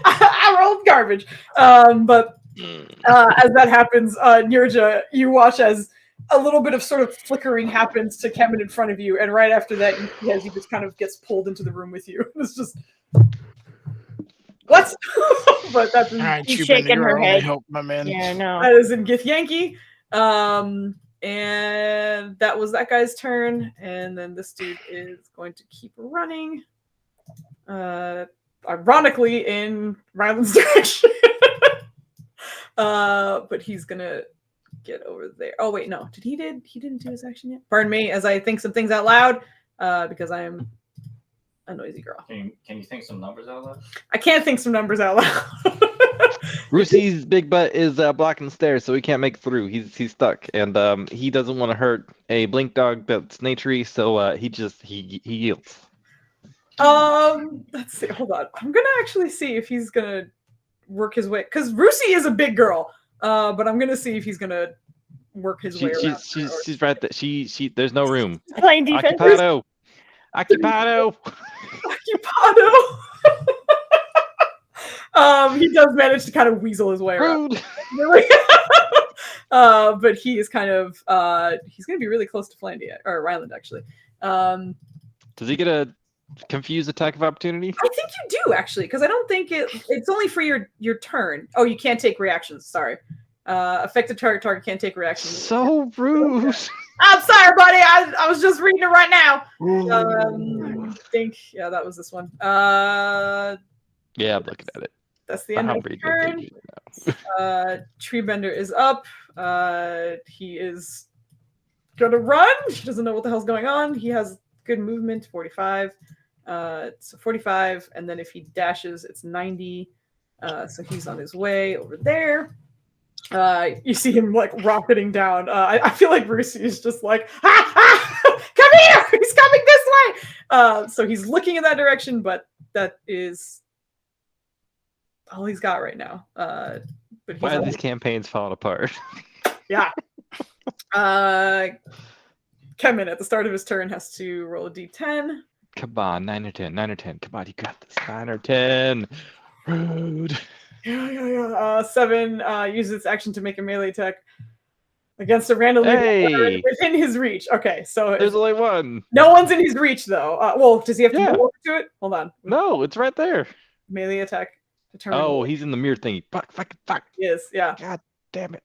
I rolled garbage. But as that happens, Nirja, you watch as a little bit of sort of flickering happens to Kemen in front of you, and right after that, he just kind of gets pulled into the room with you. It's just what? But that's all right, she's shaking her head. Hope, my man. Yeah, no. That is in Githyanki. And that was that guy's turn, and then this dude is going to keep running. Ironically, in Ryland's direction. But he's gonna get over there. Oh wait, no. He didn't do his action yet. Pardon me as I think some things out loud, because I am a noisy girl. Can you think some numbers out loud? I can't think some numbers out loud. Roosie's big butt is blocking the stairs, so he can't make it through. He's stuck, and he doesn't want to hurt a blink dog that's naturey, so he yields. Let's see. Hold on. I'm gonna actually see if he's gonna work his way, because Roosie is a big girl. But I'm gonna see if he's gonna work his way around. She's right there. She there's no room. Playing defense. Occupado. He does manage to kind of weasel his way around. But he is kind of he's gonna be really close to Flandia or Ryland actually. Does he get a confused attack of opportunity? I think you do actually, because I don't think it's only for your turn. Oh, you can't take reactions. Sorry. Affected target can't take reactions. So rude. I'm sorry, buddy. I was just reading it right now. I think that was this one. Yeah, I'm looking at it. That's the end of the turn. Treebender is up. He is gonna run. He doesn't know what the hell's going on. He has good movement, 45. So 45, and then if he dashes, it's 90. So he's on his way over there. You see him like rocketing down. I feel like Bruce is just like, come here! He's coming this way! So he's looking in that direction, but that is all he's got right now. But why are these campaigns falling apart? Yeah. Kemen at the start of his turn has to roll a d10. Come on, 9 or 10. Come on, you got this. 9 or 10. Rude. Yeah. 7 uses its action to make a melee attack against a random within his reach. Okay, so there's only one. No one's in his reach though. Well, does he have to go over to it? Hold on. No, it's right there. Melee attack determined. Oh, he's in the mirror thingy. Fuck. Yes, yeah. God damn it.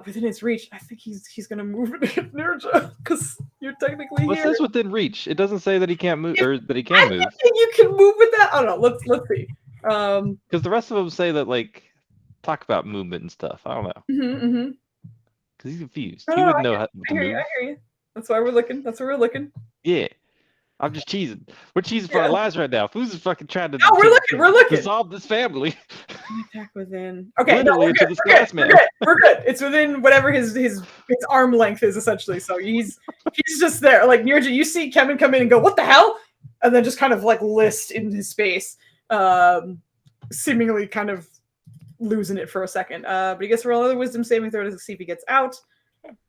Within his reach, I think he's gonna move it to Nirja because you're technically here. What's this within reach? It doesn't say that he can't move or that he can move. I think you can move with that. I don't know. Let's see. Because the rest of them say that like talk about movement and stuff. I don't know. Because he's confused. He wouldn't know how to move. I hear you. That's why we're looking. Yeah. I'm just cheesing. We're cheesing for our lives right now. Who's fucking trying to? No, we're looking. Dissolve this family. Attack within. Okay, literally no, we're good. It's within whatever his arm length is essentially. So he's just there. Like Nirja, you see Kevin come in and go, "What the hell?" And then just kind of like list in his space, seemingly kind of losing it for a second. But he gets to roll another wisdom saving throw to see if he gets out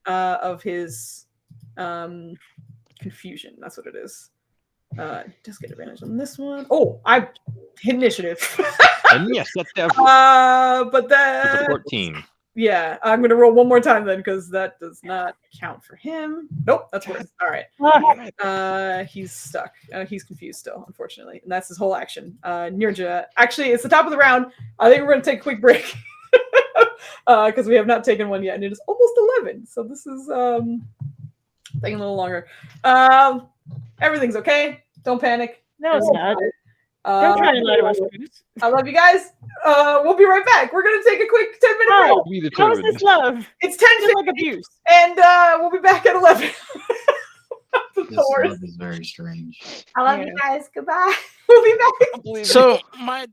of his confusion. That's what it is. He does get advantage on this one. Oh, I hit initiative. And yes, that's definitely. But that 14. Yeah, I'm gonna roll one more time then because that does not count for him. Nope, that's worse. All right. He's stuck. He's confused still, unfortunately, and that's his whole action. Nirja. Actually, it's the top of the round. I think we're gonna take a quick break because we have not taken one yet, and it is almost 11. So this is taking a little longer. Everything's okay. Don't panic. No, it's not. Don't try to lie to us. I love you guys. We'll be right back. We're gonna take a quick 10-minute break. How is this love? It's 10 like abuse. And we'll be back at 11. This love is very strange. I love you guys. Goodbye. We'll be back. So my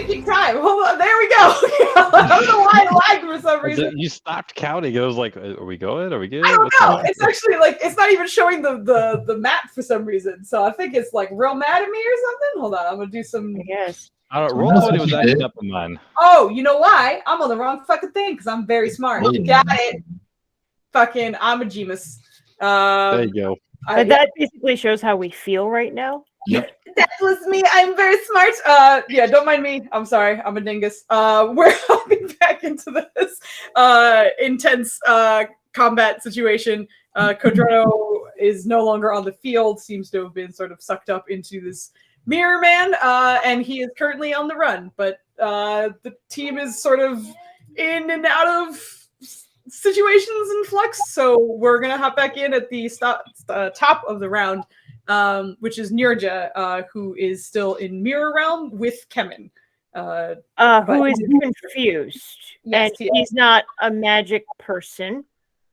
taking time. Hold on, there we go. I don't know why I lagged for some reason. You stopped counting. It was like, are we going? Are we good? I don't What's know. up? It's actually like it's not even showing the map for some reason. So I think it's like real mad at me or something. Hold on, I'm gonna do some. I guess. I don't. Well, Roll that's 20 what was you acting did. up in mine. Oh, you know why? I'm on the wrong fucking thing because I'm very smart. Oh, Got it. Fucking, I'm a genius. There you go. But that basically shows how we feel right now. Yep. That was me. I'm very smart. Yeah, don't mind me. I'm sorry. I'm a dingus. We're hopping back into this intense combat situation. Kodrono is no longer on the field, seems to have been sort of sucked up into this mirror man, and he is currently on the run. But the team is sort of in and out of situations in flux, so we're gonna hop back in at the top of the round, which is Nirja, who is still in Mirror Realm with Kemen. Who is confused. Yes, and he's not a magic person.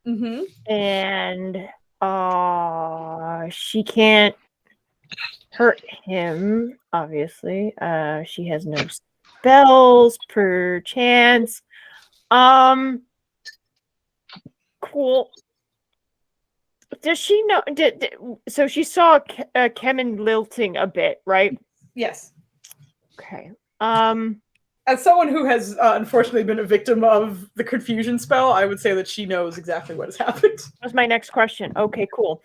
Mm-hmm. And she can't hurt him, obviously. She has no spells, perchance. Cool. Does she know? So she saw Kemen lilting a bit, right? Yes. Okay. As someone who has unfortunately been a victim of the confusion spell, I would say that she knows exactly what has happened. That's my next question. Okay, cool.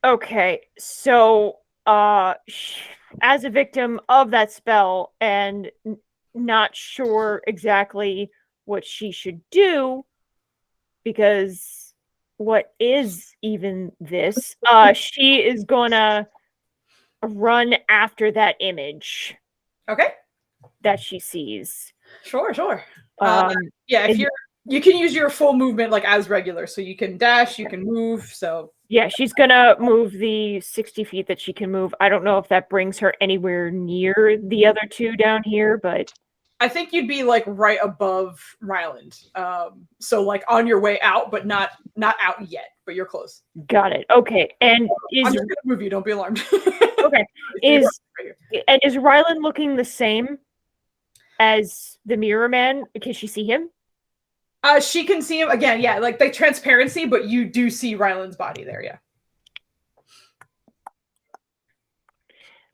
Okay, so as a victim of that spell and not sure exactly what she should do, because what is even this? She is gonna run after that image. Okay. That she sees. Sure. Yeah, if you can use your full movement like as regular, so you can dash, you can move. So yeah, she's gonna move the 60 feet that she can move. I don't know if that brings her anywhere near the other two down here, but I think you'd be like right above Ryland. So like on your way out, but not out yet, but you're close. Got it. Okay. And I'm just gonna move you, don't be alarmed. Okay. Is Ryland looking the same as the Mirror Man? Can she see him? She can see him again, yeah, like the transparency, but you do see Ryland's body there, yeah.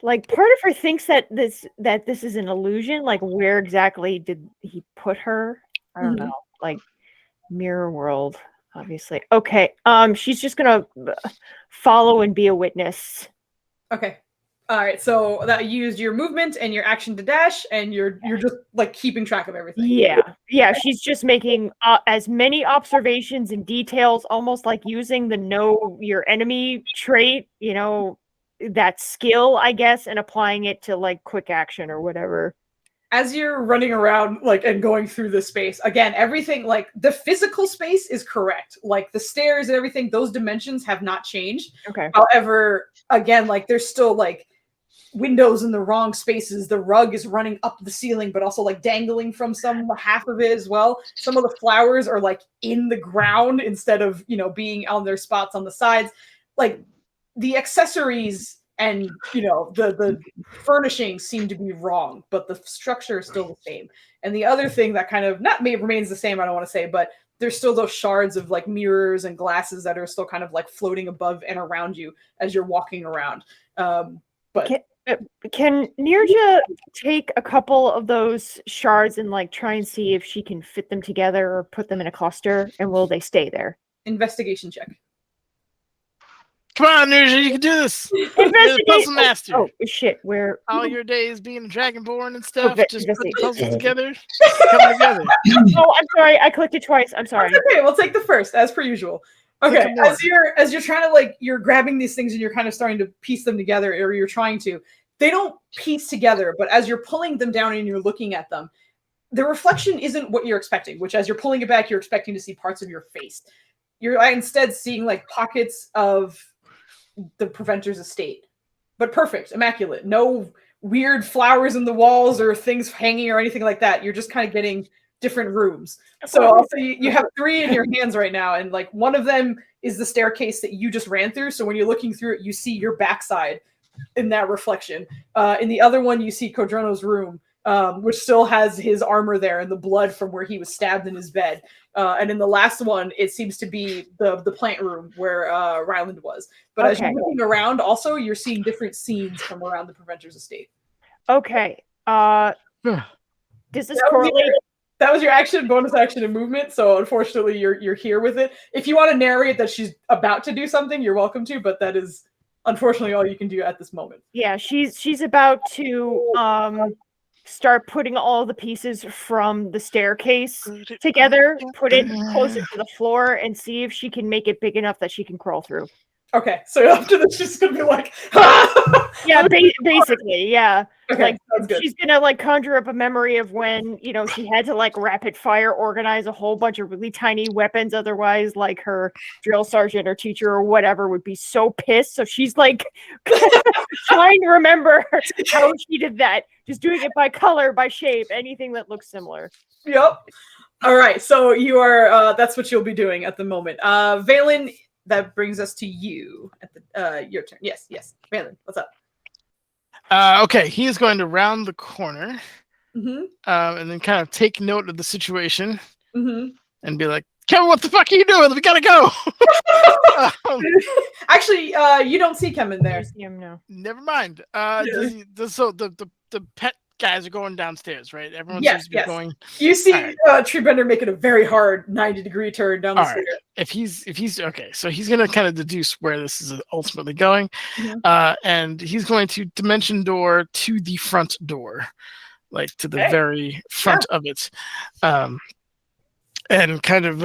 Like part of her thinks that this is an illusion. Like where exactly did he put her? I don't know. Like mirror world, obviously. Okay. She's just gonna follow and be a witness. Okay. All right. So that you used your movement and your action to dash, and you're just like keeping track of everything. Yeah. She's just making as many observations and details, almost like using the know your enemy trait. You know, that skill, I guess, and applying it to like quick action or whatever. As you're running around like and going through the space, again, everything like the physical space is correct. Like the stairs and everything, those dimensions have not changed. Okay. However, again, like there's still like windows in the wrong spaces. The rug is running up the ceiling, but also like dangling from some half of it as well. Some of the flowers are like in the ground instead of, being on their spots on the sides. Like the accessories and the furnishings seem to be wrong, but the structure is still the same. And the other thing that kind of remains the same, I don't want to say, but there's still those shards of like mirrors and glasses that are still kind of like floating above and around you as you're walking around. But can Nirja take a couple of those shards and like try and see if she can fit them together or put them in a cluster, and will they stay there? Investigation check. Come on, Nirja, you can do this. You're the puzzle master. Oh shit! Where all your days being dragonborn and stuff, just put the puzzles together, come together. Oh, I'm sorry, I clicked it twice. I'm sorry. That's okay, we'll take the first as per usual. Okay, as you're trying to like you're grabbing these things and you're kind of starting to piece them together, or you're trying to. They don't piece together, but as you're pulling them down and you're looking at them, the reflection isn't what you're expecting. Which, as you're pulling it back, you're expecting to see parts of your face. You're instead seeing like pockets of the Preventor's estate, but perfect, immaculate. No weird flowers in the walls or things hanging or anything like that. You're just kind of getting different rooms. So also you have 3 in your hands right now, and like one of them is the staircase that you just ran through. So when you're looking through it, you see your backside in that reflection. In the other one, you see Kodrono's room, which still has his armor there and the blood from where he was stabbed in his bed. And in the last one, it seems to be the plant room where Ryland was. But as you're looking around, also, you're seeing different scenes from around the Preventor's estate. Okay. Does this correlate? That was your action, bonus action, and movement. So unfortunately, you're here with it. If you want to narrate that she's about to do something, you're welcome to. But that is unfortunately all you can do at this moment. Yeah, she's about to start putting all the pieces from the staircase together, put it closer to the floor, and see if she can make it big enough that she can crawl through. Okay, so after this, she's gonna be like, yeah, basically, yeah. Okay, like sounds good. She's gonna like conjure up a memory of when she had to like rapid fire organize a whole bunch of really tiny weapons. Otherwise, like her drill sergeant or teacher or whatever would be so pissed. So she's like trying to remember how she did that. Just doing it by color, by shape, anything that looks similar. Yep. All right, so you are. That's what you'll be doing at the moment. Valen. That brings us to you at the your turn. Yes, Valen, what's up? Okay, he is going to round the corner, and then kind of take note of the situation, and be like, "Kevin, what the fuck are you doing? We gotta go." Actually, you don't see Kevin there. See him now. Never mind. So the pet guys are going downstairs, right? Everyone seems to be going. You see Treebender making a very hard 90-degree turn down the stairs. If he's okay, so he's gonna kind of deduce where this is ultimately going, and he's going to dimension door to the front door, like to the very front of it, and kind of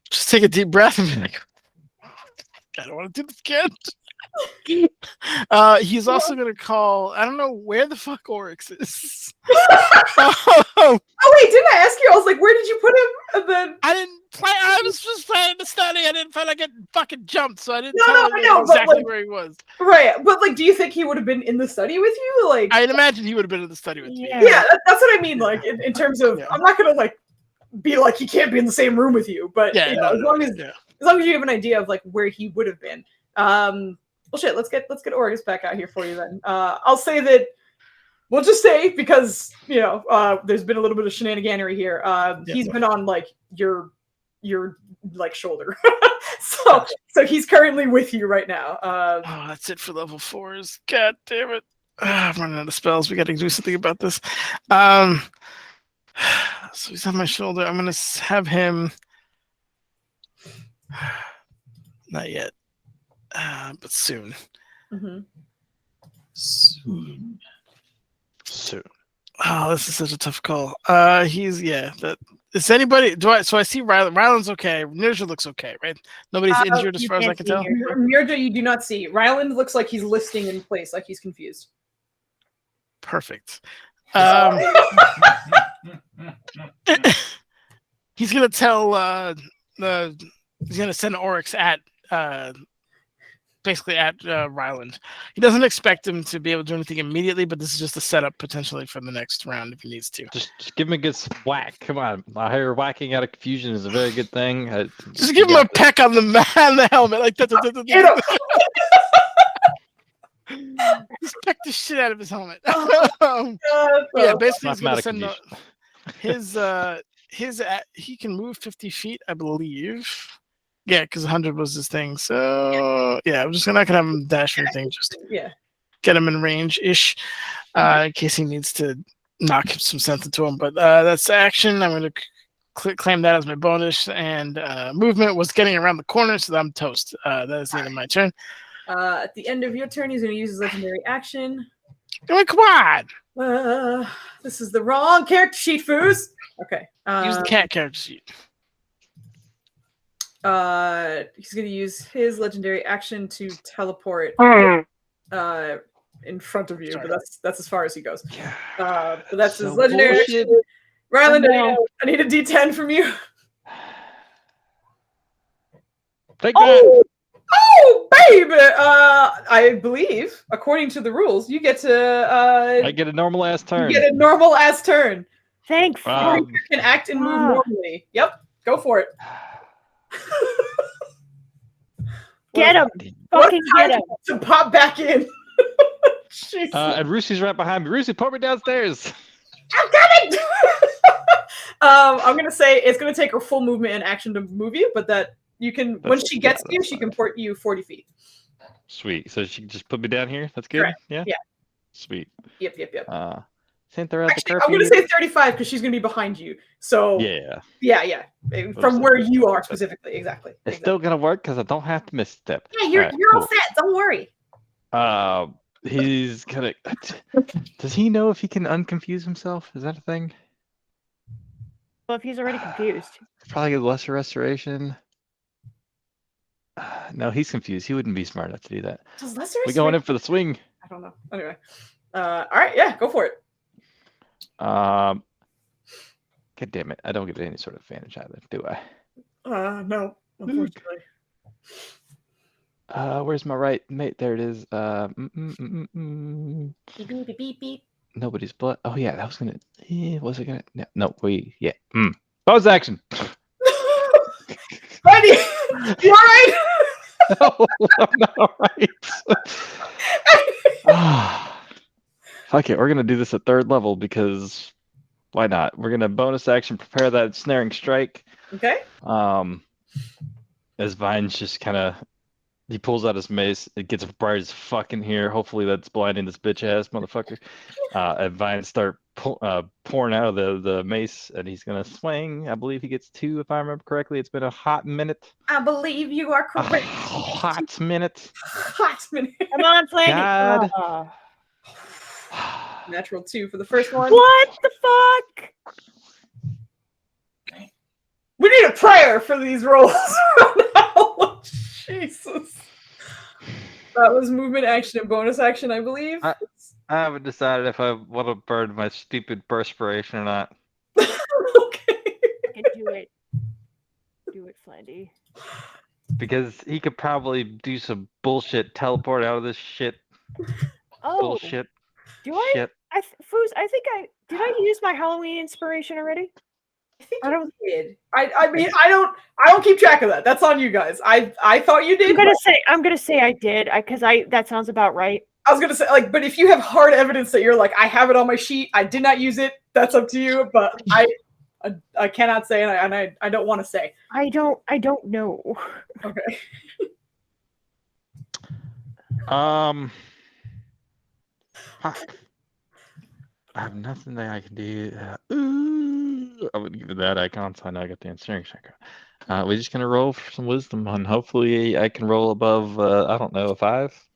just take a deep breath and be like, I don't want to do this again. He's also gonna call. I don't know where the fuck Oryx is. Oh wait, didn't I ask you? I was like, where did you put him? And then I didn't play. I was just playing the study. I didn't feel like getting fucking jumped, so I didn't know exactly like, where he was. Right, but like, do you think he would have been in the study with you? Like, I'd imagine he would have been in the study with me. Yeah, that's what I mean. Like, in terms of, I'm not gonna like be like he can't be in the same room with you, but as long as you have an idea of like where he would have been. Well, shit. Let's get Oryx back out here for you then. I'll say that. We'll just say because there's been a little bit of shenaniganery here. He's been on like your like shoulder, so he's currently with you right now. That's it for level 4s. God damn it! I'm running out of spells. We got to do something about this. So he's on my shoulder. I'm gonna have him. Not yet. But soon. Soon. Oh, this is such a tough call. He's that is anybody so I see Ryland's okay. Nirja looks okay, right? Nobody's injured as far as I can tell. Nirja you do not see. Ryland looks like he's listing in place, like he's confused. Perfect. He's gonna tell he's gonna send Oryx at basically at Ryland. He doesn't expect him to be able to do anything immediately, but this is just a setup potentially for the next round if he needs to. Just give him a good whack. Come on. I hear whacking out of confusion is a very good thing. Just give him a peck on the helmet. Like that. Just peck the shit out of his helmet. Basically he's going to send his he can move 50 feet, I believe. Yeah, because 100 was his thing. So I'm just not gonna have him dash or anything. Just get him in range-ish, in case he needs to knock some sense into him. But that's action. I'm gonna claim that as my bonus. And movement was getting around the corner, so I'm toast. That is the end of my turn. At the end of your turn, he's gonna use his legendary action. Come on! This is the wrong character sheet, Foos. Okay. Use the cat character sheet. He's going to use his legendary action to teleport in front of you, but that's as far as he goes. But that's his legendary action. Ryland, I need a D10 from you. Take that. Oh, baby! I believe, according to the rules, you get to. I get a normal ass turn. You get a normal ass turn. Thanks. You can act and move normally. Yep, go for it. Get him! fucking get him. To pop back in. Jesus. And Roosie's right behind me. Roosie, pull me downstairs. I'm coming. I'm gonna say it's gonna take her full movement and action to move you, but that you can when she gets to you, she can port you 40 feet. Sweet. So she can just put me down here. That's good. Correct. Yeah. Yeah. Sweet. Yep. Sent her at the Actually, I'm gonna say 35 because she's gonna be behind you. So yeah. From where you are specifically, exactly. It's still gonna work because I don't have to misstep. Yeah, you're all set. Don't worry. He's gonna. Does he know if he can unconfuse himself? Is that a thing? Well, if he's already confused. Probably get lesser restoration. No, he's confused. He wouldn't be smart enough to do that. Does lesser We going in for the swing. I don't know. Anyway. All right, yeah, go for it. God damn it. I don't get any sort of advantage either, do I? No, unfortunately. Where's my right mate? There it is. Beep, beep, beep. Nobody's blood. Oh yeah, that was gonna. Was it gonna? No. Bonus action. Buddy, you all right? No, I'm not all right. Fuck it, we're gonna do this at 3rd level because why not? We're gonna bonus action prepare that snaring strike. Okay. As Vine's just kind of. He pulls out his mace. It gets bright as fuck in here. Hopefully that's blinding this bitch ass motherfucker. And Vine start pouring out of the mace, and he's gonna swing. I believe he gets 2, if I remember correctly. It's been a hot minute. I believe you are correct. Hot minute. Hot minute. Come on, Flandy. God. Natural 2 for the first one. What the fuck? We need a prayer for these rolls. Jesus. That was movement, action, and bonus action, I believe. I haven't decided if I want to burn my stupid perspiration or not. Okay. I can do it. Do it, Flandy. Because he could probably do some bullshit teleport out of this shit. Oh. Bullshit. Do I? Shit. Foos, I think did I use my Halloween inspiration already? I think you did. I mean, I don't keep track of that. That's on you guys. I thought you did. I'm gonna say I did, because that sounds about right. I was gonna say, like, but if you have hard evidence that you're like, I have it on my sheet, I did not use it, that's up to you. But I cannot say, and I don't want to say. I don't know. Okay. I have nothing that I can do. I would give it that icon, so I know I got the ensnaring strike. We're just gonna roll for some wisdom, and hopefully I can roll above. I don't know, a 5.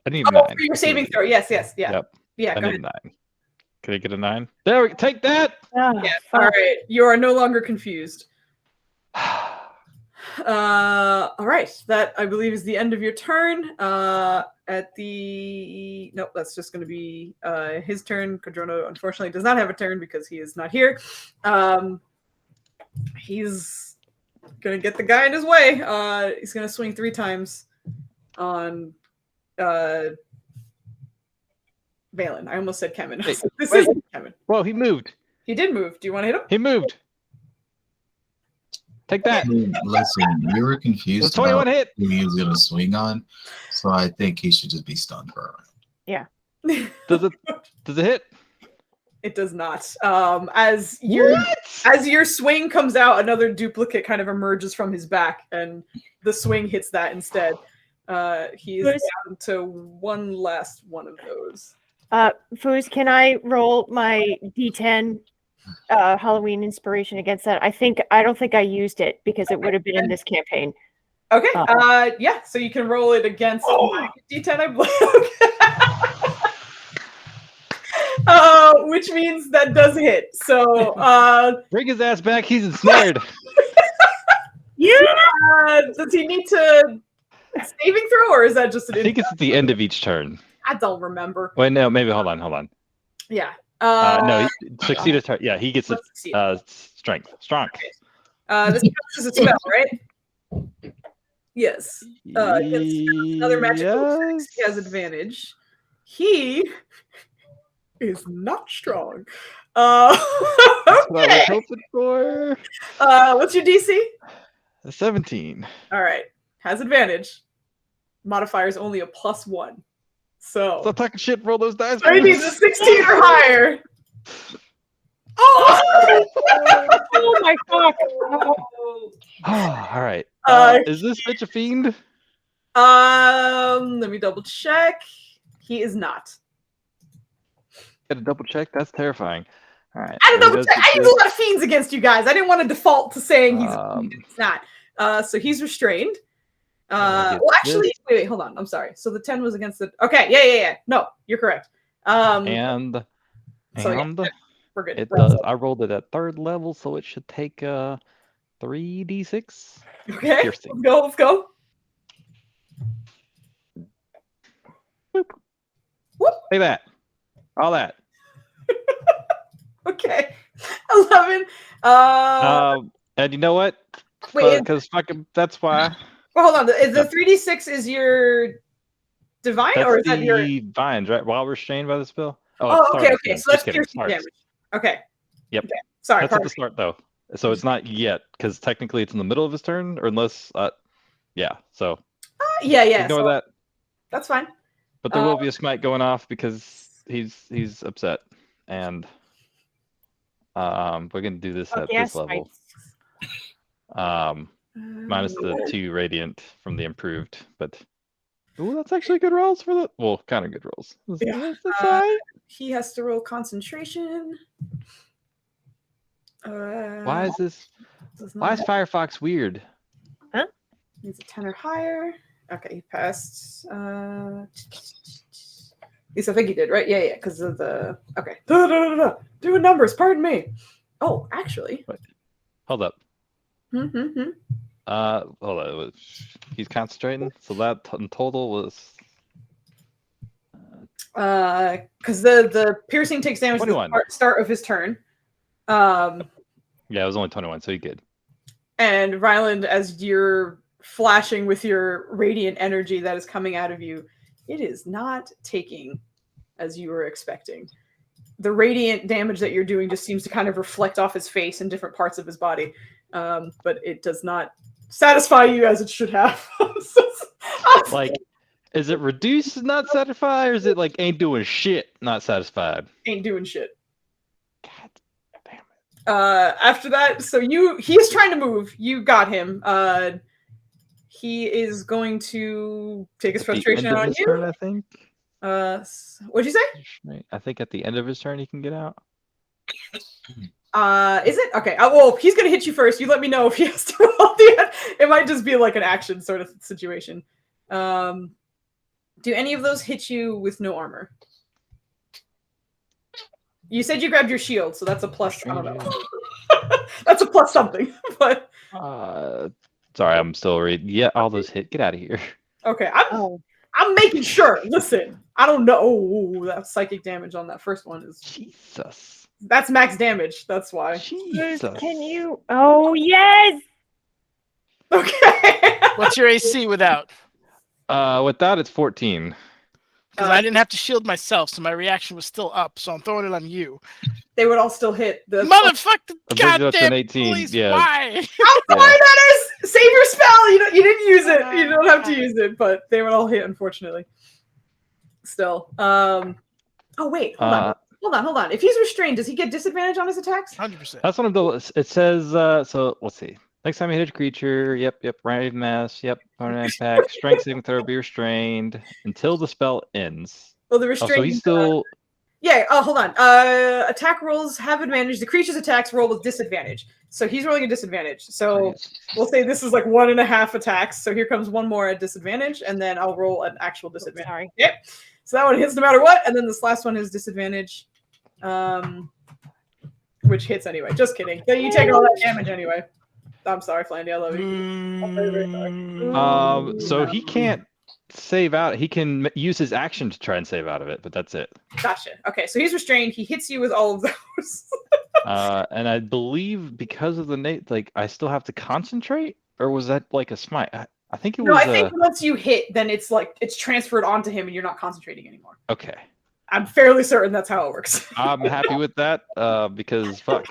I need 9. For your saving throw. Yes. Yeah. Yep. Yeah. I Go need ahead. 9. Can I get a 9? There we go. Take that. Yeah. All right. You are no longer confused. All right. That I believe is the end of your turn. Nope, that's just going to be his turn. Cadrono unfortunately does not have a turn because he is not here. He's going to get the guy in his way. He's going to swing 3 times on Valen. I almost said Kemen. Hey, this isn't Kemen. Whoa, he moved. He did move. Do you want to hit him? He moved. Take that. Listen, we were confused It's 21 about hit. who he was going to swing on, so I think he should just be stunned for a round. Yeah. Does it hit? It does not. As your swing comes out, another duplicate kind of emerges from his back, and the swing hits that instead. He is down to one last one of those. Foos, can I roll my D10 Halloween inspiration against that? I don't think I used it because it would have been in this campaign. Okay. Yeah. So you can roll it against my D10, I believe. Which means that does hit. So bring his ass back. He's ensnared. Yeah. Does he need to saving throw, or is that just an? I think it's at the end of each turn. I don't remember. Wait, no, maybe hold on. Yeah. No, succeed a turn. Yeah, he gets strength. Strong. Okay. This is a spell, right? Yes. Another magical effect. He has advantage. He is not strong. That's what I was Okay. hoping for. What's your DC? 17. All right. has advantage. Modifier is only a +1. So Stop talking shit. Roll those dice. he needs a please. 16 or higher. Oh! Oh my fuck! All right. Uh, Is this bitch a fiend? Let me double check. He is not. Got to double check. That's terrifying. All right. I had to so he double does check. I get use a lot of fiends against you guys. I didn't want to default to saying he's this. not. So he's restrained. get Well, actually, this. wait, hold on. I'm sorry. So the 10 was against the. Okay, yeah. No, you're correct. And so yeah, we're good. it does. I rolled it at 3rd level, so it should take 3d6. Okay, Piercing. let's go. Boop. Whoop. Say that. All that. Okay, 11. And you know what? Wait, Because fucking that's why. well, hold on. Is the 3d6 is your divine, That's or is that your? the vines, right? While restrained by the spell. Oh, it okay. starts. So that's Just kidding. piercing Starts. damage. Okay. Yep. Okay. Sorry. That's at the start though. So it's not yet because technically it's in the middle of his turn, or unless, yeah. So yeah. ignore So that. that's fine. But there will be a smite going off because he's upset, and we're gonna do this at this level. Minus the 2 radiant from the improved, but that's actually good rolls for the kind of good rolls. Yeah. That's right. He has to roll concentration. Why is this? does Why not is Firefox weird? needs a 10 or higher. Okay, he passed. At least I think he did, right? Yeah, because of the. Okay. Doing numbers, pardon me. Oh, actually. Wait, hold up. Mm-hmm. Hold on. He's concentrating, so that in total was. Because the piercing takes damage at 21. the start of his turn. Yeah, it was only 21, so he good. And Ryland, as you're flashing with your radiant energy that is coming out of you, it is not taking as you were expecting. The radiant damage that you're doing just seems to kind of reflect off his face and different parts of his body, but it does not satisfy you as it should have. Like, is it reduced not satisfied, or is it like ain't doing shit not satisfied? Ain't doing shit. God damn it. After that, so he's trying to move. You got him. He is going to take his frustration out on you. Turn, I think. What'd you say? I think at the end of his turn he can get out. Is it? Okay. Well, he's gonna hit you first. You let me know if he has to roll the end. It might just be like an action sort of situation. Do any of those hit you with no armor? You said you grabbed your shield, so that's a plus. I don't know. That's a plus something, but. Sorry, I'm still reading. Yeah, all those hit. Get out of here. Okay, I'm making sure. Listen, I don't know. Oh, that psychic damage on that first one is. Jesus. That's max damage. That's why. Jesus. Can you? Oh yes. Okay. What's your AC without? With that, it's 14. Because I didn't have to shield myself, so my reaction was still up. So I'm throwing it on you. They would all still hit the Motherfucker! I believe that's an Goddamn 18. police! Yeah. Why? I'm sorry, that is save your spell. You didn't use it. You don't have to use it, but they would all hit, unfortunately. Still. Oh wait, hold on. If he's restrained, does he get disadvantage on his attacks? 100%. That's one of the. It says. So let's see. Next time you hit a creature, yep, right mass, yep, opponent impact, strength saving throw, be restrained until the spell ends. Well, the restrained. So he's still. Yeah. Hold on. Attack rolls have advantage. The creature's attacks roll with disadvantage. So he's rolling a disadvantage. So we'll say this is like 1.5 attacks. So here comes one more at disadvantage, and then I'll roll an actual disadvantage. Sorry. Yep. So that one hits no matter what, and then this last one is disadvantage, which hits anyway. Just kidding. You take all that damage anyway. I'm sorry, Flandy. I love you. I'm very, very sorry. So he can't save out. He can use his action to try and save out of it, but that's it. Gotcha. Okay, so he's restrained. He hits you with all of those. And I believe because of the I still have to concentrate, or was that like a smite? I think it was. No, I think once you hit, then it's transferred onto him, and you're not concentrating anymore. Okay. I'm fairly certain that's how it works. I'm happy with that because fuck.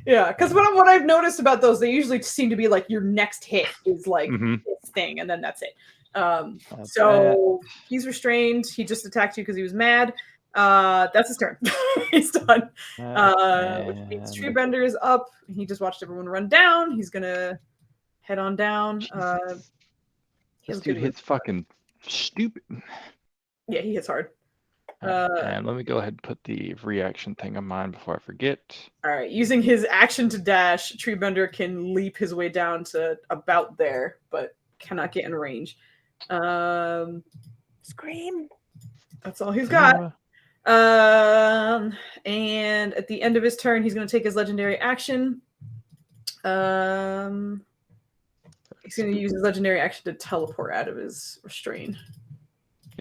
Yeah, because what I've noticed about those, they usually seem to be like your next hit is like this thing, and then that's it. So he's restrained. He just attacked you because he was mad. That's his turn. He's done. Which means Treebender is up. He just watched everyone run down. He's gonna head on down. This dude hits fucking stupid. Yeah, he hits hard. And let me go ahead and put the reaction thing on mine before I forget. All right, using his action to dash, Treebender can leap his way down to about there, but cannot get in range. Scream. That's all he's got. And at the end of his turn, he's going to take his legendary action. He's going to use his legendary action to teleport out of his restraint.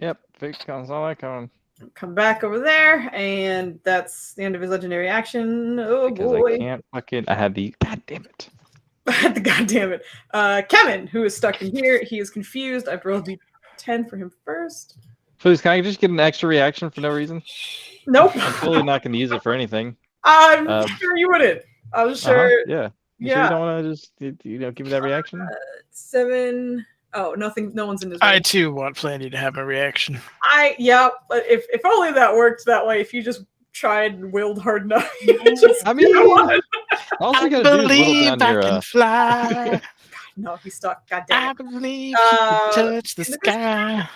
Yep, fake comes all that coming. Come back over there, and that's the end of his legendary action. Oh because boy! I can't fucking. I had the. God damn it! God damn it! Kevin, who is stuck in here, he is confused. I've rolled d10 for him first. Please, can I just get an extra reaction for no reason? Nope. I'm totally not going to use it for anything. I'm sure you wouldn't. I'm sure. Yeah. You yeah. sure you don't want to just give me that reaction? 7. Oh, nothing. No one's in this. I too want Flandy to have a reaction. But if only that worked that way. If you just tried and willed hard enough. I mean, all you gotta do is whittle down your. Fly. No, he's stuck. God damn it. I believe you can touch the sky.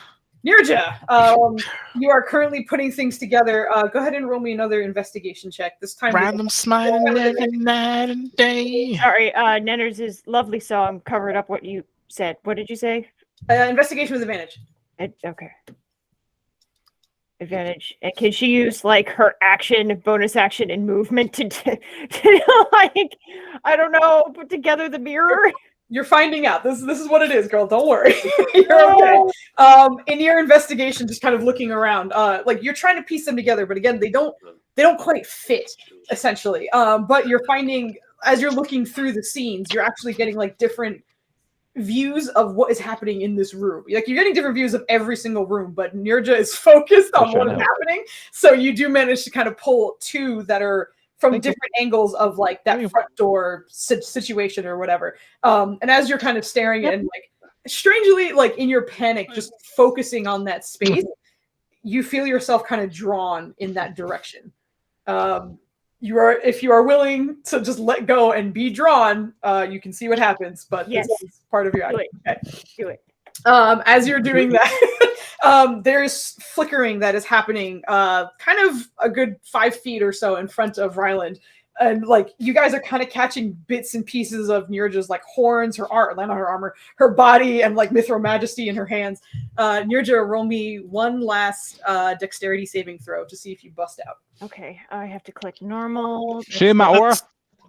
Nirja, you are currently putting things together. Go ahead and roll me another investigation check. This time, random smiling every night and day. Sorry, Nenners' lovely song covered up what you said. What did you say? Investigation with advantage. Okay. Advantage. And can she use like her action, bonus action, and movement to like, I don't know, put together the mirror? You're finding out. This is what it is, girl. Don't worry. You're okay. In your investigation, just kind of looking around, like you're trying to piece them together, but again, they don't quite fit, essentially. But you're finding as you're looking through the scenes, you're actually getting like different views of what is happening in this room. Like you're getting different views of every single room, but Nirja is focused on what is happening. So you do manage to kind of pull two that are from different angles of like that front door situation or whatever. And as you're kind of staring and like strangely, like in your panic, just focusing on that space, you feel yourself kind of drawn in that direction. If you are willing to just let go and be drawn, you can see what happens, but this is part of your action. Do it. As you're doing that, there's flickering that is happening kind of a good 5 feet or so in front of Ryland. And like you guys are kind of catching bits and pieces of Nirja's like horns, her armor, her body, and like Mithril Majesty in her hands. Nirja, roll me one last dexterity saving throw to see if you bust out. Okay, I have to click normal.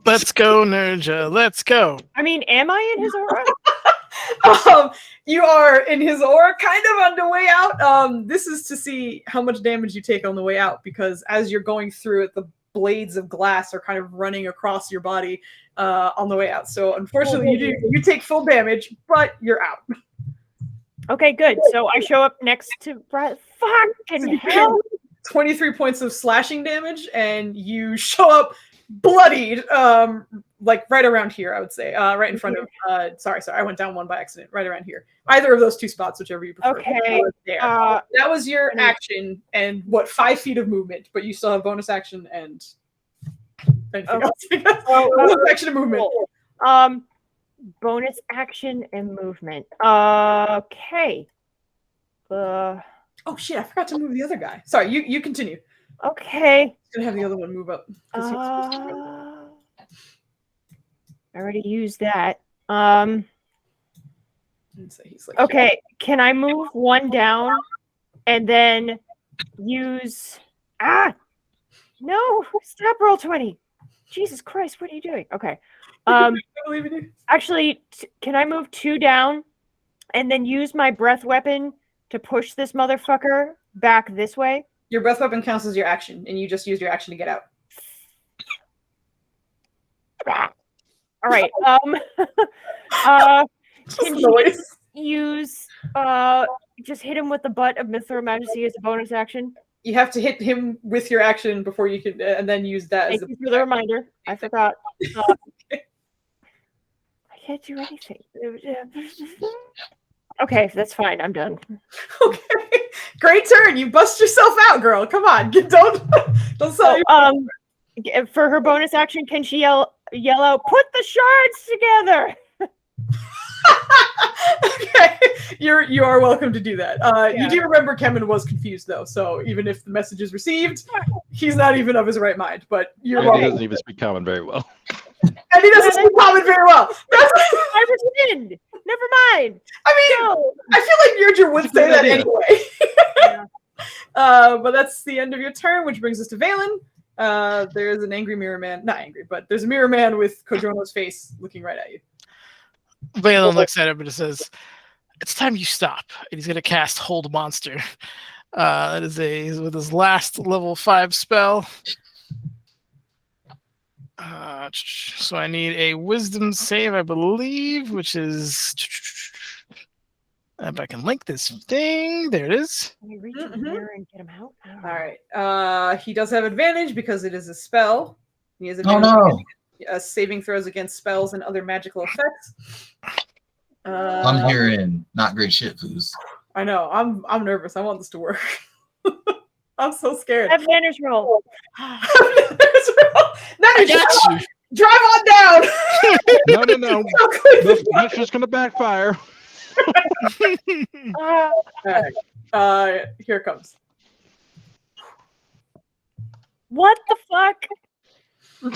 Let's go, Nirja. Let's go. I mean, am I in his aura? You are in his aura, kind of on the way out. This is to see how much damage you take on the way out, because as you're going through it, the blades of glass are kind of running across your body on the way out. So unfortunately, you take full damage, but you're out. Okay, good. So I show up next to fucking hell. 23 points of slashing damage, and you show up bloodied, like right around here, I would say, right in front of. Sorry, I went down one by accident. Right around here, either of those two spots, whichever you prefer. Okay, there. That was your action, and 5 feet of movement, but you still have bonus action and anything else. Bonus action and movement. Bonus action and movement. Okay. Oh shit! I forgot to move the other guy. Sorry, you continue. Okay. I'm gonna have the other one move up. I already used that. Okay, can I move one down and then use? No! Stop roll 20. Jesus Christ! What are you doing? Okay. I believe in you. Actually, can I move 2 down and then use my breath weapon to push this motherfucker back this way? Your breath weapon counts as your action, and you just use your action to get out. All right. Can you use just hit him with the butt of Mithril Majesty as a bonus action? You have to hit him with your action before you can, and then use that as Thank you for the reminder. I forgot. I can't do anything. Okay, that's fine. I'm done. Okay, great turn. You bust yourself out, girl. Come on, don't sell your. For her bonus action, can she yell out, "Put the shards together"? Okay, you are welcome to do that. You do remember Kemen was confused though, so even if the message is received, he's not even of his right mind. But you're He welcome. doesn't even speak common very well. And he doesn't speak common very well. I rescind. Never mind. I mean, No. I feel like Yurja would say that idea. anyway. Yeah. But that's the end of your turn, which brings us to Valen. There's an angry mirror man. Not angry, but there's a mirror man with Kodrono's face looking right at you. Valen looks at him and says, "It's time you stop." And he's going to cast Hold Monster. That is with his last level 5 spell. So I need a Wisdom save, I believe, which is. If I can link this thing, there it is. Can we reach in the mirror and get him out? All right. He does have advantage because it is a spell. He has Oh advantage no! saving throws against spells and other magical effects. I'm hearing not great shit, Foos. I know. I'm nervous. I want this to work. I'm so scared. Advantage roll. No, I got you. drive on down. No. That's just gonna backfire. All right. Here it comes. What the fuck? No!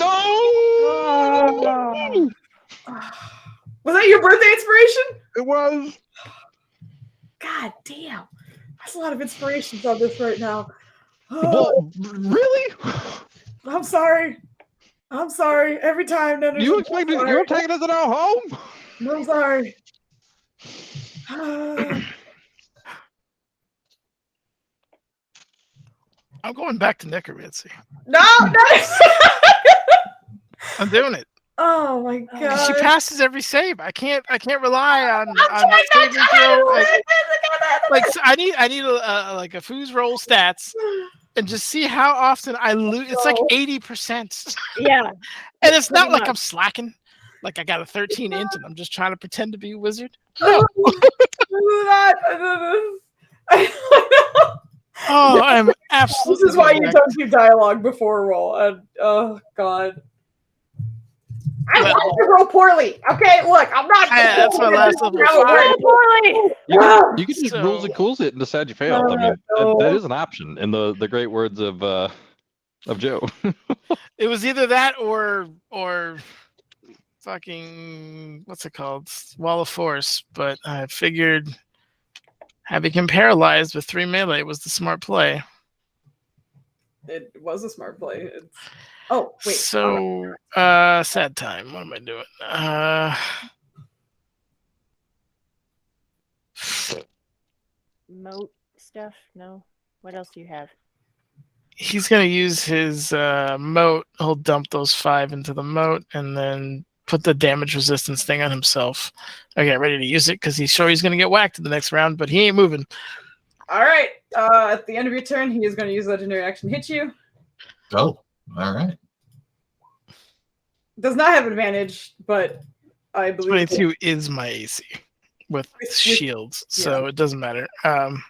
Was that your birthday inspiration? It was. God damn. There's a lot of inspirations on this right now. Well, really? I'm sorry. Every time. You expected you're taking us to our home? I'm sorry. I'm going back to necromancy. No. I'm doing it. Oh my god. She passes every save. I can't rely on saving throw. Like I need a Foos roll stats and just see how often I lose. It's like 80%. Yeah. And it's not like I'm slacking. Like I got a 13 int and I'm just trying to pretend to be a wizard. No. Oh, I'm absolutely. This is why you don't do dialogue before a roll. Oh god. I want to roll poorly. Okay, look, I'm not. That's my last level. You can just rules and cools it and decide you failed. I mean, that is an option in the great words of Joe. It was either that or fucking what's it called? Wall of Force. But I figured having him paralyzed with 3 melee was the smart play. It was a smart play. Oh, wait. So, sad time. What am I doing? Moat stuff? No. What else do you have? He's going to use his moat. He'll dump those 5 into the moat and then put the damage resistance thing on himself. I get ready to use it because he's sure he's going to get whacked in the next round, but he ain't moving. All right. At the end of your turn, he is going to use legendary action hit you. Oh, all right. Does not have advantage, but I believe 22 is my AC with shields, so it doesn't matter. He'll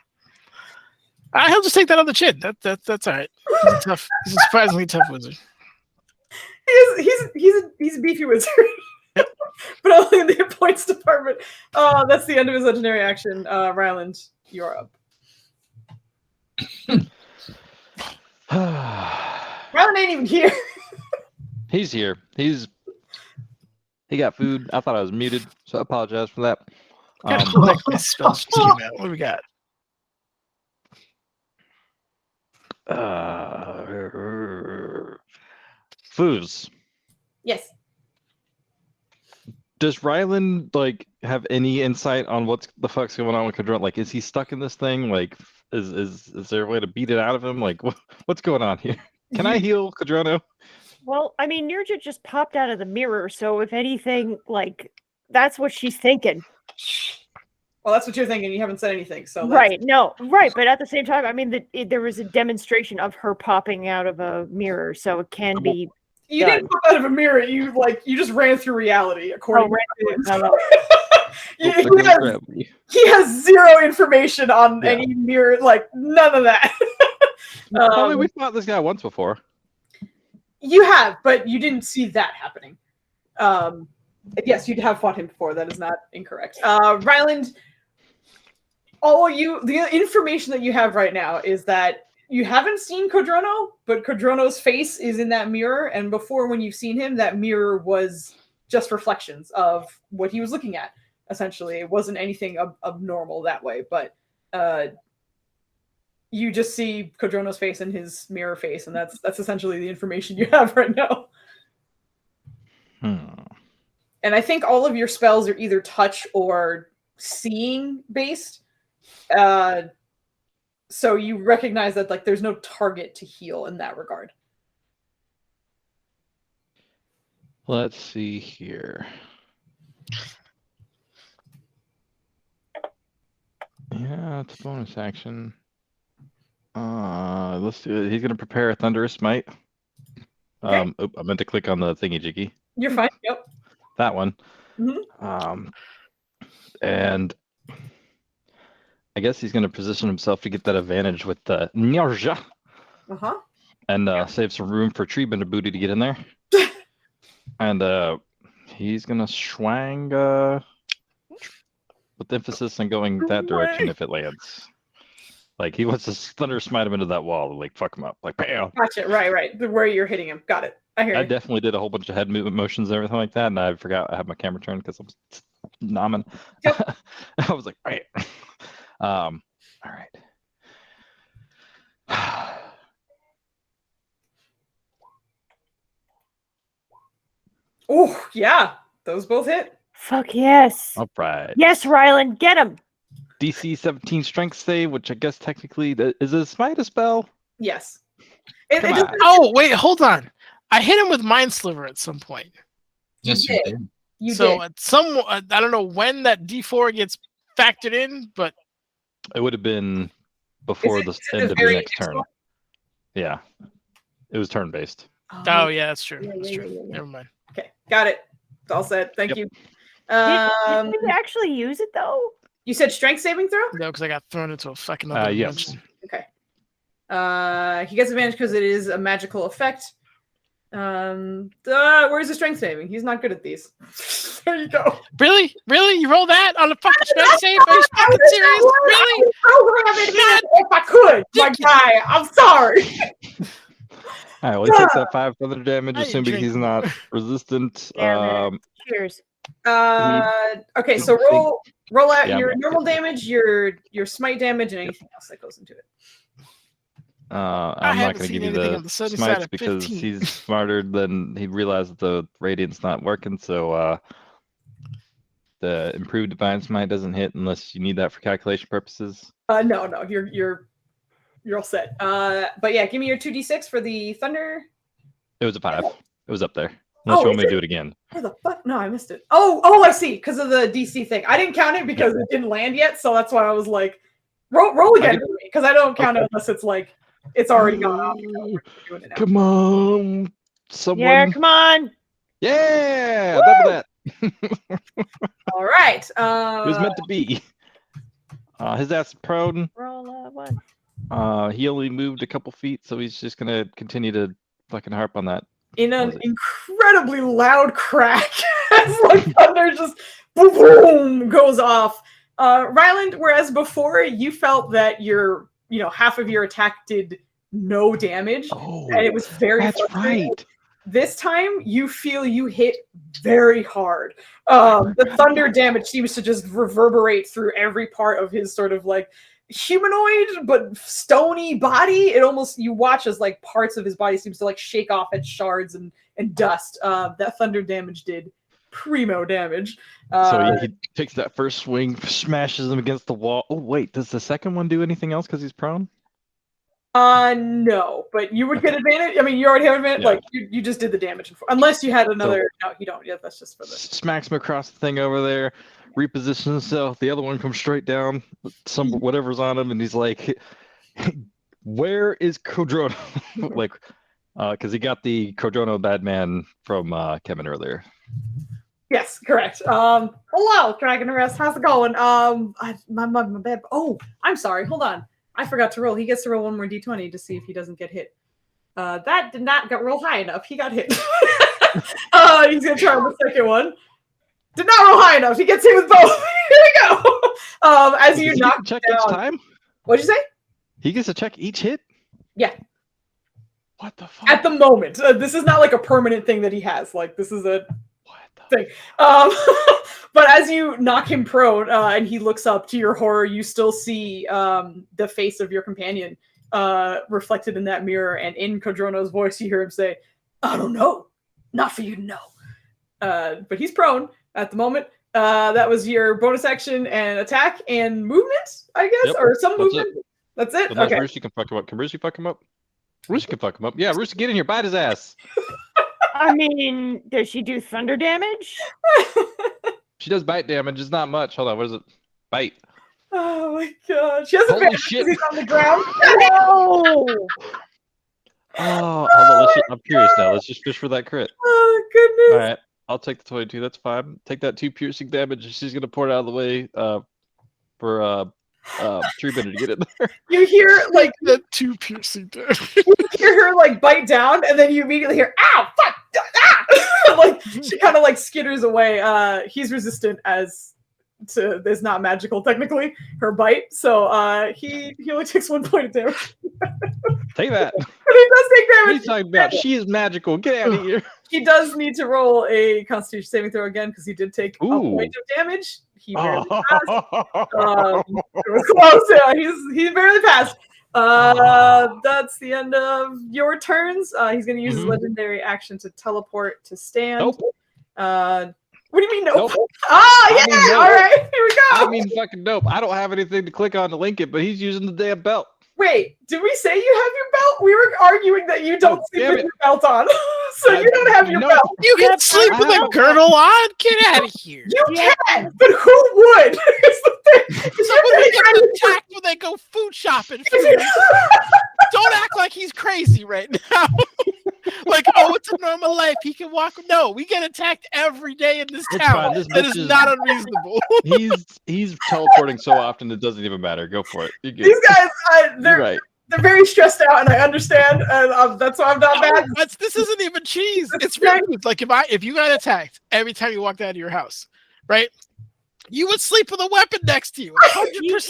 just take that on the chin. That's all right. He's a surprisingly tough wizard. He's a beefy wizard, but only in the hit points department. That's the end of his legendary action. Ryland, you're up. Ryland ain't even here. He's here. He got food. I thought I was muted, so I apologize for that. What do we got? Foos. Yes. Does Ryland have any insight on what the fuck's going on with Kadron? Like, is he stuck in this thing? Like, is there a way to beat it out of him? Like, what's going on here? Can I heal Kadrono? Well, I mean, Nirja just popped out of the mirror, so if anything, that's what she's thinking. Well, that's what you're thinking. You haven't said anything, so Right. No. Right. But at the same time, I mean, there was a demonstration of her popping out of a mirror, so it can be. You didn't pop out of a mirror. You just ran through reality, according to he has zero information on any mirror, like none of that. We fought this guy once before. You have, but you didn't see that happening. Yes, you have fought him before. That is not incorrect. Ryland, the information that you have right now is that you haven't seen Codrono, but Codrono's face is in that mirror, and before, when you've seen him, that mirror was just reflections of what he was looking at. Essentially, it wasn't anything abnormal that way, but you just see Codrono's face and his mirror face, and that's essentially the information you have right now. And I think all of your spells are either touch or seeing based. So you recognize that like there's no target to heal in that regard. Let's see here. Yeah, it's a bonus action. Let's do it. He's gonna prepare a thunderous smite. Okay. I meant to click on the thingy jiggy. You're fine. Yep. That one. Mm-hmm. And I guess he's gonna position himself to get that advantage with the Nyarja. And save some room for Tree Bender Booty to get in there. And he's gonna swang with emphasis on going that direction if it lands. Like he wants to thunder smite him into that wall, like fuck him up, like bam. Gotcha. Right. Where you're hitting him. Got it. I hear you. I definitely did a whole bunch of head movement motions and everything like that, and I forgot I had my camera turned because I was nomming. Yep. I was like, right. All right. Oh yeah, those both hit. Fuck yes. All right. Yes, Ryland, get him. DC 17 strength save, which I guess technically is a smite a spell. Yes. Oh wait, hold on. I hit him with Mind Sliver at some point. Yes, you did. You so did. at some, I don't know when that D4 gets factored in, but it would have been before the end of your next turn. Yeah, it was turn based. Oh yeah, that's true. That's true. Never mind. Okay, got it. It's all said. Thank you. Did you actually use it though? You said strength saving throw? No, because I got thrown into a fucking other yes. dimension. Okay. He gets advantage because it is a magical effect. Where's the strength saving? He's not good at these. There you go. Really? You roll that on the fucking strength save? Are you fucking serious? Really? If I could, my guy. I'm sorry. All right, well, he takes that 5 thunder damage, assuming he's not resistant. Cheers. Okay, so roll out your normal damage, your smite damage, and anything else that goes into it. I'm not going to give you the smites because he's smarter than he realized that the radiant's not working. So the improved divine smite doesn't hit unless you need that for calculation purposes. No, you're all set. But yeah, give me your 2d6 for the thunder. It was a 5. It was up there. Unless you want me to do it again. Where the fuck? No, I missed it. Oh, I see. Because of the DC thing. I didn't count it because it didn't land yet. So that's why I was like, roll again for me. Because I don't count it unless it's like, it's already gone off. Come on. Someone. Yeah, come on. Yeah. Double that. All right. It was meant to be. His ass is prone. Roll one. He only moved a couple feet, so he's just going to continue to fucking harp on that. In an incredibly loud crack as like thunder just boom, boom goes off. Ryland, whereas before you felt that your half of your attack did no damage and it was very frustrating. Right. This time you feel you hit very hard. The thunder damage seems to just reverberate through every part of his sort of like humanoid but stony body. It almost, you watch as like parts of his body seems to like shake off at shards and dust. That thunder damage did primo damage. So he takes that first swing, smashes him against the wall. Oh wait, does the second one do anything else because he's prone? No, but you would get advantage. I mean, you already have advantage. Yeah. Like you just did the damage, unless you had another. No, you don't. Yeah, that's just for the. Smacks him across the thing over there, repositions himself. The other one comes straight down, whatever's on him, and he's like, "Where is Codrono?" Like, because he got the Codrono bad man from Kevin earlier. Yes, correct. Hello, Dragon Arrest. How's it going? My bad. Oh, I'm sorry. Hold on. I forgot to roll. He gets to roll one more d20 to see if he doesn't get hit. That did not get roll high enough. He got hit. He's gonna try the second one. Did not roll high enough. He gets hit with both. Here we go. As you knock check down. each time. What'd you say? He gets to check each hit. Yeah. What the fuck? At the moment, this is not like a permanent thing that he has. Like this is a thing. But as you knock him prone and he looks up, to your horror, you still see the face of your companion reflected in that mirror, and in Codrono's voice you hear him say, "I don't know. Not for you to know." But he's prone at the moment. That was your bonus action and attack and movement, I guess, Yep, or some that's movement. That's it? Unless Okay. Bruce, you can fuck him up. Can Bruce, you fuck him up? Bruce can fuck him up. Yeah, Bruce, get in here. Bite his ass. I mean, does she do thunder damage? She does bite damage. It's not much. Hold on. What is it? Bite. Oh my god. She has a Holy bad shit. he's on the ground. No! Oh, hold on. I'm curious now. Let's just fish for that crit. Oh goodness. All right. I'll take the 22. That's fine. Take that 2 piercing damage. She's going to pour it out of the way for Tree Bender to get it there. You hear like The 2 piercing damage. you hear her like bite down, and then you immediately hear "ow, fuck, ah!" Like she kind of like skitters away. He's resistant as to it's not magical technically her bite, so he only takes 1 point of damage. Take that. But he does take What are damage. you talking about? She is magical. Get out of here. He does need to roll a Constitution saving throw again because he did take a Ooh. point of damage. He barely Oh. passed. It was close. Yeah, he barely passed. That's the end of your turns. He's going to use his Mhm. legendary action to teleport to stand. Nope. What do you mean nope? Nope. Ah, yeah. I mean, nope. All right, here we go. I mean, fucking dope. I don't have anything to click on to link it, but he's using the damn belt.Ait, did we say you have your belt? We were arguing that you don't sleep damn with it. your belt on, so you don't have your No. belt. You can Yeah, sleep with a ow. girdle on? Get out of here. You Yeah. can, but who would? It's the thing. If you're Somebody really gets trying to- attacked when they go food shopping. if you- Don't act like he's crazy right now. Like, oh, it's a normal life. He can walk. No, we get attacked every day in this It's town. fine. This That bitch is is- not unreasonable. He's teleporting so often it doesn't even matter. Go for it. You're good. These guys, You're they're right. they're very stressed out, and I understand, and that's why I'm not mad. This isn't even cheese. It's right. food. Like if you got attacked every time you walked out of your house, right? You would sleep with a weapon next to you, 100%. You would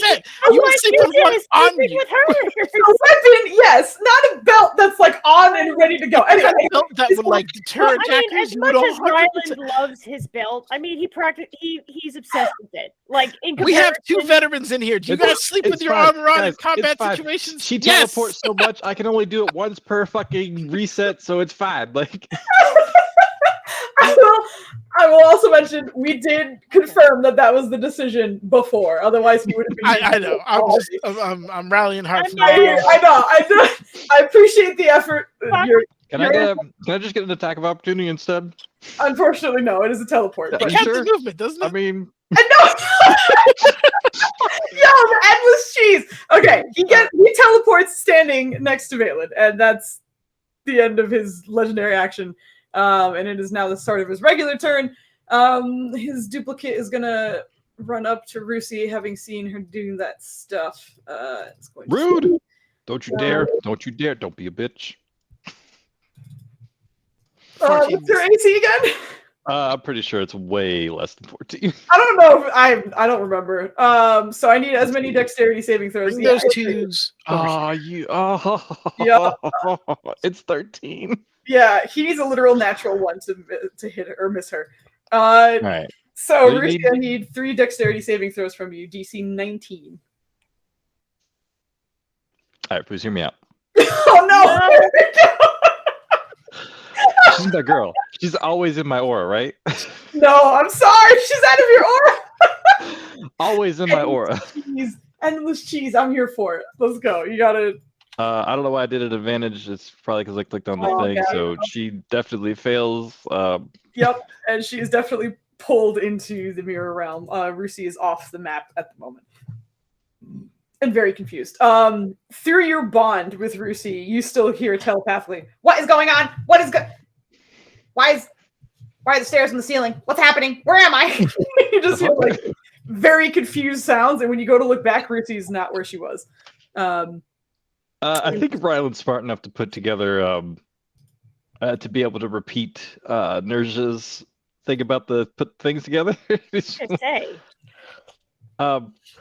sleep with one on you. with her. A weapon, yes, not a belt that's like on and ready to go. Anyway, A belt that would like deter Well, I mean, attackers. as You would much as 100%. Ryland loves his belt, I mean, he's obsessed with it. Like in We have 2 comparison- veterans in here. Do you It's- guys sleep with it's your fine. armor on in Guys, combat it's fine. situations? She Yes. teleports so much I can only do it once per fucking reset, so it's fine. Like I will also mention we did confirm that was the decision before. Otherwise, he would have been. I know. I'm rallying hard for I you. know. I appreciate the effort. can I just get an attack of opportunity instead? Unfortunately, no. It is a teleport. Yeah, But It counts sure? as movement, doesn't it? I mean, no. Yo, the endless cheese. Okay, he teleports standing next to Valen, and that's the end of his legendary action. And it is now the start of his regular turn. His duplicate is gonna run up to Rusi, having seen her doing that stuff. It's going to- rude. Don't you dare. Don't you dare. Don't be a bitch. What's her AC again? I'm pretty sure it's way less than 14. I don't know. I don't remember. So I need as many dexterity saving throws. Bring those twos. Oh, Yeah. It's 13. Yeah, he needs a literal natural one to hit her or miss her. All right. So What do you Rusi, I need 3 dexterity saving throws from you. DC 19. All right, please hear me out. Oh no! She's my girl. She's always in my aura, right? No, I'm sorry. She's out of your aura. Always in my aura. Cheese. Endless cheese. I'm here for it. Let's go. You gotta I don't know why I did an advantage. It's probably because I clicked on the Oh, thing. God. So she definitely fails. Yep, and she is definitely pulled into the mirror realm. Rusi is off the map at the moment. And very confused. Through your bond with Rusi, you still hear telepathically, "What is going on? What is Why are the stairs in the ceiling? What's happening? Where am I?" You just hear like very confused sounds, and when you go to look back, Rusi is not where she was. I think Ryland's smart enough to put together to be able to repeat Nerja's thing about the put things together. To say.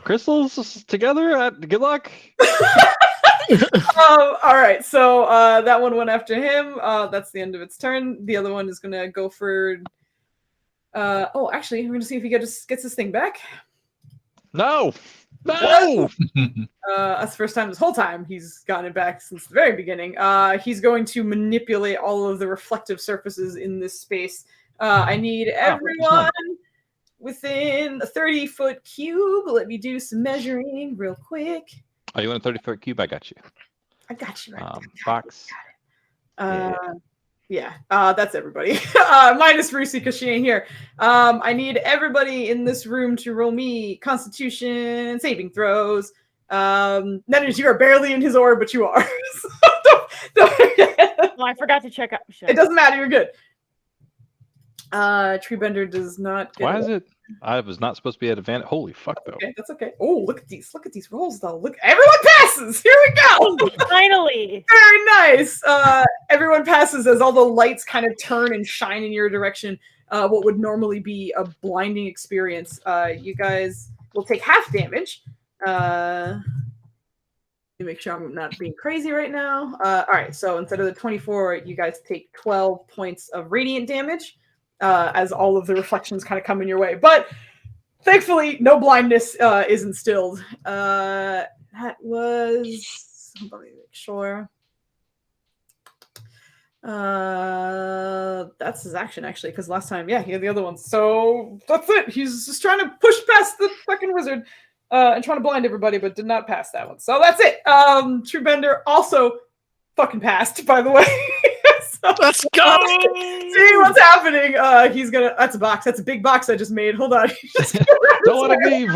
Crystals together. Good luck. All right, so that one went after him. That's the end of its turn. The other one is gonna go for. Oh, actually, we're gonna see if he gets this thing back. No. That's the first time this whole time he's gotten it back since the very beginning. He's going to manipulate all of the reflective surfaces in this space. I need everyone within a 30-foot cube. Let me do some measuring real quick. Oh, you want a 30-foot cube? I got you. I got you right there. Box. Yeah, that's everybody. Minus Rusi because she ain't here. I need everybody in this room to roll me Constitution saving throws. That is, you are barely in his orb, but you are. So don't Well, I forgot to check out. It doesn't matter. You're good. Treebender does not get. Why is it? I was not supposed to be at advantage. Holy fuck, though. Okay, that's okay. Oh, look at these rolls, though. Look, everyone passes. Here we go. Finally. Very nice. Everyone passes as all the lights kind of turn and shine in your direction. What would normally be a blinding experience. You guys will take half damage. Let me make sure I'm not being crazy right now. All right, so instead of the 24, you guys take 12 points of radiant damage as all of the reflections kind of come in your way. But thankfully, no blindness is instilled. That was... Let me make sure. That's his action, actually, because last time, yeah, he had the other ones. So that's it. He's just trying to push past the fucking wizard and trying to blind everybody, but did not pass that one. So that's it. Truebender also fucking passed, by the way. So, let's go. See what's happening. He's gonna. That's a box. That's a big box I just made. Hold on. Don't let him leave.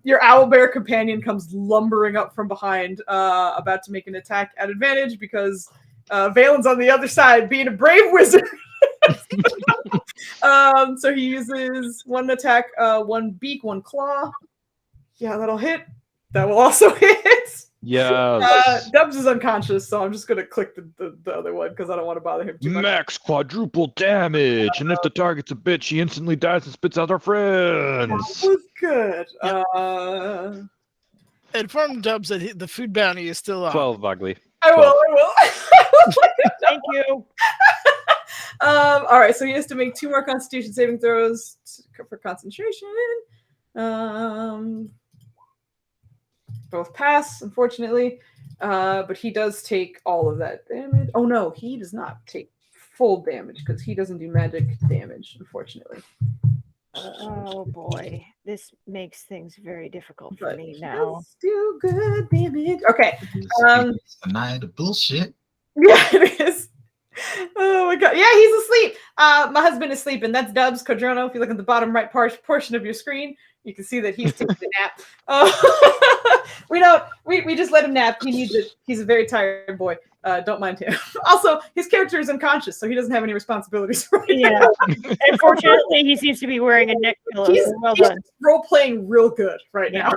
Your owlbear companion comes lumbering up from behind, about to make an attack at advantage because Valen's on the other side, being a brave wizard. So he uses one attack, one beak, one claw. Yeah, that'll hit. That will also hit. Yeah. Dubs is unconscious, so I'm just gonna click the other one because I don't want to bother him too much. Max quadruple damage, and if the target's a bitch, she instantly dies and spits out her friends. That was good. Inform Dubs that the food bounty is still on. 12, Bagley. I will. Thank you. All right, so he has to make 2 more Constitution saving throws for concentration. Both pass, unfortunately, but he does take all of that damage. Oh no, he does not take full damage because he doesn't do magic damage, unfortunately. Oh boy, this makes things very difficult for But me he now. does do good damage. Okay. Deny the bullshit. Yeah, it is. Oh my god. Yeah, he's asleep. My husband is sleeping. That's Dubs Codrono. If you look at the bottom right portion of your screen, you can see that he's taking a nap. We just let him nap. He needs it. He's a very tired boy. Don't mind him. Also, his character is unconscious, so he doesn't have any responsibilities right now. Unfortunately, he seems to be wearing a neck pillow. He's done. role playing real good right now.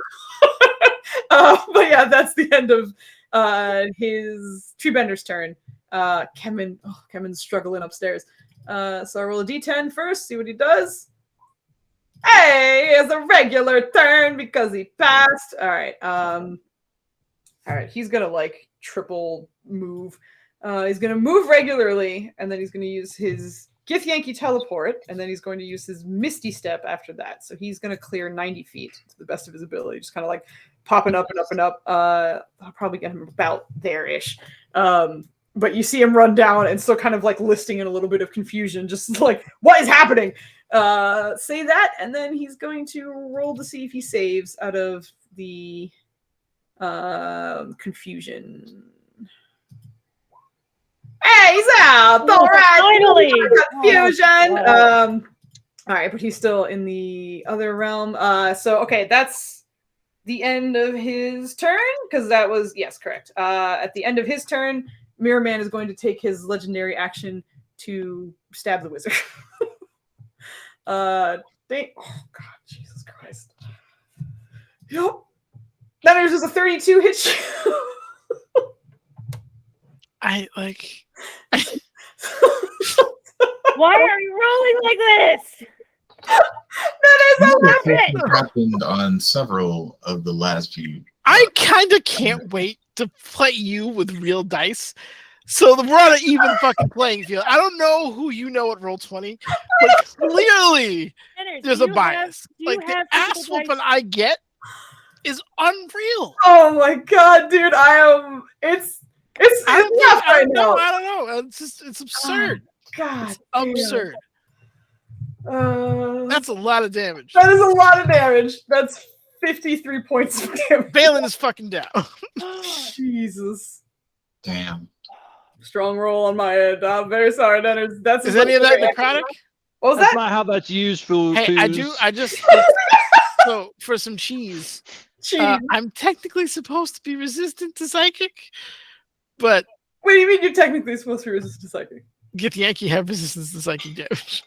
But yeah, that's the end of his Treebender's turn. Kemen's struggling upstairs. So I roll a d10 first, see what he does. Hey, it's a regular turn because he passed. All right. He's gonna like triple move. He's gonna move regularly, and then he's gonna use his Githyanki teleport, and then he's going to use his Misty Step after that. So he's gonna clear 90 feet to the best of his ability, just kind of like popping up and up and up. I'll probably get him about there-ish. But you see him run down and still kind of like listing in a little bit of confusion, just like, what is happening? Say that, and then he's going to roll to see if he saves out of the Confusion. Hey, he's out! All right, Finally! confusion. Oh, All right, but he's still in the other realm. So okay, that's the end of his turn because that was yes, correct. At the end of his turn, Mirror Man is going to take his legendary action to stab the wizard. Oh god, Jesus Christ. Yep. That is just a 32 hit you. I like. why are you rolling like this? That is a This limit. has happened on several of the last few. I kind of can't wait to play you with real dice. So we're on an even fucking playing field. I don't know who you know at Roll20, but clearly Sinners, there's do a you bias. do you Like the have ass physical dice? whooping I get is unreal. Oh my god, dude! I am. It's I don't rough think, I right don't now. know. I don't know. It's just it's absurd. God, It's damn. absurd. That's That's a lot of damage. that is a lot of damage. That's 53 points of damage. Balin is fucking down. Jesus. Damn. Strong roll on my end. I'm very sorry. That's Is any of that necrotic? What was That's that? not how that's used, Foos. Hey, I just so for some cheese. Cheese. I'm technically supposed to be resistant to psychic, but What do you mean you're technically supposed to resist to psychic? Get Yankee have resistance to psychic damage.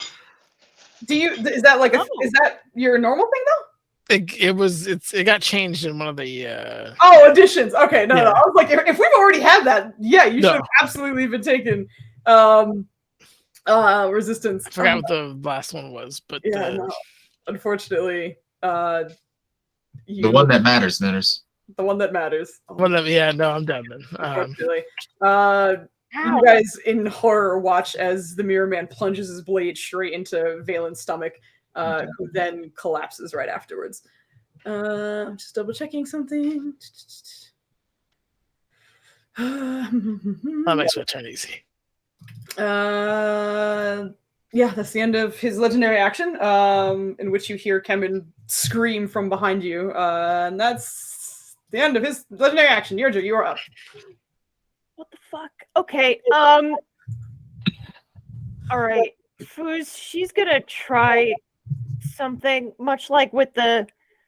Do you? Is that like Oh. is that your normal thing though? It got changed in one of the Oh, additions. Okay, no. Yeah. I was like, if we've already had that, yeah, you should No. have absolutely been taking resistance. I forgot what the last one was, but Yeah, no. Unfortunately, The one that matters, Ninners. the one that matters. one of yeah, no, I'm done then. Unfortunately, Ow. you guys in horror watch as the Mirror Man plunges his blade straight into Valen's stomach, who then collapses right afterwards. I'm just double checking something. That makes my turn easy. Yeah, that's the end of his legendary action, in which you hear Kemen scream from behind you. And that's the end of his legendary action. Yurja, you are up. What the fuck? Okay. All right. Foos, she's gonna try something much like with the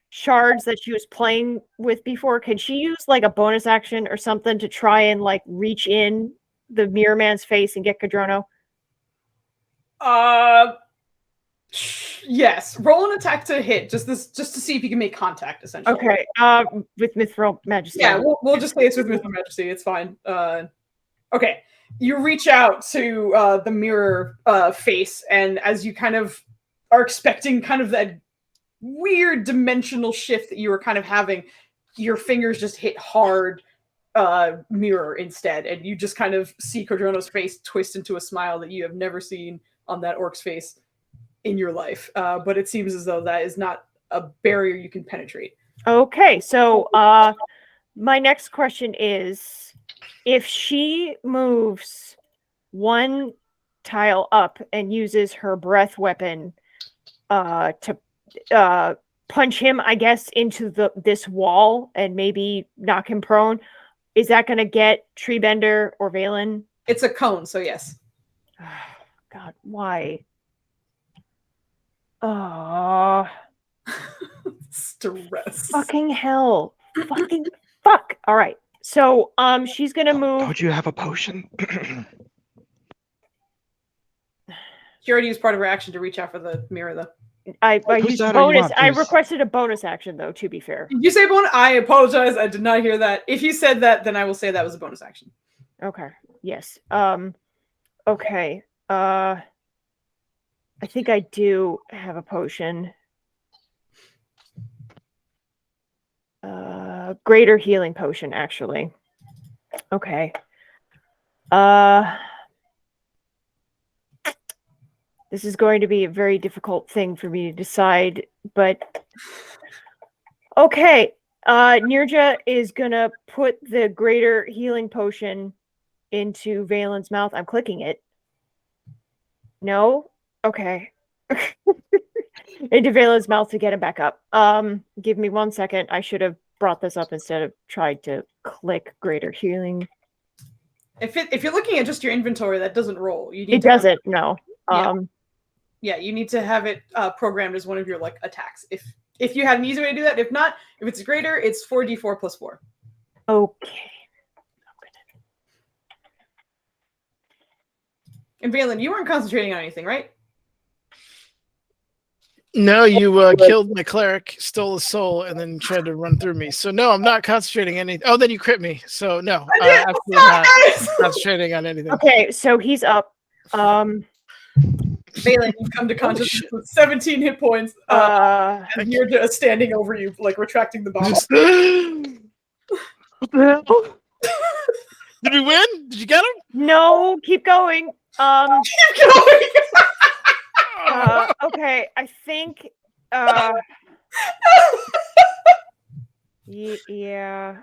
shards that she was playing with before. Can she use like a bonus action or something to try and like reach in the Mirror Man's face and get Kadrono? Yes. Roll an attack to hit, just to see if you can make contact, essentially. Okay. With Mithril Majesty. Yeah, we'll just say it's with Mythical Majesty. It's fine. Okay. You reach out to the mirror face, and as you kind of are expecting kind of that weird dimensional shift that you were kind of having, your fingers just hit hard mirror instead, and you just kind of see Cordrono's face twist into a smile that you have never seen on that orc's face in your life. But it seems as though that is not a barrier you can penetrate. Okay, so my next question is, if she moves one tile up and uses her breath weapon to punch him, I guess, into this wall and maybe knock him prone, is that going to get Treebender or Valen? It's a cone, so yes. God, why? Stress. Fucking hell. Fucking fuck. All right. So she's gonna move. Don't you have a potion? She already used part of her action to reach out for the mirror, though. I Whose used side are you bonus. on, I please? requested a bonus action though, to be fair. Did you say bonus? I apologize. I did not hear that. If you said that, then I will say that was a bonus action. Okay. Yes. Okay. I think I do have a potion. Greater healing potion, actually. Okay. This is going to be a very difficult thing for me to decide, but okay. Nirja is gonna put the greater healing potion into Valen's mouth. I'm clicking it. No? Okay. Into Valen's mouth to get him back up. Give me 1 second. I should have brought this up instead of tried to click greater healing. If you're looking at just your inventory, that doesn't roll. You need It to have- doesn't. No. Yeah. Yeah, you need to have it programmed as one of your like attacks. If you had an easy way to do that, if not, if it's greater, it's 4d4 plus 4. Okay. And Valen, you weren't concentrating on anything, right? No, you killed my cleric, stole his soul, and then tried to run through me. So no, I'm not concentrating anything. Oh, then you crit me. So no, absolutely not concentrating on anything. Okay, so he's up. Valen, you come to consciousness with 17 hit points. And you're just standing over you, like retracting the bomb. What the hell? Did we win? Did you get him? No, keep going. Keep going. Okay, I think. Yeah.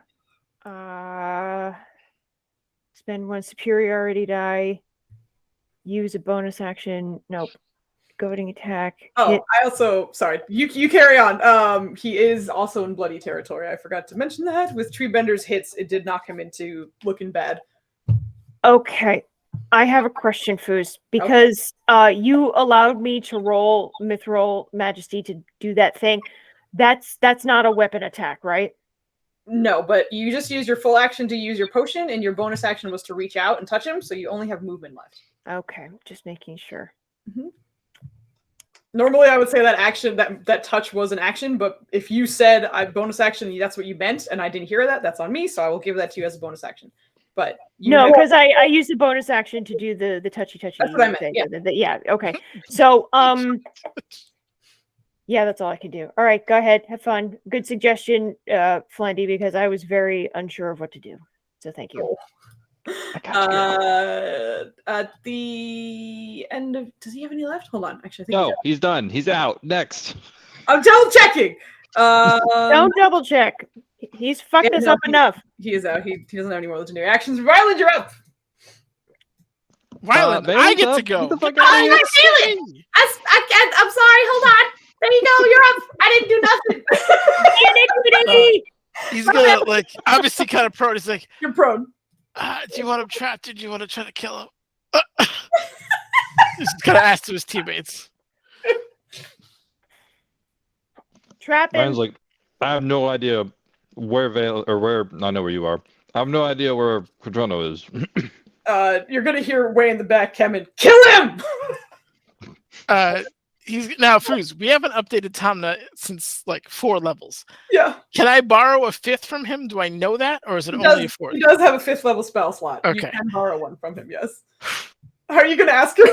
Spend one superiority die. Use a bonus action. Nope. Goading attack. Oh, hit. I also sorry. You carry on. He is also in bloody territory. I forgot to mention that. With Treebender's hits, it did knock him into looking bad. Okay. I have a question, Foos, because you allowed me to roll Mithril Majesty to do that thing. That's not a weapon attack, right? No, but you just used your full action to use your potion, and your bonus action was to reach out and touch him, so you only have movement left. Okay, just making sure. Mm-hmm. Normally, I would say that action, that touch was an action, but if you said I bonus action, that's what you meant, and I didn't hear that, that's on me, so I will give that to you as a bonus action. But no, because I used the bonus action to do the touchy. That's what I meant. Thing. Yeah. Okay. So yeah, that's all I can do. All right, go ahead, have fun. Good suggestion, Flandy, because I was very unsure of what to do. So thank you. At the end of, does he have any left? Hold on, actually, I think No, he's done. He's out. Next. I'm double checking. Don't double check. He's fucked us up enough. He is out. He doesn't have any more legendary actions. Ryland, you're up. Ryland, I get to go. I'm sorry. Hold on. There you go. You're up. I didn't do nothing. He's gonna like obviously kind of prone. He's like, you're prone. Do you want him trapped? Or do you want to try to kill him? He's kind of asked to his teammates. Trap him. Ryan's like, I have no idea where Vale or where I know where you are. I have no idea where Quadrono is. You're gonna hear way in the back, Kemen, kill him. He's now Foos. We haven't updated Tamna since like 4 levels. Yeah. Can I borrow a 5th from him? Do I know that, or is it only a 4th? He does have a 5th level spell slot. Okay. You can borrow one from him. Yes. How are you gonna ask him?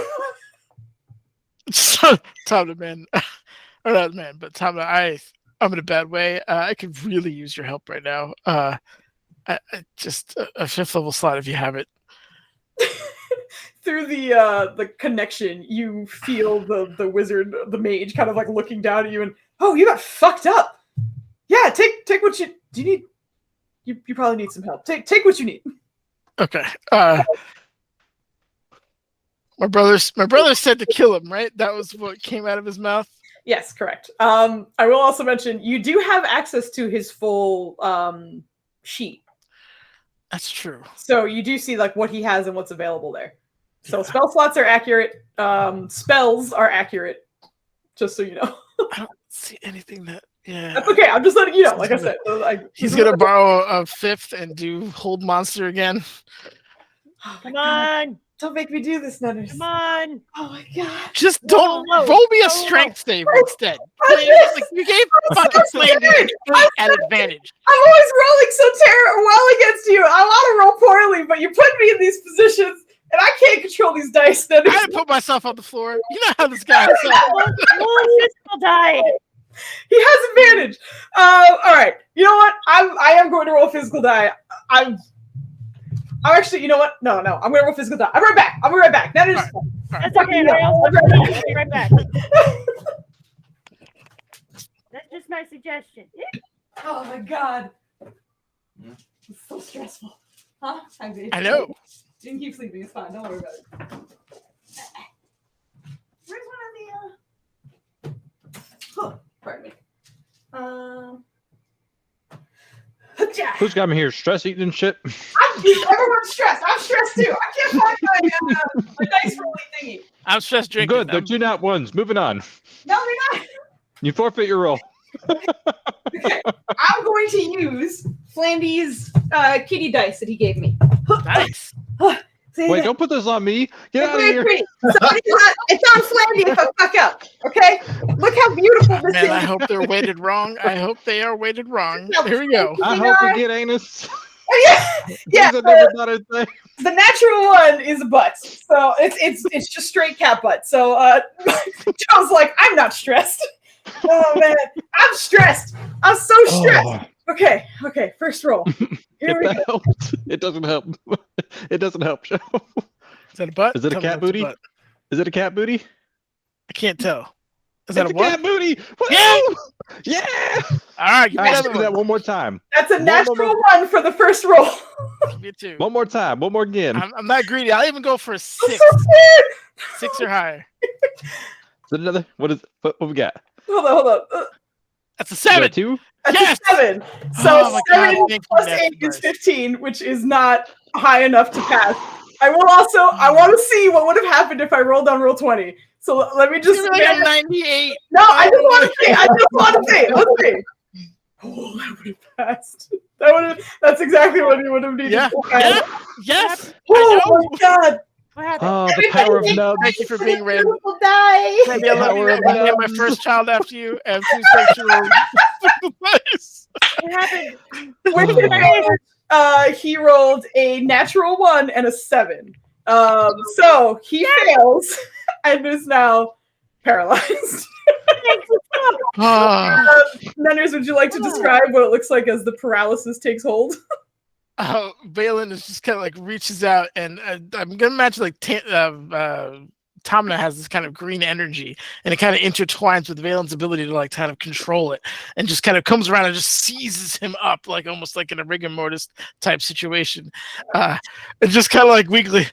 Tamna, man, or not man, but Tamna, I'm in a bad way. I could really use your help right now. I just a 5th level slot if you have it. Through the connection, you feel the wizard, the mage, kind of like looking down at you, and oh, you got fucked up. Yeah, take what you do. You need. You probably need some help. Take what you need. Okay. My brother said to kill him, right? That was what came out of his mouth. Yes, correct. I will also mention you do have access to his full sheet. That's true. So you do see like what he has and what's available there. So spell slots are accurate. Spells are accurate. Just so you know. I don't see anything that. Yeah. That's okay. I'm just letting you know. Like I said, he's gonna borrow a 5th and do hold monster again. Oh Come on. Don't make me do this, Nutters. Come on. Oh my god. Just don't roll me a strength save instead. Like, you gave fucking Flanders at advantage. I'm always rolling so well against you. I want to roll poorly, but you put me in these positions, and I can't control these dice. Nutters. I had to put myself on the floor. You know how this guy is. Physical die. He has advantage. All right. You know what? I am going to roll physical die. I'm actually, you know what? No. I'm going to roll physical die. I'm right back. That is. That's okay. I'll be right back. That's just my suggestion. Oh my god. It's so stressful. Huh? I know. You can keep sleeping. It's fine. Don't worry about it. Where's one of the? Oh, pardon me. Who's got me here? Stress eating and shit. Everyone's stressed. I'm stressed too. I can't find my dice rolling thingy. I'm stressed drinking. Good. They're 2 nat ones. Moving on. No, they're not. You forfeit your roll. Okay. I'm going to use Flandy's kitty dice that he gave me. Nice. Wait, don't put this on me. Get out of here. It's on Flandy if I fuck up. Okay? Look how beautiful this Man, is. I hope they're weighted wrong. I hope they are weighted wrong. Here we go. I hope we get anus. Yeah, These are never done a thing. the natural one is a butt. So it's just straight cat butt. So Joe's like, I'm not stressed. Oh man, I'm stressed. I'm so stressed. Okay, first roll. Here we go. Helps. It doesn't help. It doesn't help, Joe. Is that a butt? Is it a Tell me cat it's booty? butt. Is it a cat booty? I can't tell. Is It's that a what? cat booty. Yeah! Woo! Yeah. All right, give All me right, let's another do that one. one more time. That's a natural one for the first roll. Give me 2. One more time. One more again. I'm not greedy. I'll even go for a 6. So scared. 6 or higher. Is it another? What we got? Hold on. That's a Is that 7. 2? That's Yes! a 7. Oh So my 7 God, thank you, plus that's 8 is nice. 15, which is not high enough to pass. I want to see what would have happened if I rolled on roll 20. So let me just. You're like a 98. No, I just want to see. Let's see. Oh, that would have passed. That's exactly what he would have needed. Yeah. to pass. Yes. Oh I know. my god. What happened? Oh, the power of nub. Thank you for being random. Beautiful die. Randy, I love you. I'm gonna name my first child after you. And please make sure nice. What happened? With advantage, he rolled a natural 1 and a 7. So he fails and is now paralyzed. Nanners, would you like to describe what it looks like as the paralysis takes hold? Valen is just kind of like reaches out, and I'm gonna imagine like Tamna has this kind of green energy, and it kind of intertwines with Valen's ability to like kind of control it, and just kind of comes around and just seizes him up, like almost like in a rigor mortis type situation. And just kind of like weakly,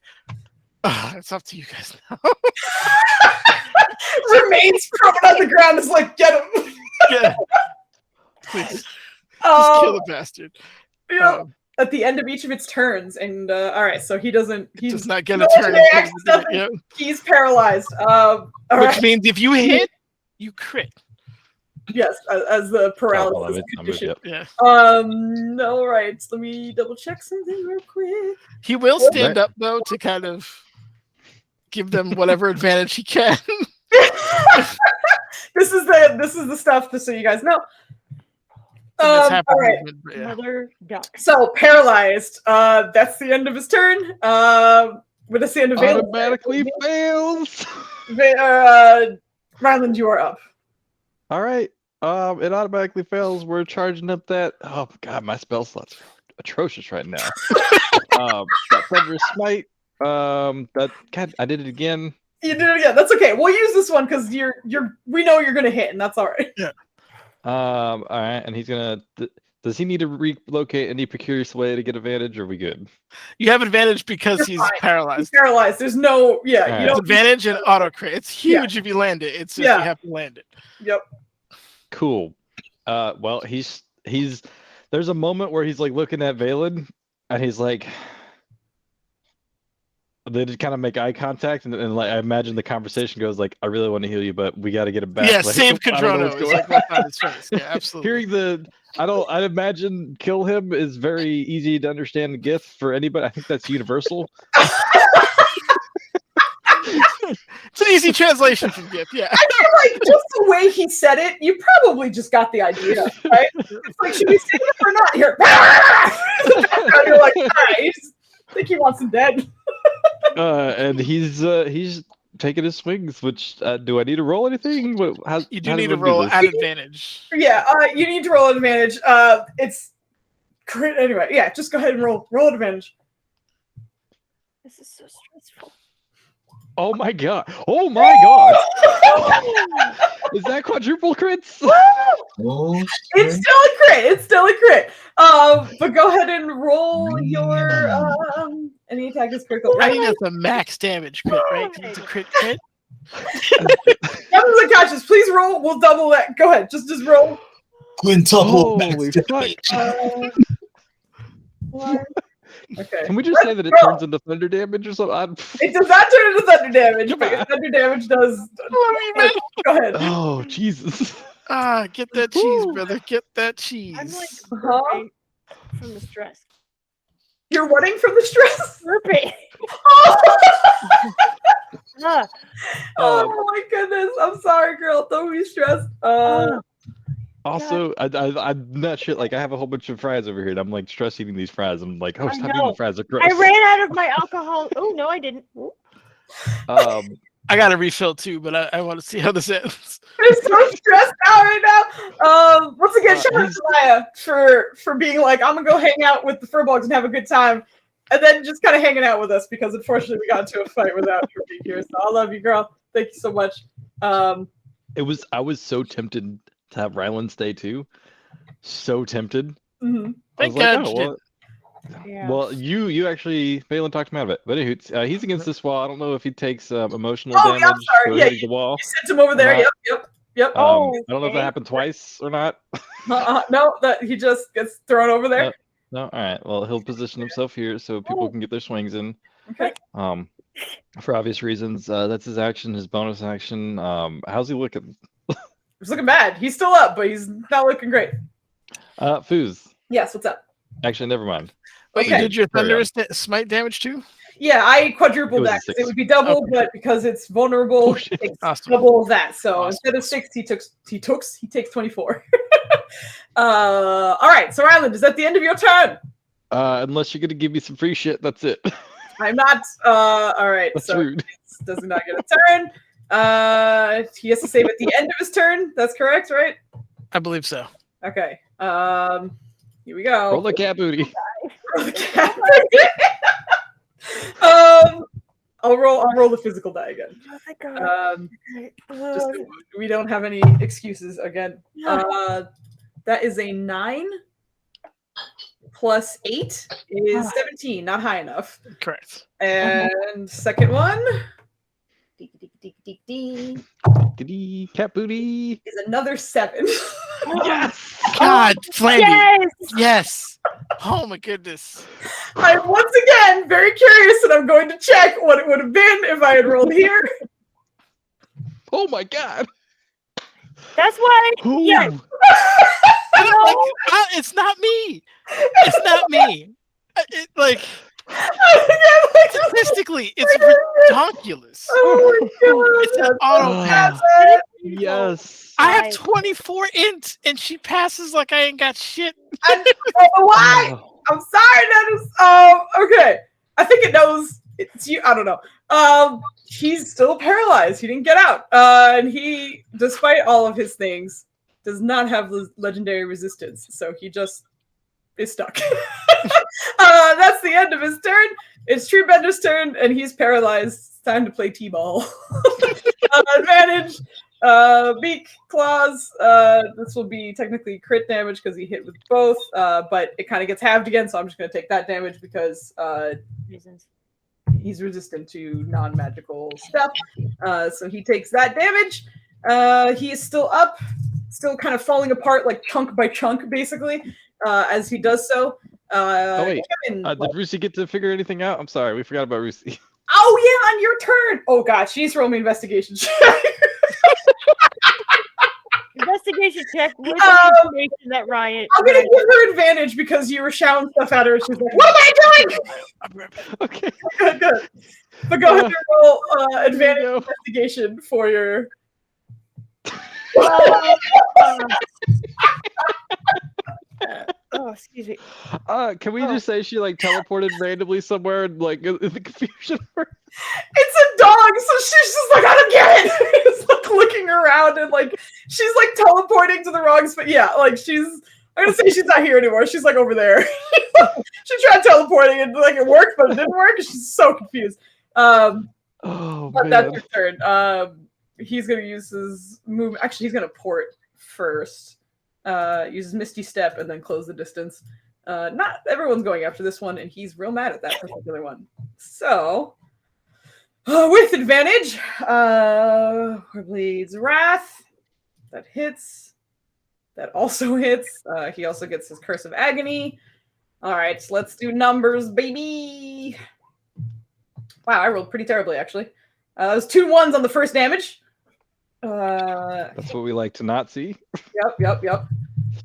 it's up to you guys now. Remains prone on the ground, is like, get him. Yeah, please, just kill the bastard. Yeah. At the end of each of its turns, and all right, so he does not get a turn. Yep. He's paralyzed. Which means if you hit, you crit. Yes, as the paralysis condition. Yeah. All right, let me double check something real quick. He will stand up though to kind of give them whatever advantage he can. This is the stuff, just so you guys know. All right. Mother duck. So paralyzed. That's the end of his turn. But that's the end of Valen's automatically fails. Ryland, you are up. All right. It automatically fails. We're charging up that. Oh god, my spell slot's atrocious right now. That thunderous smite. That god, I did it again. You did it again. That's okay. We'll use this one because we know you're gonna hit, and that's all right. Yeah. All right, and he's gonna. Does he need to relocate any precarious way to get advantage, or are we good? You have advantage because You're he's fine. paralyzed. He's paralyzed. There's no, you Alright. don't. Advantage and auto crit. It's huge if you land it. It's just you have to land it. Yep. Cool. Well, he's. There's a moment where he's like looking at Valen, and he's like. They just kind of make eye contact, and like I imagine the conversation goes like, "I really want to heal you, but we got to get it back." Yeah, like, save I don't know Cadrono. what's It's going like right on his face. Yeah, absolutely. Hearing I'd imagine kill him is very easy to understand gift for anybody. I think that's universal. It's an easy translation from gift. Yeah. I feel like just the way he said it, you probably just got the idea, right? It's like, should we save him or not? Here, you're like, all right, I think he wants him dead. And he's taking his swings. Which do I need to roll anything? You do need to roll at advantage. Yeah, you need to roll at advantage. It's crit anyway. Yeah, just go ahead and roll at advantage. This is so stressful. Oh my god! Oh my god! Is that quadruple crits? Oh, It's still a crit. But go ahead and roll your any attack is critical. I think that's a max damage crit, right? 'Cause it's a crit. Heavens and conscious, please roll. We'll double that. Go ahead. Just roll. quintuple. Holy fuck! Okay. Can we just say that it turns into thunder damage or something? It does not turn into thunder damage, but if thunder damage does. Go ahead. Oh, Jesus. Get that cheese, brother. Get that cheese. I'm like Huh? burping from the stress. You're running from the stress? Burping. Ah, Oh my goodness. I'm sorry, girl. Don't be stressed. Also, I'm not sure. Like, I have a whole bunch of fries over here, and I'm like stress eating these fries. I'm like, oh, I stop know. eating fries. They're gross. I ran out of my alcohol. Oh no, I didn't. I got a refill too, but I want to see how this ends. I'm so stressed out right now. Once again, shout out to Maya for being like, I'm gonna go hang out with the furbolgs and have a good time, and then just kind of hanging out with us because unfortunately we got into a fight without her being here. So I love you, girl. Thank you so much. I was so tempted to have Rylan stay too. So tempted. Mm-hmm. Thank God you well, Yeah. well, you actually, Phelan talked me out of it. But anywho, he's against this wall. I don't know if he takes emotional Oh, damage yeah, I'm sorry. for Yeah, hitting the wall. You sent him over there. not. Yep. I don't know if that happened twice or not. No, that he just gets thrown over there. No, all right. Well, he'll position himself here so people can get their swings in. Okay. For obvious reasons, that's his action, his bonus action. How's he looking? He's looking bad. He's still up, but he's not looking great. Foos. Yes, what's up? Actually, never mind. Wait, Okay. you did your Carry on. thunderous smite damage too? Yeah, I quadrupled It was a that. 'Cause 6. It would be double, Okay. but because it's vulnerable, Oh, it shit. takes Awesome. double of that. So Awesome. instead of 6, he takes 24. All right, so Ryland, is that the end of your turn? Unless you're gonna give me some free shit, that's it. I'm not. All right, That's so rude. he does not get a turn. He has to save at the end of his turn. That's correct, right? I believe so. Okay. Here we go. Roll the cat booty. I'll roll the physical die again. Oh my God. Just so we don't have any excuses again. That is a 9 plus 8 is 17, not high enough. Correct. And second one Giddy, cat booty. is another 7. Yes. God, Flandy. Yes. Yes. Oh my goodness. I'm once again very curious, and I'm going to check what it would have been if I had rolled here. Oh my God. That's why. Ooh. Yeah. It's not me. It's not me. Statistically, it's ridiculous. Oh my God. It's an auto pass. Yes. I have 24 int, and she passes like I ain't got shit. Why? Oh. I'm sorry, Dennis. Okay. I think it knows it's you. I don't know. He's still paralyzed. He didn't get out. And he, despite all of his things, does not have legendary resistance. So he just is stuck. That's the end of his turn. It's Treebender's turn, and he's paralyzed. It's time to play T-ball. Advantage. Beak, claws. This will be technically crit damage because he hit with both, but it kind of gets halved again, so I'm just going to take that damage because Reasons. he's resistant to non-magical stuff. So he takes that damage. He is still up, still kind of falling apart, like chunk by chunk, basically, as he does so. Oh wait, did Rusi get to figure anything out? I'm sorry, we forgot about Rusi. Oh yeah, on your turn. Oh god, she's rolling me investigation check. Investigation check with the information that Riot. I'm gonna give her advantage because you were shouting stuff at her. She's like, "What am I doing?" Okay. Good. But go ahead and roll advantage investigation for your. Oh, excuse me. Can we just say she like teleported randomly somewhere and like in the confusion? It's a dog, so she's just like, I don't get it. It's like looking around and like she's like teleporting to the wrong spot. Yeah, like I'm gonna say she's not here anymore. She's like over there. She tried teleporting and like it worked, but it didn't work. She's so confused. But that's her turn. He's gonna use his move. Actually, he's gonna port first. Uses Misty Step and then close the distance. Not everyone's going after this one, and he's real mad at that particular one. So, with advantage, Bleeds Wrath. That hits. That also hits. He also gets his Curse of Agony. All right, so let's do numbers, baby. Wow, I rolled pretty terribly, actually. That was 2 1s on the first damage. That's what we like to not see. Yep.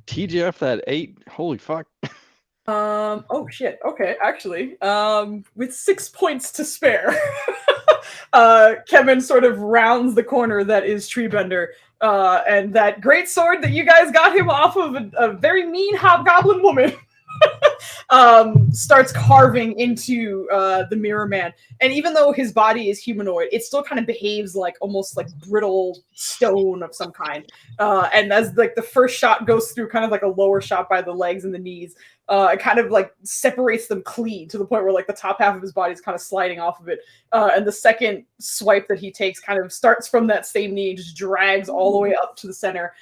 TGF that 8. Holy fuck. Oh shit. Okay, actually, with 6 points to spare, Kevin sort of rounds the corner that is Treebender, and that great sword that you guys got him off of a very mean hobgoblin woman. Starts carving into the Mirror Man, and even though his body is humanoid, it still kind of behaves like almost like brittle stone of some kind. And as like the first shot goes through, kind of like a lower shot by the legs and the knees, it kind of like separates them clean to the point where like the top half of his body is kind of sliding off of it. And the second swipe that he takes kind of starts from that same knee and just drags all the way up to the center,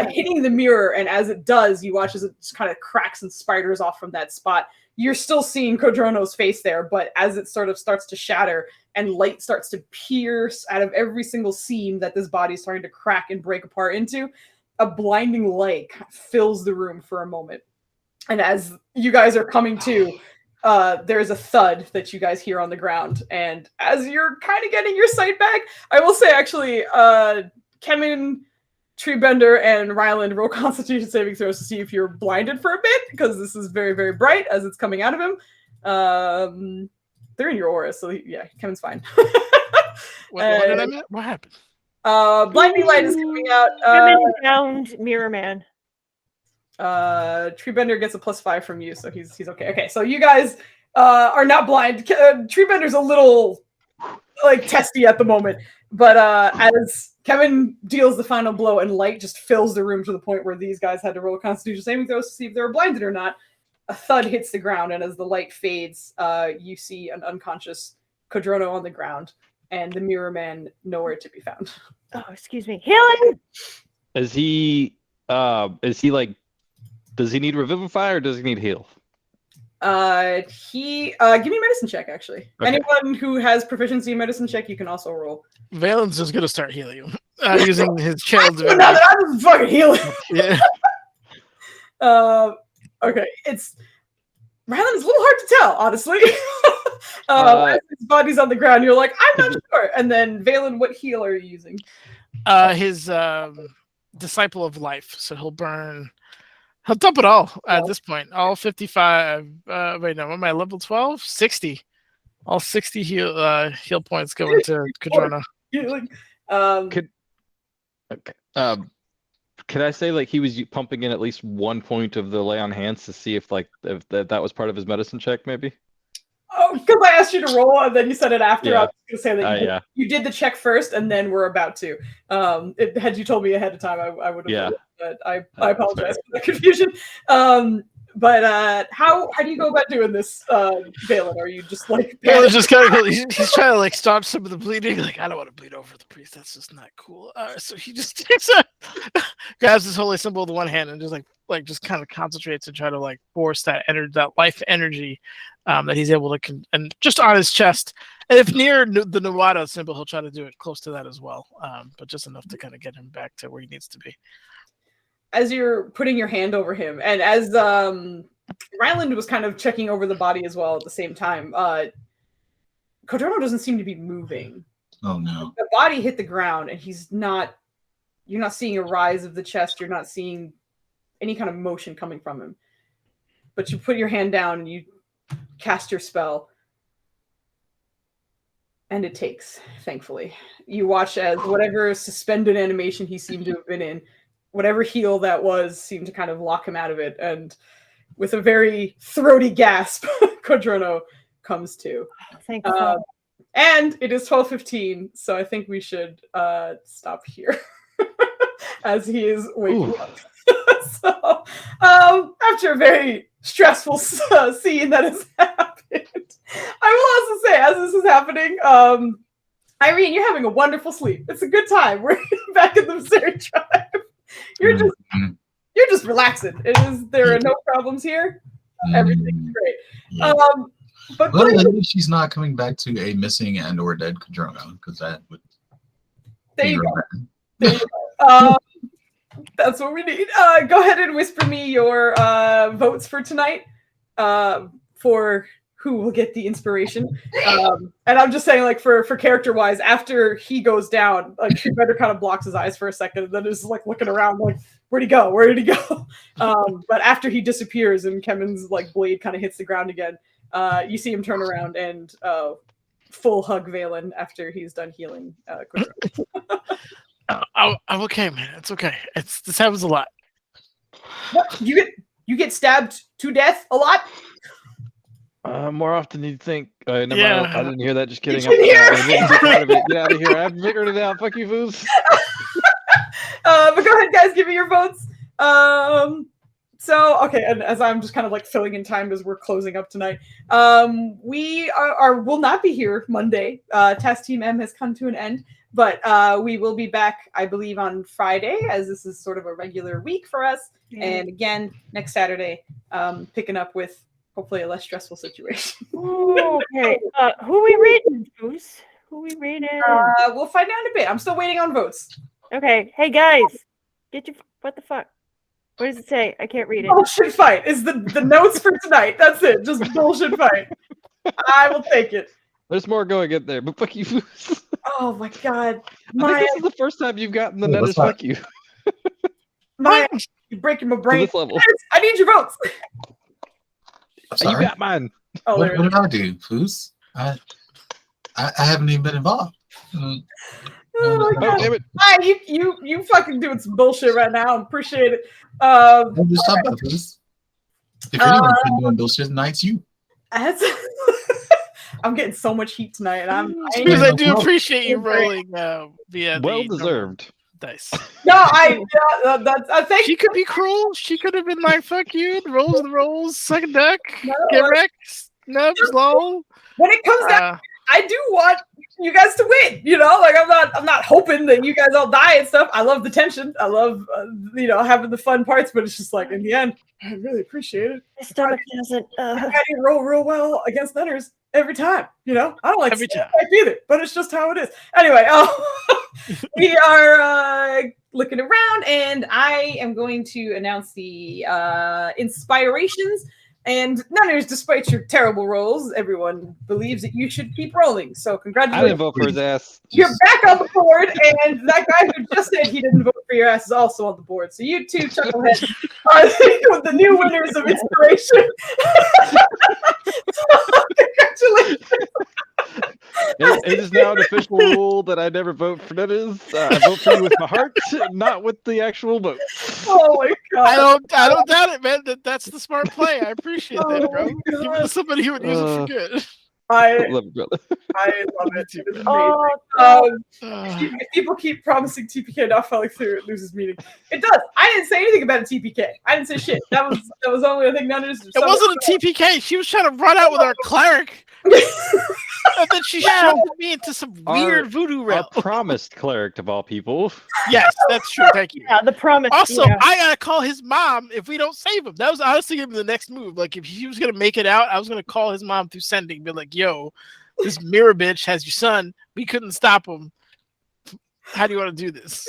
hitting the mirror. And as it does, you watch as it just kind of cracks and spiders off from that spot. You're still seeing Codrono's face there, but as it sort of starts to shatter and light starts to pierce out of every single seam that this body is starting to crack and break apart into, a blinding light fills the room for a moment. And as you guys are coming to, there's a thud that you guys hear on the ground. And as you're kind of getting your sight back, I will say, actually, Kemen, Treebender, and Ryland roll Constitution saving throws to see if you're blinded for a bit, because this is very, very bright as it's coming out of him. They're in your aura, so yeah, Kemen's fine. What did I miss? What happened? Blinding light is coming out. Kemen found Mirror Man. Treebender gets a +5 from you, so he's okay. Okay, so you guys are not blind. Treebender's a little like testy at the moment, but as Kevin deals the final blow and light just fills the room to the point where these guys had to roll a Constitution saving throws to see if they were blinded or not, a thud hits the ground, and as the light fades, you see an unconscious Codrono on the ground and the Mirror Man nowhere to be found. Oh, excuse me. Healing. Is he like, does he need Revivify or does he need heal? He give me a medicine check, actually. Okay. Anyone who has proficiency in medicine check, you can also roll. Valen's just gonna start healing him using his channel No, divinity. I'm fucking healing. Yeah. Okay, it's Ryland is a little hard to tell, honestly. As his body's on the ground, you're like, I'm not sure. And then Valen, what heal are you using? His Disciple of Life. So he'll dump it all at this point. All 55. Wait, no, am I level 12? 60. All 60 heal points go into Codrono. Could I say like he was pumping in at least 1 point of the lay on hands to see if that was part of his medicine check, maybe? Oh, because I asked you to roll and then you said it after. Yeah. I was going to say that you did the check first and then we're about to. Had you told me ahead of time, I would have. Yeah. But I apologize for the confusion. But how do you go about doing this, Valen? Are you just like Valen's just kind of he's trying to like stop some of the bleeding. Like, I don't want to bleed over the priest. That's just not cool. So he just grabs this holy symbol with one hand and just kind of concentrates and try to like force that life energy that he's able to and just on his chest. And if near the Nawada symbol, he'll try to do it close to that as well. But just enough to kind of get him back to where he needs to be. As you're putting your hand over him, and as Ryland was kind of checking over the body as well at the same time, Codrono doesn't seem to be moving. Oh no. The body hit the ground and you're not seeing a rise of the chest, you're not seeing any kind of motion coming from him. But you put your hand down and you cast your spell. And it takes, thankfully. You watch as whatever suspended animation he seemed to have been in, whatever heal that was, seemed to kind of lock him out of it. And with a very throaty gasp, Codrono comes to. Thank you. And it is 12:15, so I think we should stop here as he is waking up. So, after a very stressful scene that has happened, I will also say, as this is happening, Irene, you're having a wonderful sleep. It's a good time. We're back in the Missouri tribe. You're just relaxing. There are no problems here. Everything's great. Yeah. But well, at least she's not coming back to a missing and or dead Codrono, because that would there be you go. bad. There you go. That's what we need. Go ahead and whisper me your votes for tonight. for who will get the inspiration. And I'm just saying, like, for character wise, after he goes down, like, Shredder kind of blocks his eyes for a second, and then is like looking around, like, where'd he go? Where did he go? But after he disappears and Kevin's like blade kind of hits the ground again, you see him turn around and full hug Valen after he's done healing. I'm okay, man. It's okay. This happens a lot. What? You get stabbed to death a lot? More often than you'd think. Never Yeah. mind, I didn't hear that. Just kidding. You didn't hear? Get out of here. I haven't figured it out. Fuck you, Foos. But go ahead, guys. Give me your votes. So, okay, and as I'm just kind of like filling in time as we're closing up tonight, we will not be here Monday. Task Team M has come to an end, but we will be back, I believe, on Friday, as this is sort of a regular week for us. And again, next Saturday, picking up with hopefully a less stressful situation. Okay. Who we rating, Foos? Who we rating? We'll find out in a bit. I'm still waiting on votes. Okay. Hey guys, get your what the fuck? What does it say? I can't read it. Bullshit fight is the notes for tonight. That's it. Just bullshit fight. I will take it. There's more going in there, but fuck you, Foos. Oh my god. I think this is the first time you've gotten the Yeah, notice. what's Fuck you. Maya, you're breaking my To brain. this level. I need your votes. You Sorry. got mine. Oh, What there did I do, Foos? I haven't even been involved. Oh my Oh, god. damn it. Hi, you fucking doing some bullshit right now. I appreciate it. I'm just talking about Foos. If anyone's been doing bullshit tonight, it's you. I'm getting so much heat tonight, and I ain't Because I even- do appreciate you rolling via Well the deserved. dice. No, I thank She could be cruel. She could have been like, "Fuck you." The rolls, suck a duck, No, get wrecked, nubs, lol. when it comes down, I do want you guys to win. You know, like I'm not hoping that you guys all die and stuff. I love the tension. I love having the fun parts, but it's just like in the end, I really appreciate it. My stomach doesn't. I didn't roll real well against Nunners every time. You know, I don't like Every steam time. pipe either, but it's just how it is. Anyway, we are looking around, and I am going to announce the inspirations. And Nunners, despite your terrible rolls, everyone believes that you should keep rolling. So I didn't congratulations. vote for his ass. You're back on the board, and that guy who just said he didn't vote for your ass is also on the board. So you two, Chucklehead, are the new winners of inspiration. So, congratulations. It is now an official rule that I never vote for Nunners. I vote for you with my heart, not with the actual vote. Oh my god. I don't doubt it, man. That's the smart play. I appreciate that, bro. Oh my Give it to somebody who would use it for good. I Love it, brother. love it. It was amazing. Oh, If people keep promising TPK not falling through, it loses meaning. It does. I didn't say anything about a TPK. I didn't say shit. That was only a thing Nunners. It wasn't a TPK. She was trying to run out with our cleric. And then she shoved me into some weird voodoo Our realm. promised cleric of all people. Yes, that's true. Thank you. yeah, the promise. Also, yeah. I gotta call his mom if we don't save him. That was honestly gonna be the next move. Like if he was gonna make it out, I was gonna call his mom through sending, be like, "Yo, this mirror bitch has your son. We couldn't stop him. How do you want to do this?"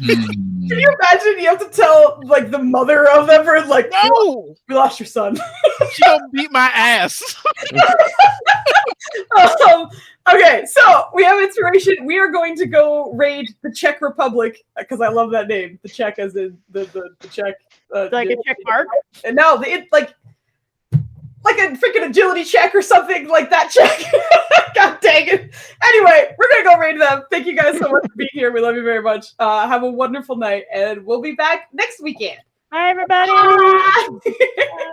Can you imagine you have to tell like the mother of Everett, like, No, we lost your son. she gonna beat my ass. Okay, so we have inspiration. We are going to go raid the Czech Republic because I love that name. The Czech, as in the Czech. Like a check mark. And no, like a freaking agility check or something like that check. God dang it. Anyway, we're going to go raid them. Thank you guys so much for being here. We love you very much. Have a wonderful night, and we'll be back next weekend. Hi, everybody. Bye.